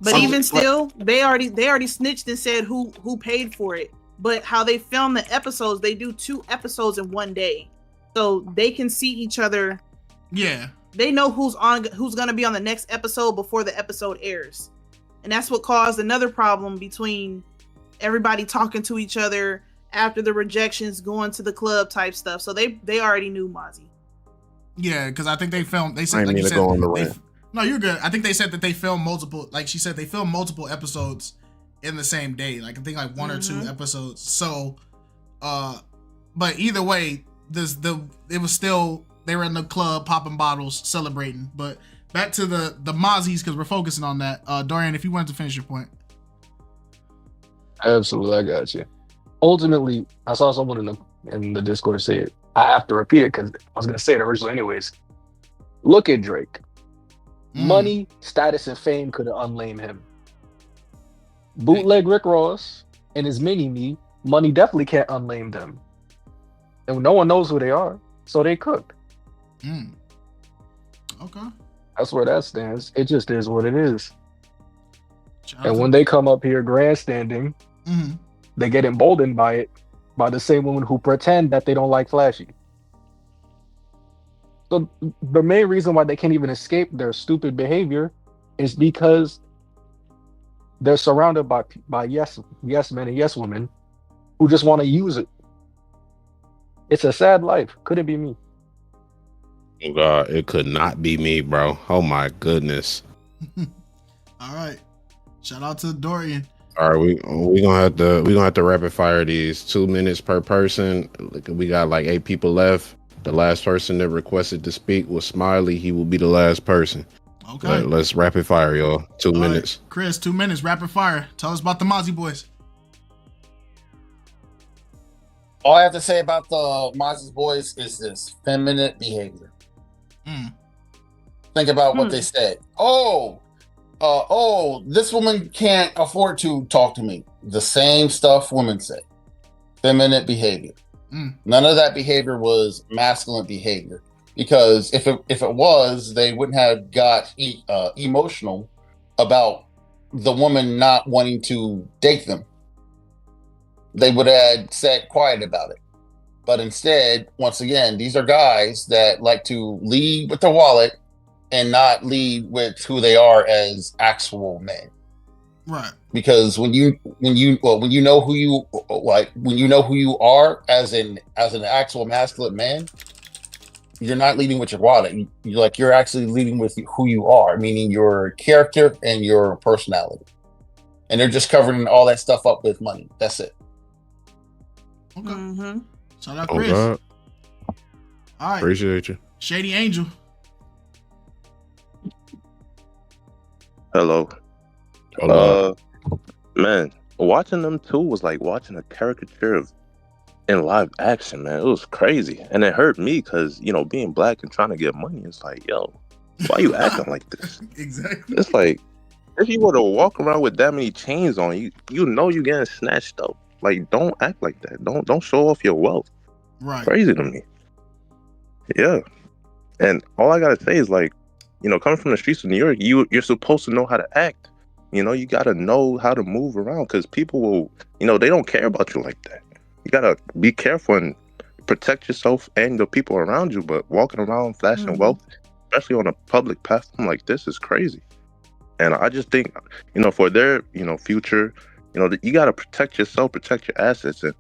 But even still, they already snitched and said who paid for it. But how they film the episodes, they do 2 episodes in one day, so they can see each other. Yeah, they know who's gonna be on the next episode before the episode airs, and that's what caused another problem between everybody talking to each other after the rejections, going to the club type stuff. So they already knew Mozzie. Yeah, because I think they filmed. They I said, didn't like mean you to go on the said, rant. no, you're good. I think they said that they filmed multiple. Like she said, they filmed multiple episodes in the same day. Like I think like 1 or 2 episodes. So, but either way, it was still, they were in the club popping bottles, celebrating. But back to the Mozzies, because we're focusing on that. Dorian, if you wanted to finish your point. Absolutely, I got you. Ultimately, I saw someone in the Discord say it. I have to repeat it because I was going to say it originally anyways. Look at Drake. Money, status, and fame could have unlamed him. Bootleg Rick Ross and his mini-me, money definitely can't unlame them. And no one knows who they are, so they cook. Okay. That's where that stands. It just is what it is. And when they come up here grandstanding, they get emboldened by it, by the same women who pretend that they don't like flashy. So the main reason why they can't even escape their stupid behavior is because they're surrounded by yes men and yes women who just want to use it. It's a sad life. Couldn't be me. Oh God, it could not be me, bro. Oh my goodness. All right. Shout out to Dorian. All right, we gonna have to rapid fire these. 2 minutes per person. We got like 8 people left. The last person that requested to speak was Smiley. He will be the last person. Okay. Let's rapid fire, y'all. 2 minutes. Right. Chris, 2 minutes, rapid fire. Tell us about the Mozzie boys. All I have to say about the Mozzie's boys is this: feminine behavior. Think about what they said. This woman can't afford to talk to me. The same stuff women say. Feminine behavior. None of that behavior was masculine behavior, because if it was, they wouldn't have got emotional about the woman not wanting to date them. They would have sat quiet about it. But instead, once again, these are guys that like to lead with their wallet and not lead with who they are as actual men. Right. Because when you know who you are as an actual masculine man, you're not leading with your wallet. You're actually leading with who you are, meaning your character and your personality. And they're just covering all that stuff up with money. That's it. Okay. Shout out Chris. God. All right. Appreciate you. Shady Angel. Hello. Man, watching them two was like watching a caricature in live action, man. It was crazy. And it hurt me because, being black and trying to get money, it's like, yo, why you acting like this? Exactly. It's like, if you were to walk around with that many chains on, you know you're getting snatched up. Like, don't act like that. Don't show off your wealth. Right. Crazy to me. Yeah. And all I gotta say is, like, coming from the streets of New York, you're supposed to know how to act. You gotta know how to move around, because people will, they don't care about you like that. You gotta be careful and protect yourself and the people around you. But walking around flashing wealth, especially on a public platform like this, is crazy. And I just think, for their, future, you gotta protect yourself, protect your assets. And,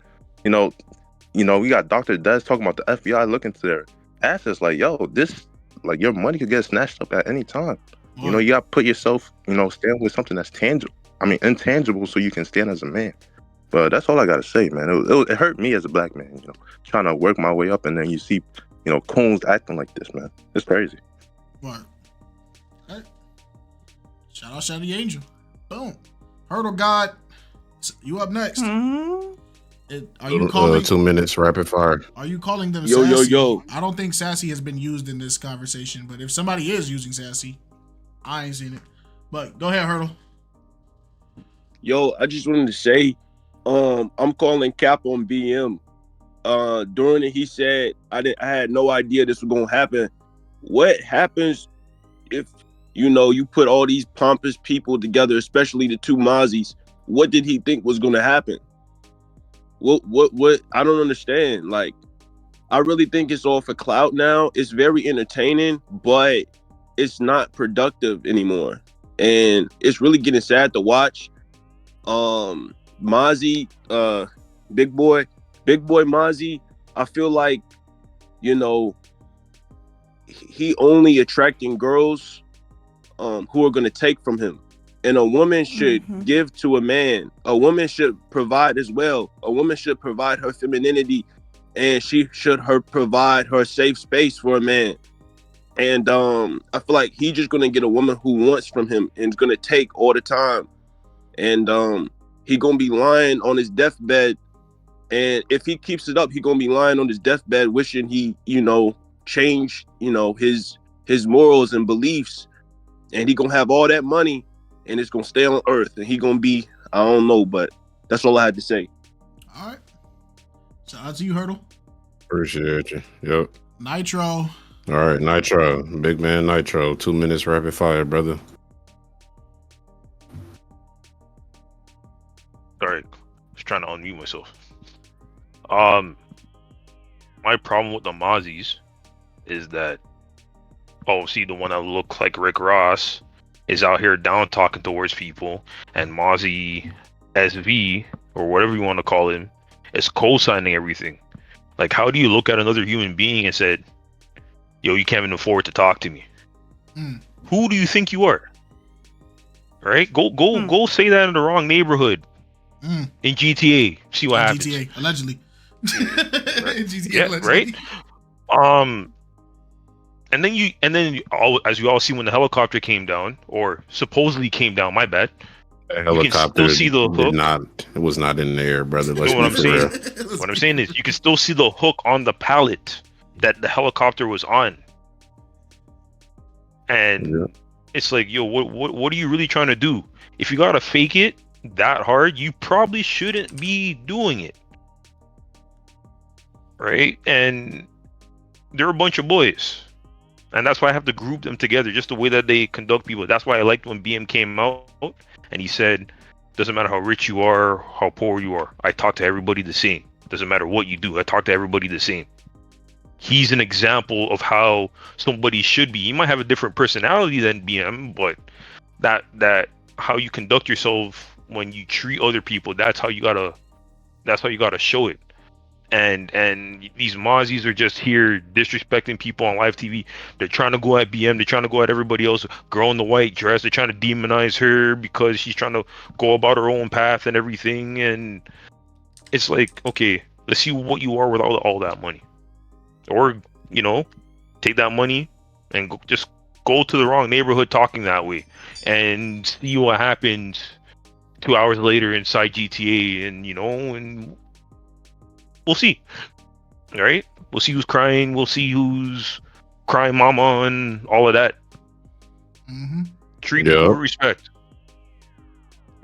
we got Dr. Dez talking about the FBI looking to their assets. Like, yo, your money could get snatched up at any time. You gotta put yourself, stand with something that's intangible, so you can stand as a man. But that's all I gotta say, man. It hurt me as a black man, trying to work my way up, and then you see, coons acting like this, man. It's crazy. Right. Okay. Shout out Shady Angel. Boom. Hurdle God, you up next. Are you calling 2 minutes rapid fire? Are you calling them Yo, sassy? yo. I don't think sassy has been used in this conversation, but if somebody is using sassy, I ain't seen it. But go ahead, Hurdle. Yo, I just wanted to say, I'm calling Cap on BM. During it, he said I had no idea this was gonna happen. What happens if You know, you put all these pompous people together, especially the two Mozzies. What did he think was going to happen? What? I don't understand. Like, I really think it's all for clout now. It's very entertaining, but it's not productive anymore. And it's really getting sad to watch. Mozzie, Big Boy Mozzie, I feel like, you know, he only attracting girls who are going to take from him. And a woman should give to a man. A woman should provide as well. A woman should provide her femininity, and she should provide her safe space for a man. And I feel like he's just going to get a woman who wants from him and is going to take all the time. And he going to be lying on his deathbed. And if he keeps it up, he going to be lying on his deathbed wishing he, you know, changed, you know, his morals and beliefs. And he gonna have all that money, and it's gonna stay on Earth, and he gonna be, I don't know, but that's all I had to say. All right. Shout out to you, Hurdle. Appreciate you. Yep. Nitro. All right, Nitro. Big man Nitro. 2 minutes rapid fire, brother. Sorry, just trying to unmute myself. My problem with the Mozzies is that, see, the one that looks like Rick Ross is out here down talking towards people, and Mozzie SV, or whatever you want to call him, is co-signing everything. Like, how do you look at another human being and said, yo, you can't even afford to talk to me? Who do you think you are? Right? Go say that in the wrong neighborhood. In GTA. See what happens. GTA, allegedly. GTA, yeah, allegedly. Right? And then as you all see, when the helicopter came down, or supposedly came down, my bad. Helicopter you can still see the hook. It was not in the air, brother. Let's what I'm be for saying? real. What I'm saying is, you can still see the hook on the pallet that the helicopter was on. And it's like, yo, what are you really trying to do? If you gotta fake it that hard, you probably shouldn't be doing it. Right? And they're a bunch of boys. And that's why I have to group them together, just the way that they conduct people. That's why I liked when BM came out and he said, doesn't matter how rich you are, how poor you are, I talk to everybody the same. Doesn't matter what you do, I talk to everybody the same. He's an example of how somebody should be. You might have a different personality than BM, but that how you conduct yourself when you treat other people, that's how you gotta show it. And these Mozzies are just here disrespecting people on live TV. They're trying to go at BM. They're trying to go at everybody else. Girl in the white dress. They're trying to demonize her because she's trying to go about her own path and everything. And it's like, okay, let's see what you are without all that money. Or, you know, take that money and just go to the wrong neighborhood talking that way and see what happens 2 hours later inside GTA. And, you know, and we'll see. All right, we'll see who's crying. We'll see who's crying mama and all of that. Treat people with respect.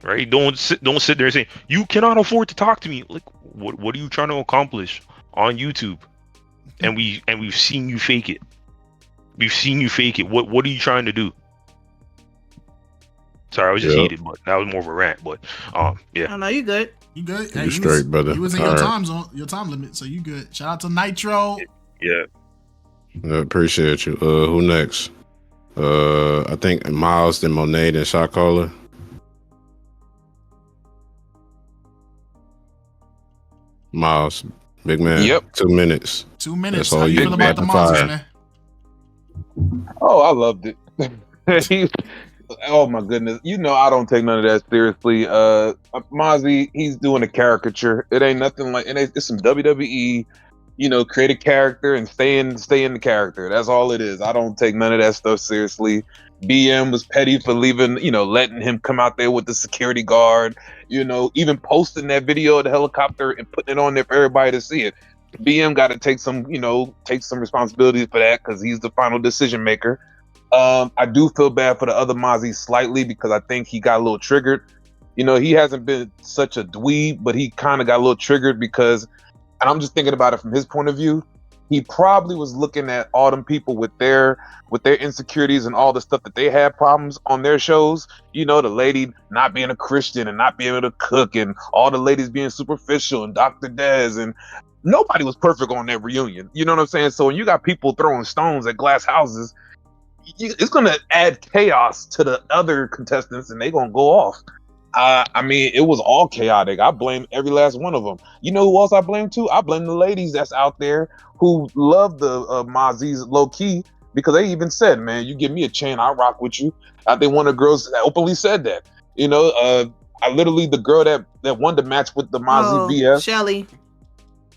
Right? Don't sit there and say you cannot afford to talk to me. Like, what are you trying to accomplish on YouTube? And we've seen you fake it. We've seen you fake it. What are you trying to do? Sorry, I was just heated, but that was more of a rant. But yeah. No, you good. You good? You straight, brother. You was in All your right. time zone, your time limit, so you good. Shout out to Nitro. Yeah. Appreciate you. Who next? I think Miles, then Monet, then Shot Caller. Miles, big man. Yep. 2 minutes. 2 minutes. That's all How you you feel about the Mozzies, man? Oh, I loved it. Oh my goodness. You know I don't take none of that seriously. Mozzie, he's doing a caricature. It ain't nothing like, and it's some WWE, you know, create a character and stay in the character. That's all it is. I don't take none of that stuff seriously. BM was petty for leaving, you know, letting him come out there with the security guard, you know, even posting that video of the helicopter and putting it on there for everybody to see it. BM got to take some responsibility for that because he's the final decision maker. I do feel bad for the other Mozzie slightly because I think he got a little triggered. You know, he hasn't been such a dweeb, but he kind of got a little triggered because, and I'm just thinking about it from his point of view, he probably was looking at all them people with their insecurities and all the stuff that they had problems on their shows. You know, the lady not being a Christian and not being able to cook, and all the ladies being superficial, and Dr. Dez, and nobody was perfect on that reunion. You know what I'm saying? So when you got people throwing stones at glass houses, it's going to add chaos to the other contestants, and they're going to go off. I mean, it was all chaotic. I blame every last one of them. You know who else I blame too? I blame the ladies that's out there who love the Mozzie's low key, because they even said, man, you give me a chain, I'll rock with you. I think one of the girls openly said that. You know, I literally, the girl that won the match with the Mozzie BS. Shelly.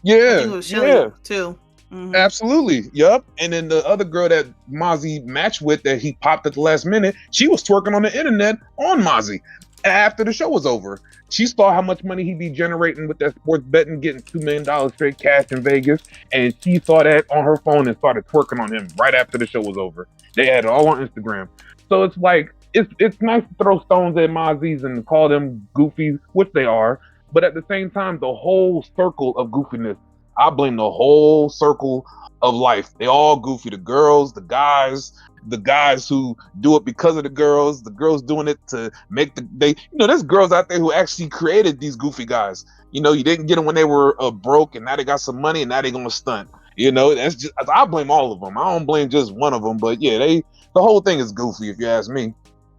Yeah. I think it was Shelly too. Mm-hmm. Absolutely. Yep. And then the other girl that Mozzie matched with that he popped at the last minute, she was twerking on the internet on Mozzie. After the show was over, she saw how much money he'd be generating with that sports betting, getting $2 million straight cash in Vegas, and she saw that on her phone and started twerking on him right after the show was over. They had it all on Instagram. So it's like, it's nice to throw stones at Mozzie's and call them goofies, which they are, but at the same time, the whole circle of goofiness, I blame the whole circle of life. They all goofy. The girls, the guys who do it because of the girls doing it to make there's girls out there who actually created these goofy guys. You know, you didn't get them when they were broke, and now they got some money, and now they're gonna stunt. You know, that's just, I blame all of them. I don't blame just one of them, but yeah, the whole thing is goofy if you ask me.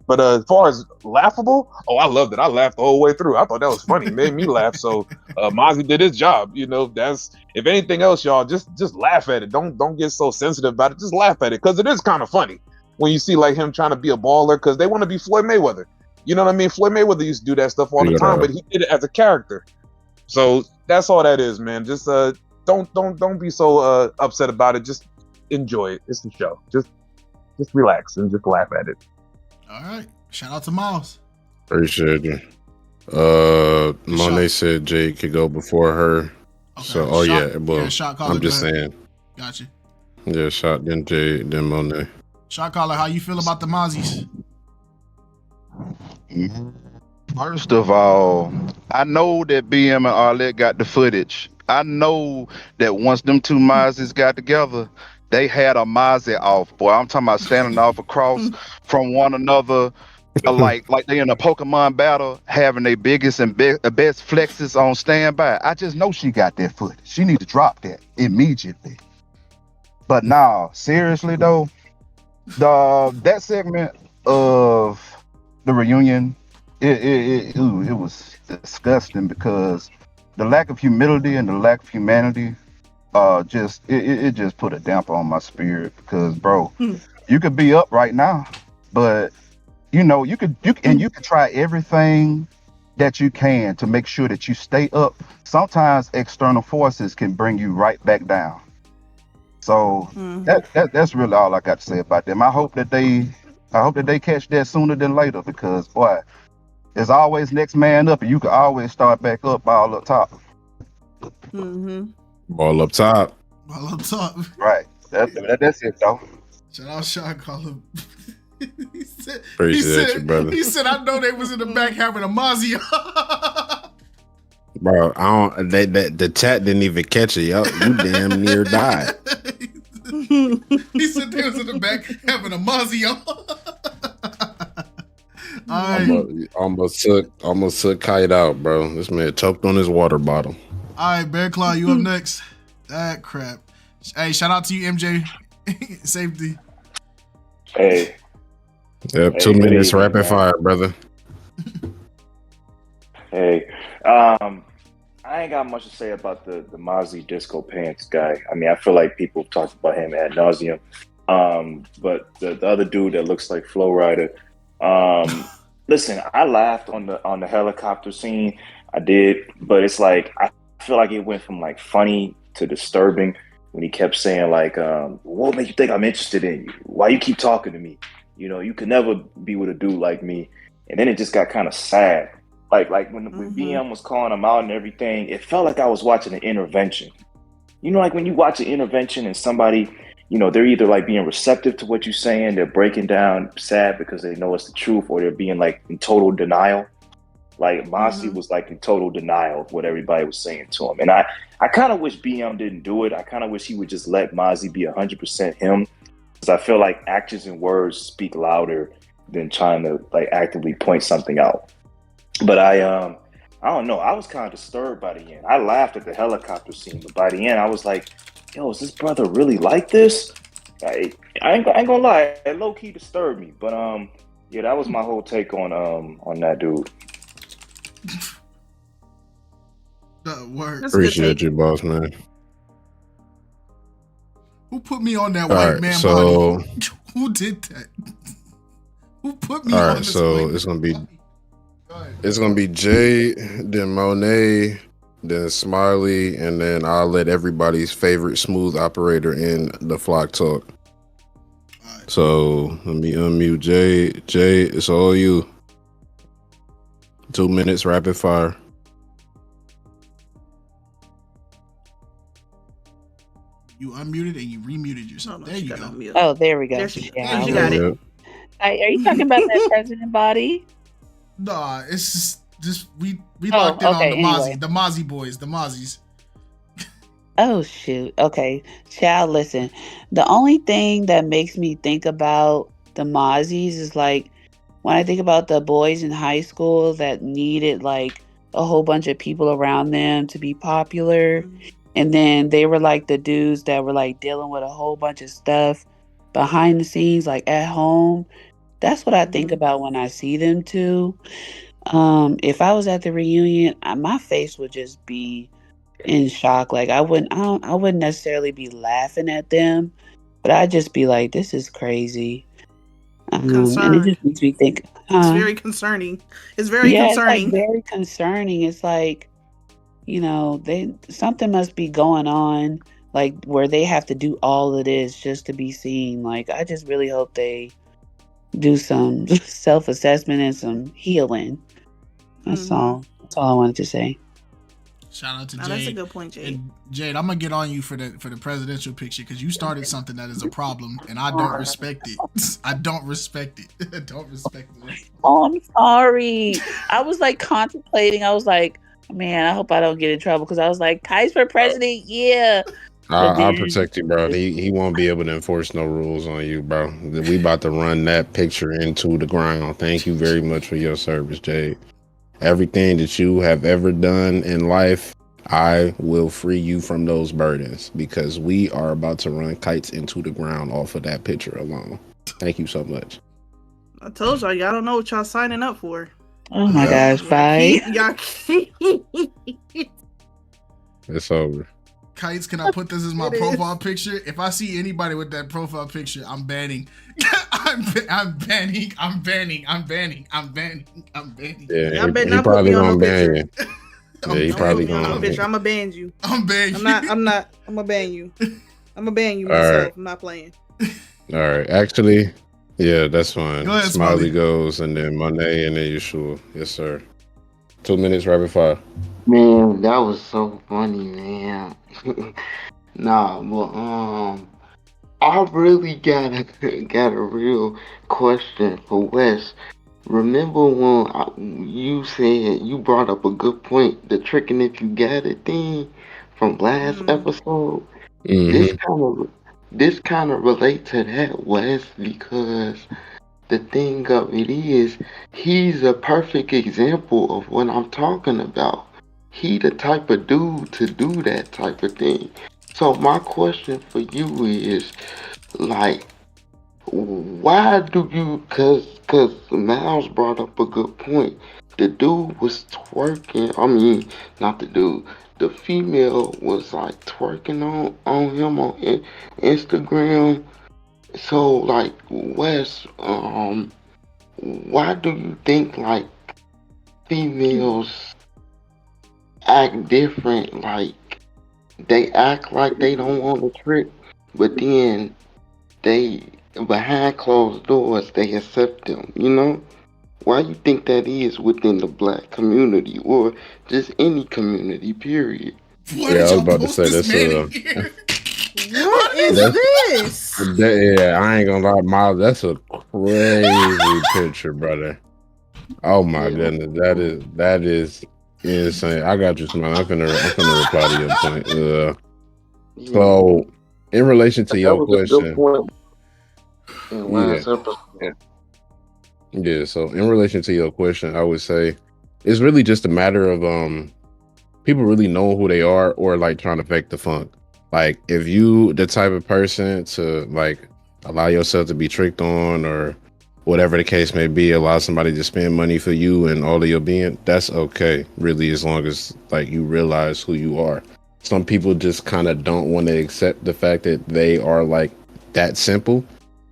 But as far as laughable, I loved it. I laughed the whole way through. I thought that was funny. It made me laugh. So Mozzie did his job. You know, that's, if anything else, y'all, just laugh at it. Don't get so sensitive about it. Just laugh at it, because it is kind of funny when you see like him trying to be a baller, because they want to be Floyd Mayweather. You know what I mean? Floyd Mayweather used to do that stuff all the time, but he did it as a character. So that's all that is, man. Just don't be so upset about it. Just enjoy it. It's the show. Just relax and just laugh at it. All right. Shout out to Miles. Appreciate you. Monet said Jade could go before her. Okay. So, I'm just saying. Gotcha. Yeah, shot, then Jade, then Monet. Shot caller, how you feel about the Mozzies? First of all, I know that BM and Arlette got the footage. I know that once them two Mozzies got together, they had a Mozzie off, boy. I'm talking about standing off across from one another, like they in a Pokemon battle, having their biggest and best flexes on standby. I just know she got that footage. She need to drop that immediately. But nah, seriously though, that segment of the reunion, it was disgusting, because the lack of humility and the lack of humanity just put a damper on my spirit. Because bro, you could be up right now, but you know you could try everything that you can to make sure that you stay up. Sometimes external forces can bring you right back down. So that's really all I got to say about them. I hope that they catch that sooner than later, because boy, there's always next man up, and you can always start back up all up top. Ball up top. Ball up top. Right. That's it, though. Shout out Shot Caller. Appreciate you, brother. He said, I know they was in the back having a Mozzie. Bro, the chat didn't even catch it. Yo, you damn near died. He said they was in the back having a Mozzie. Almost took Kite out, bro. This man choked on his water bottle. All right, Bear Claw, you up next. That crap. Hey, shout out to you, MJ. Safety. Hey. Yep, 2 minutes rapid fire, brother. Hey, I ain't got much to say about the Mozzie Disco Pants guy. I mean, I feel like people talked about him ad nauseum. But the other dude that looks like Flow Rider. Listen, I laughed on the helicopter scene. I did, but it's like I feel like it went from like funny to disturbing when he kept saying like, "What makes you think I'm interested in you? Why you keep talking to me? You know, you could never be with a dude like me." And then it just got kind of sad. Like when BM was calling him out and everything, it felt like I was watching an intervention. You know, like when you watch an intervention and somebody, you know, they're either like being receptive to what you're saying, they're breaking down sad because they know it's the truth, or they're being like in total denial. Like Mozzie was like in total denial of what everybody was saying to him. And I kind of wish BM didn't do it. I kind of wish he would just let Mozzie be 100% him. Because I feel like actions and words speak louder than trying to like actively point something out. But I don't know. I was kind of disturbed by the end. I laughed at the helicopter scene, but by the end, I was like, "Yo, is this brother really like this?" I ain't gonna lie, it low key disturbed me. But yeah, that was my whole take on that dude. Word. Appreciate you, boss man. Who put me on that All white right, man so body? Who did that? Who put me all on right, this so white it's gonna be Jay, then Monet, then Smiley, and then I'll let everybody's favorite smooth operator in the flock talk. So let me unmute Jay. Jay, it's all you. 2 minutes, rapid fire. You unmuted and you remuted yourself. There you go. Oh, there we go. There she Yeah, got it. Are you talking about that president body? Nah, it's just we Oh, locked in on okay, the anyway. the Mozzie boys, the Mozzies. Oh shoot. Okay. Child, listen. The only thing that makes me think about the Mozzies is like when I think about the boys in high school that needed like a whole bunch of people around them to be popular. And then they were like the dudes that were like dealing with a whole bunch of stuff behind the scenes, like at home. That's what I think about when I see them too. If I was at the reunion, my face would just be in shock. Like I wouldn't necessarily be laughing at them, but I'd just be like, "This is crazy," and it Concerned. just makes me think. It's very concerning. It's very yeah, concerning. it's like very concerning. It's like, something must be going on, like where they have to do all of this just to be seen. Like I just really hope they do some self-assessment and some healing. That's all. That's all I wanted to say. Shout out to Oh, Jade. that's a good point, Jade. And Jade, I'm gonna get on you for the presidential picture because you started something that is a problem, and I don't respect it. I don't respect it. I don't respect it. Oh, I'm sorry. I was like contemplating. I was like, man, I hope I don't get in trouble because I was like, KiteZz for president, yeah. But I'll then, protect you, bro. He won't be able to enforce no rules on you, bro. We about to run that picture into the ground. Thank you very much for your service, Jade. Everything that you have ever done in life, I will free you from those burdens because we are about to run kites into the ground off of that picture alone. Thank you so much. I told y'all don't know what y'all signing up for. oh my gosh, bye. Y'all keep. It's over. KiteZz, can I put this as my It is. profile picture? If I see anybody with that profile picture, I'm banning. I'm banning. Yeah, Y'all better he not put probably me on gonna no ban picture. you. Yeah, he probably No gonna. picture. I'ma ban you. I'm banning you. I'm gonna ban you. I'm gonna ban you All myself. right. I'm not playing. All right, actually, yeah, that's fine. Go ahead, Smiley Smiley. goes, and then Monet, and then Yeshua. Yes, sir. 2 minutes, rapid fire. Man, that was so funny, man. Nah, but I really got a real question for Wes. Remember when you said you brought up a good point, the tricking if you got it thing from last episode? Mm-hmm. This kind of relate to that, Wes, because the thing of it is, he's a perfect example of what I'm talking about. He the type of dude to do that type of thing. So my question for you is, like, why do you? Cause Miles brought up a good point. The dude was twerking. I mean, not the dude. The female was like twerking on him on Instagram. So like, Wes, why do you think like females act different? Like they act like they don't want to trick, but then they behind closed doors they accept them. You know? Why you think that is within the black community or just any community? Period. Why Yeah, did I was y'all about to post say this that's man in here? What is this? yeah, I ain't gonna lie, Miles. That's a crazy picture, brother. Oh my Yeah. goodness, that is insane. I got you, Smile. I'm finna reply to your point. Yeah. So in relation to That your was a good question, point in yeah, last episode. yeah. So in relation to your question, I would say it's really just a matter of people really know who they are or like trying to fake the funk. Like if you the type of person to like allow yourself to be tricked on or whatever the case may be, allow somebody to spend money for you and all of your being, that's okay, really, as long as like you realize who you are. Some people just kind of don't want to accept the fact that they are like that simple.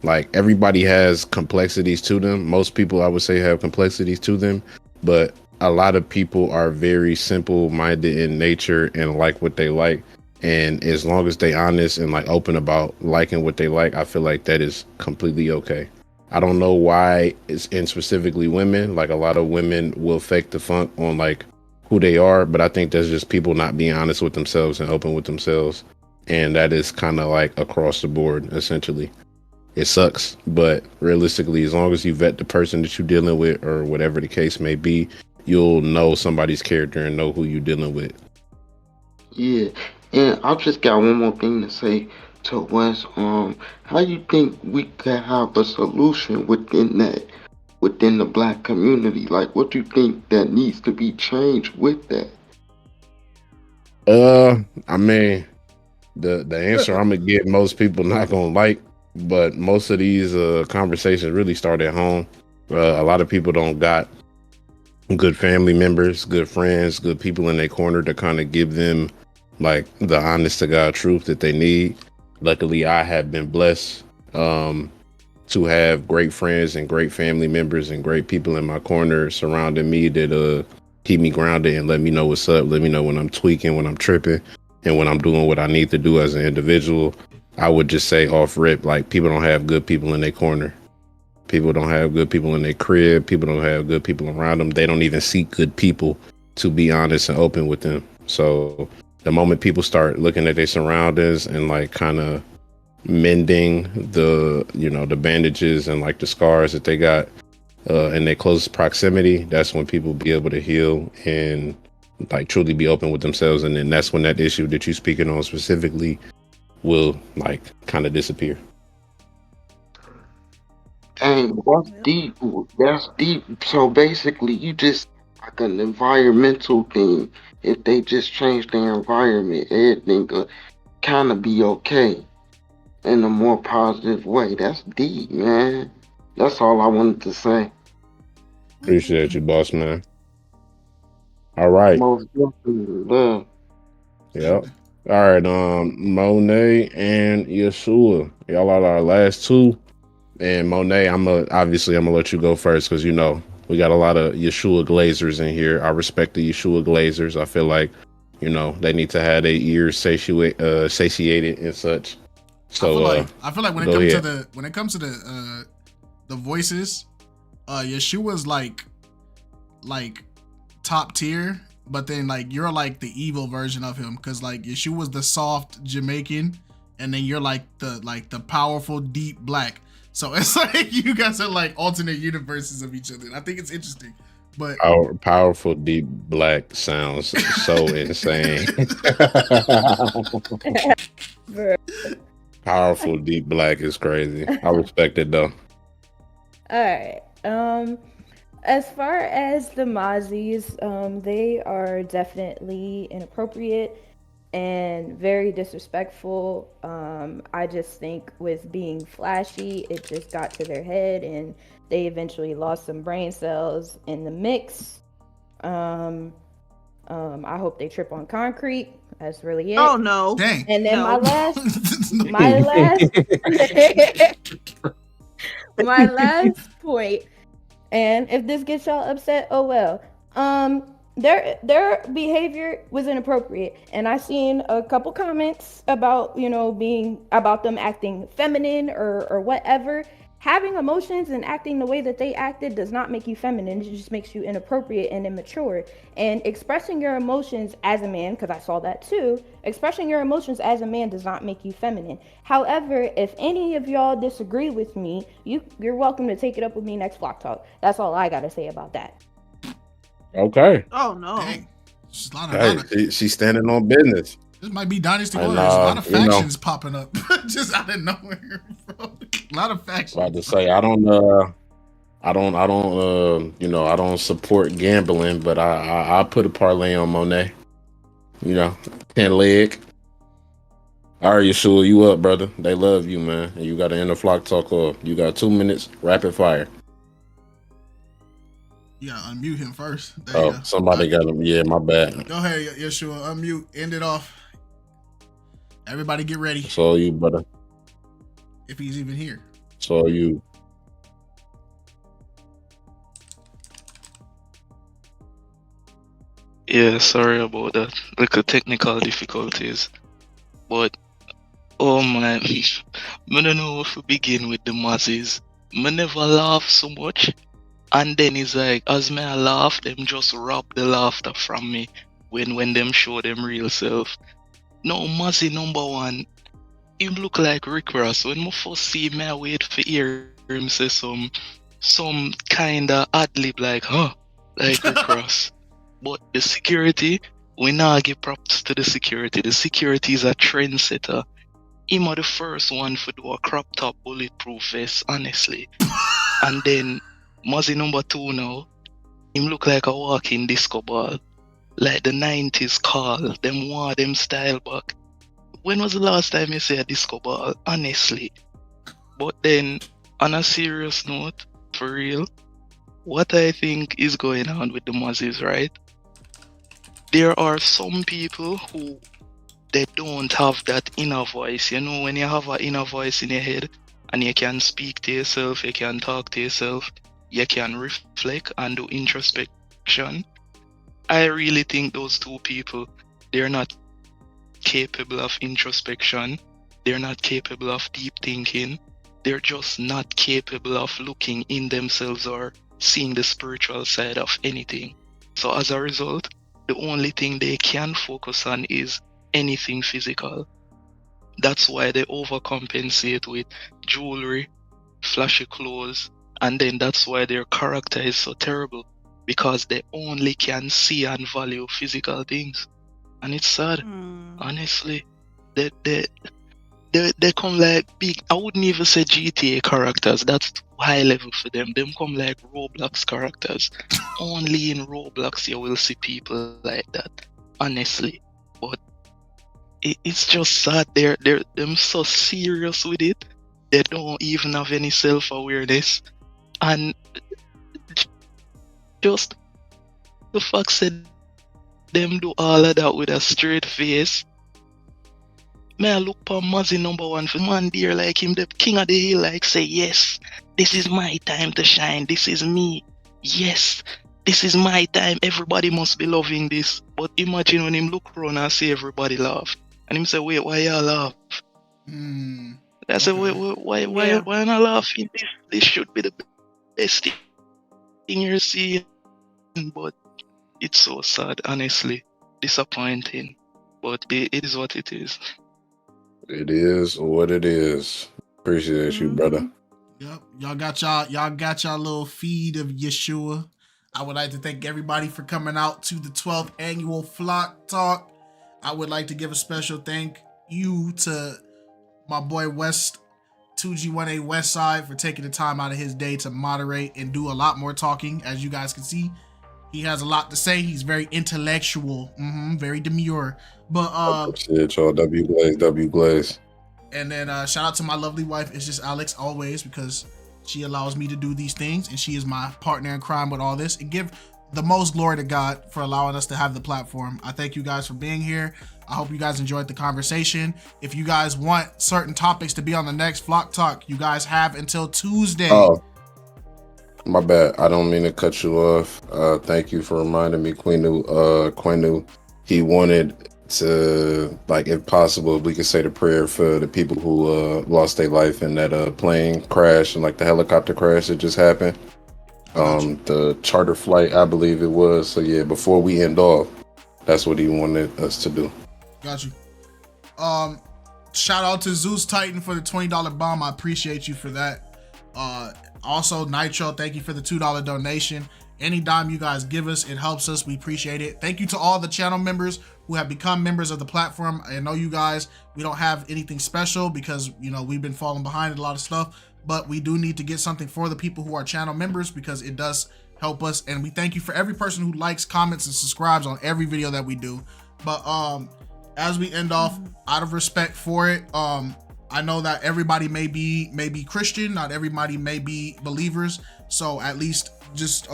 Like everybody has complexities to them. Most people I would say have complexities to them, but a lot of people are very simple minded in nature and like what they like. And as long as they honest and like open about liking what they like, I feel like that is completely okay. I don't know why it's in specifically women. Like a lot of women will fake the funk on like who they are, but I think that's just people not being honest with themselves and open with themselves. And that is kind of like across the board, essentially. It sucks, but realistically, as long as you vet the person that you're dealing with or whatever the case may be, you'll know somebody's character and know who you're dealing with. Yeah, and I just got one more thing to say to Wes. How you think we could have a solution within the black community? Like, what do you think that needs to be changed with that? I mean, the answer I'm gonna give most people not gonna like, but most of these conversations really start at home. A lot of people don't got good family members, good friends, good people in their corner to kind of give them like the honest to God truth that they need. Luckily, I have been blessed to have great friends and great family members and great people in my corner surrounding me that keep me grounded and let me know what's up, let me know when I'm tweaking, when I'm tripping, and when I'm doing what I need to do as an individual. I would just say off rip, like people don't have good people in their corner. People don't have good people in their crib. People don't have good people around them. They don't even seek good people to be honest and open with them. So the moment people start looking at their surroundings and like kind of mending the bandages and like the scars that they got in their closest proximity, that's when people be able to heal and like truly be open with themselves. And then that's when that issue that you're speaking on specifically will like kind of disappear. Dang, that's deep. That's deep. So basically, you just like an environmental thing. If they just change their environment, everything could kind of be okay in a more positive way. That's deep, man. That's all I wanted to say. Appreciate you, boss man. All right. Most definitely, love. Yep. All right. Monet and Yeshua, y'all are our last two. And Monet, I'm gonna let you go first because we got a lot of Yeshua Glazers in here. I respect the Yeshua Glazers. I feel like they need to have their ears satiated and such. So I feel like when it comes to the voices, Yeshua's like top tier, but then like you're like the evil version of him because like Yeshua's the soft Jamaican, and then you're like the powerful deep black. So it's like you guys are like alternate universes of each other. I think it's interesting. But powerful deep black sounds so insane. Powerful deep black is crazy. I respect it though. All right. As far as the Mozzies, they are definitely inappropriate and very disrespectful. I just think with being flashy, it just got to their head and they eventually lost some brain cells in the mix. I hope they trip on concrete. That's really it. Oh no. Dang. And then No. my last point, and if this gets y'all upset, oh well. Their behavior was inappropriate, and I seen a couple comments about being about them acting feminine or whatever, Having emotions and acting the way that they acted does not make you feminine. It just makes you inappropriate and immature. And expressing your emotions as a man, because I saw that too, expressing your emotions as a man does not make you feminine. However, if any of y'all disagree with me, you're welcome to take it up with me next Block Talk. That's all I gotta say about that. Okay. Oh no. Dang. Just a lot Hey, of she's standing on business. this might be Dynasty And, Warriors. A lot of you know, factions popping up just out of nowhere, bro. A lot of factions. about to say I don't you know, I don't support gambling, but I put a parlay on Monet. You know, 10 leg. All right, Yeshua, you up, brother? They love you, man. And you got to enter Flock Talk Club. You got 2 minutes, rapid fire. You gotta unmute him first. There you go. Somebody got him. Yeah, my bad. Go ahead, Yeshua. Unmute. End it off. Everybody get ready. So you, brother. If he's even here. So you. Yeah, sorry about that. Little technical difficulties. But, oh man, I don't know if we begin with the masses. I never laugh so much. And then it's like, as me I laugh, them just rob the laughter from me when them show them real self. No, Mazzy number one, him look like Rick Ross. When I first see him, I wait for hear him say some kinda ad-lib like, huh, like Rick Ross. But the security, we now give props to the security. The security is a trendsetter. Him are the first one for do a crop top bulletproof vest, honestly. And then Mazzy number two now, him look like a walking disco ball. Like the 90s call, them want them style back. When was the last time you say a disco ball? Honestly. But then, on a serious note, for real, what I think is going on with the Mazzies, right? There are some people who they don't have that inner voice. You know, when you have an inner voice in your head and you can speak to yourself, you can talk to yourself, you can reflect and do introspection. I really think those two people, they're not capable of introspection. They're not capable of deep thinking. They're just not capable of looking in themselves or seeing the spiritual side of anything. So as a result, the only thing they can focus on is anything physical. That's why they overcompensate with jewelry, flashy clothes, and then that's why their character is so terrible, because they only can see and value physical things. And it's sad, honestly. They come like big, I wouldn't even say GTA characters, that's too high level for them. Them come like Roblox characters. Only in Roblox you will see people like that, honestly. But it's just sad, they're so serious with it. They don't even have any self-awareness. And just the fact that them do all of that with a straight face. May I look for Mazzy number one for man there like him, the king of the hill, like say, yes, this is my time to shine, this is me. Yes, this is my time, everybody must be loving this. But imagine when him look around and see everybody laugh. And him say, wait, why y'all laugh? I say, wait, why not laughing? This should be the best thing you're seeing. But it's so sad, honestly. Disappointing. But it is what it is. It is what it is. Appreciate you, brother. Yep. Y'all got y'all little feed of Yeshua. I would like to thank everybody for coming out to the 12th annual Flock Talk. I would like to give a special thank you to my boy West 2G18 West Side for taking the time out of his day to moderate and do a lot more talking. As you guys can see, he has a lot to say. He's very intellectual, very demure. But Appreciate y'all. W Glaze. And then shout out to my lovely wife. It's just Alex always, because she allows me to do these things and she is my partner in crime with all this. And give the most glory to God for allowing us to have the platform. I thank you guys for being here. I hope you guys enjoyed the conversation. If you guys want certain topics to be on the next Flock Talk, you guys have until Tuesday. Oh, my bad. I don't mean to cut you off. Thank you for reminding me, Quenu. He wanted to, like, if possible, we could say the prayer for the people who lost their life in that plane crash and like the helicopter crash that just happened. The charter flight, I believe it was. So yeah, before we end off, that's what he wanted us to do. Got you. Shout out to Zeus Titan for the $20 bomb. I appreciate you for that. Also Nitro, thank you for the $2 donation. Any dime you guys give us, it helps us. We appreciate it. Thank you to all the channel members who have become members of the platform. I know you guys, we don't have anything special because, you know, we've been falling behind in a lot of stuff, but we do need to get something for the people who are channel members because it does help us. And we thank you for every person who likes, comments, and subscribes on every video that we do. But as we end off, out of respect for it, I know that everybody may be Christian, not everybody may be believers. So at least just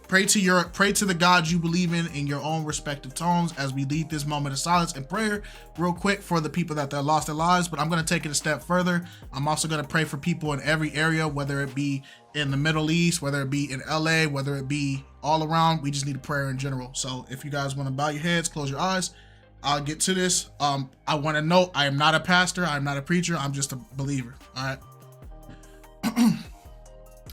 pray to the God you believe in your own respective tones as we lead this moment of silence and prayer real quick for the people that lost their lives. But I'm going to take it a step further. I'm also going to pray for people in every area, whether it be in the Middle East, whether it be in LA, whether it be all around. We just need a prayer in general. So if you guys want to bow your heads, close your eyes, I'll get to this. I want to note, I am not a pastor. I'm not a preacher. I'm just a believer. All right.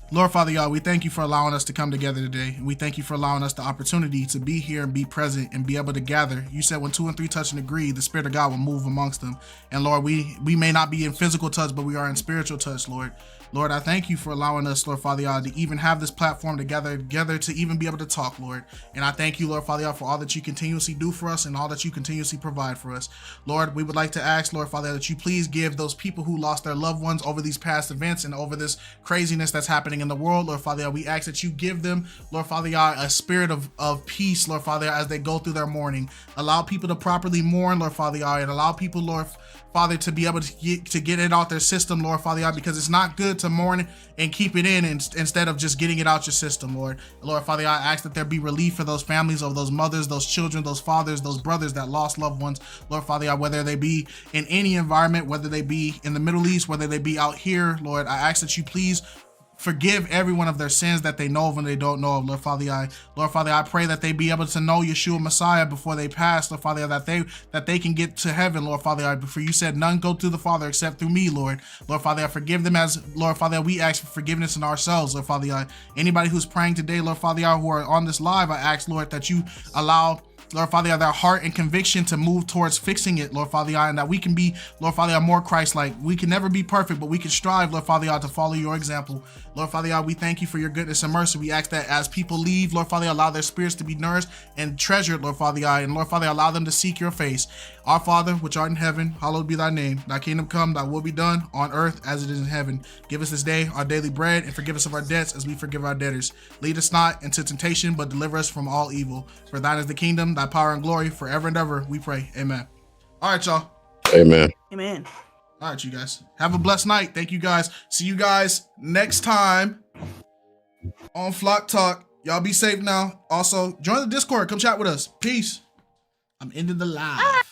Lord Father God, we thank you for allowing us to come together today. And we thank you for allowing us the opportunity to be here and be present and be able to gather. You said when 2 and 3 touch and agree, the Spirit of God will move amongst them. And Lord, we may not be in physical touch, but we are in spiritual touch, Lord. Lord, I thank you for allowing us, Lord Father God, to even have this platform together to even be able to talk, Lord. And I thank you, Lord Father God, for all that you continuously do for us and all that you continuously provide for us. Lord, we would like to ask, Lord Father, that you please give those people who lost their loved ones over these past events and over this craziness that's happening in the world, Lord Father God, we ask that you give them, Lord Father God, a spirit of peace, Lord Father God, as they go through their mourning. Allow people to properly mourn, Lord Father God, and allow people, Lord Father, to be able to get it out their system, Lord Father God, because it's not good to mourn and keep it in instead of just getting it out your system, Lord. Lord Father God, I ask that there be relief for those families of those mothers, those children, those fathers, those brothers that lost loved ones, Lord Father God, whether they be in any environment, whether they be in the Middle East, whether they be out here, Lord, I ask that you please forgive everyone of their sins that they know of and they don't know of, Lord Father God. Lord Father, I pray that they be able to know Yeshua Messiah before they pass, Lord Father God, that they can get to heaven, Lord Father God. For you said none go to the Father except through me, Lord. Lord Father God, forgive them as, Lord Father God, we ask for forgiveness in ourselves, Lord Father God. Anybody who's praying today, Lord Father God, who are on this live, I ask, Lord, that you allow, Lord Father God, their heart and conviction to move towards fixing it, Lord Father God, and that we can be, Lord Father God, more Christ-like. We can never be perfect, but we can strive, Lord Father God, to follow your example. Lord Father God, we thank you for your goodness and mercy. We ask that as people leave, Lord Father God, allow their spirits to be nourished and treasured, Lord Father God, and Lord Father God, allow them to seek your face. Our Father, which art in heaven, hallowed be thy name. Thy kingdom come, thy will be done on earth as it is in heaven. Give us this day our daily bread and forgive us of our debts as we forgive our debtors. Lead us not into temptation, but deliver us from all evil. For thine is the kingdom, thy power and glory, forever and ever, we pray. Amen. All right, y'all. Amen. Amen. All right, you guys. Have a blessed night. Thank you, guys. See you guys next time on Flock Talk. Y'all be safe now. Also, join the Discord. Come chat with us. Peace. I'm ending the live.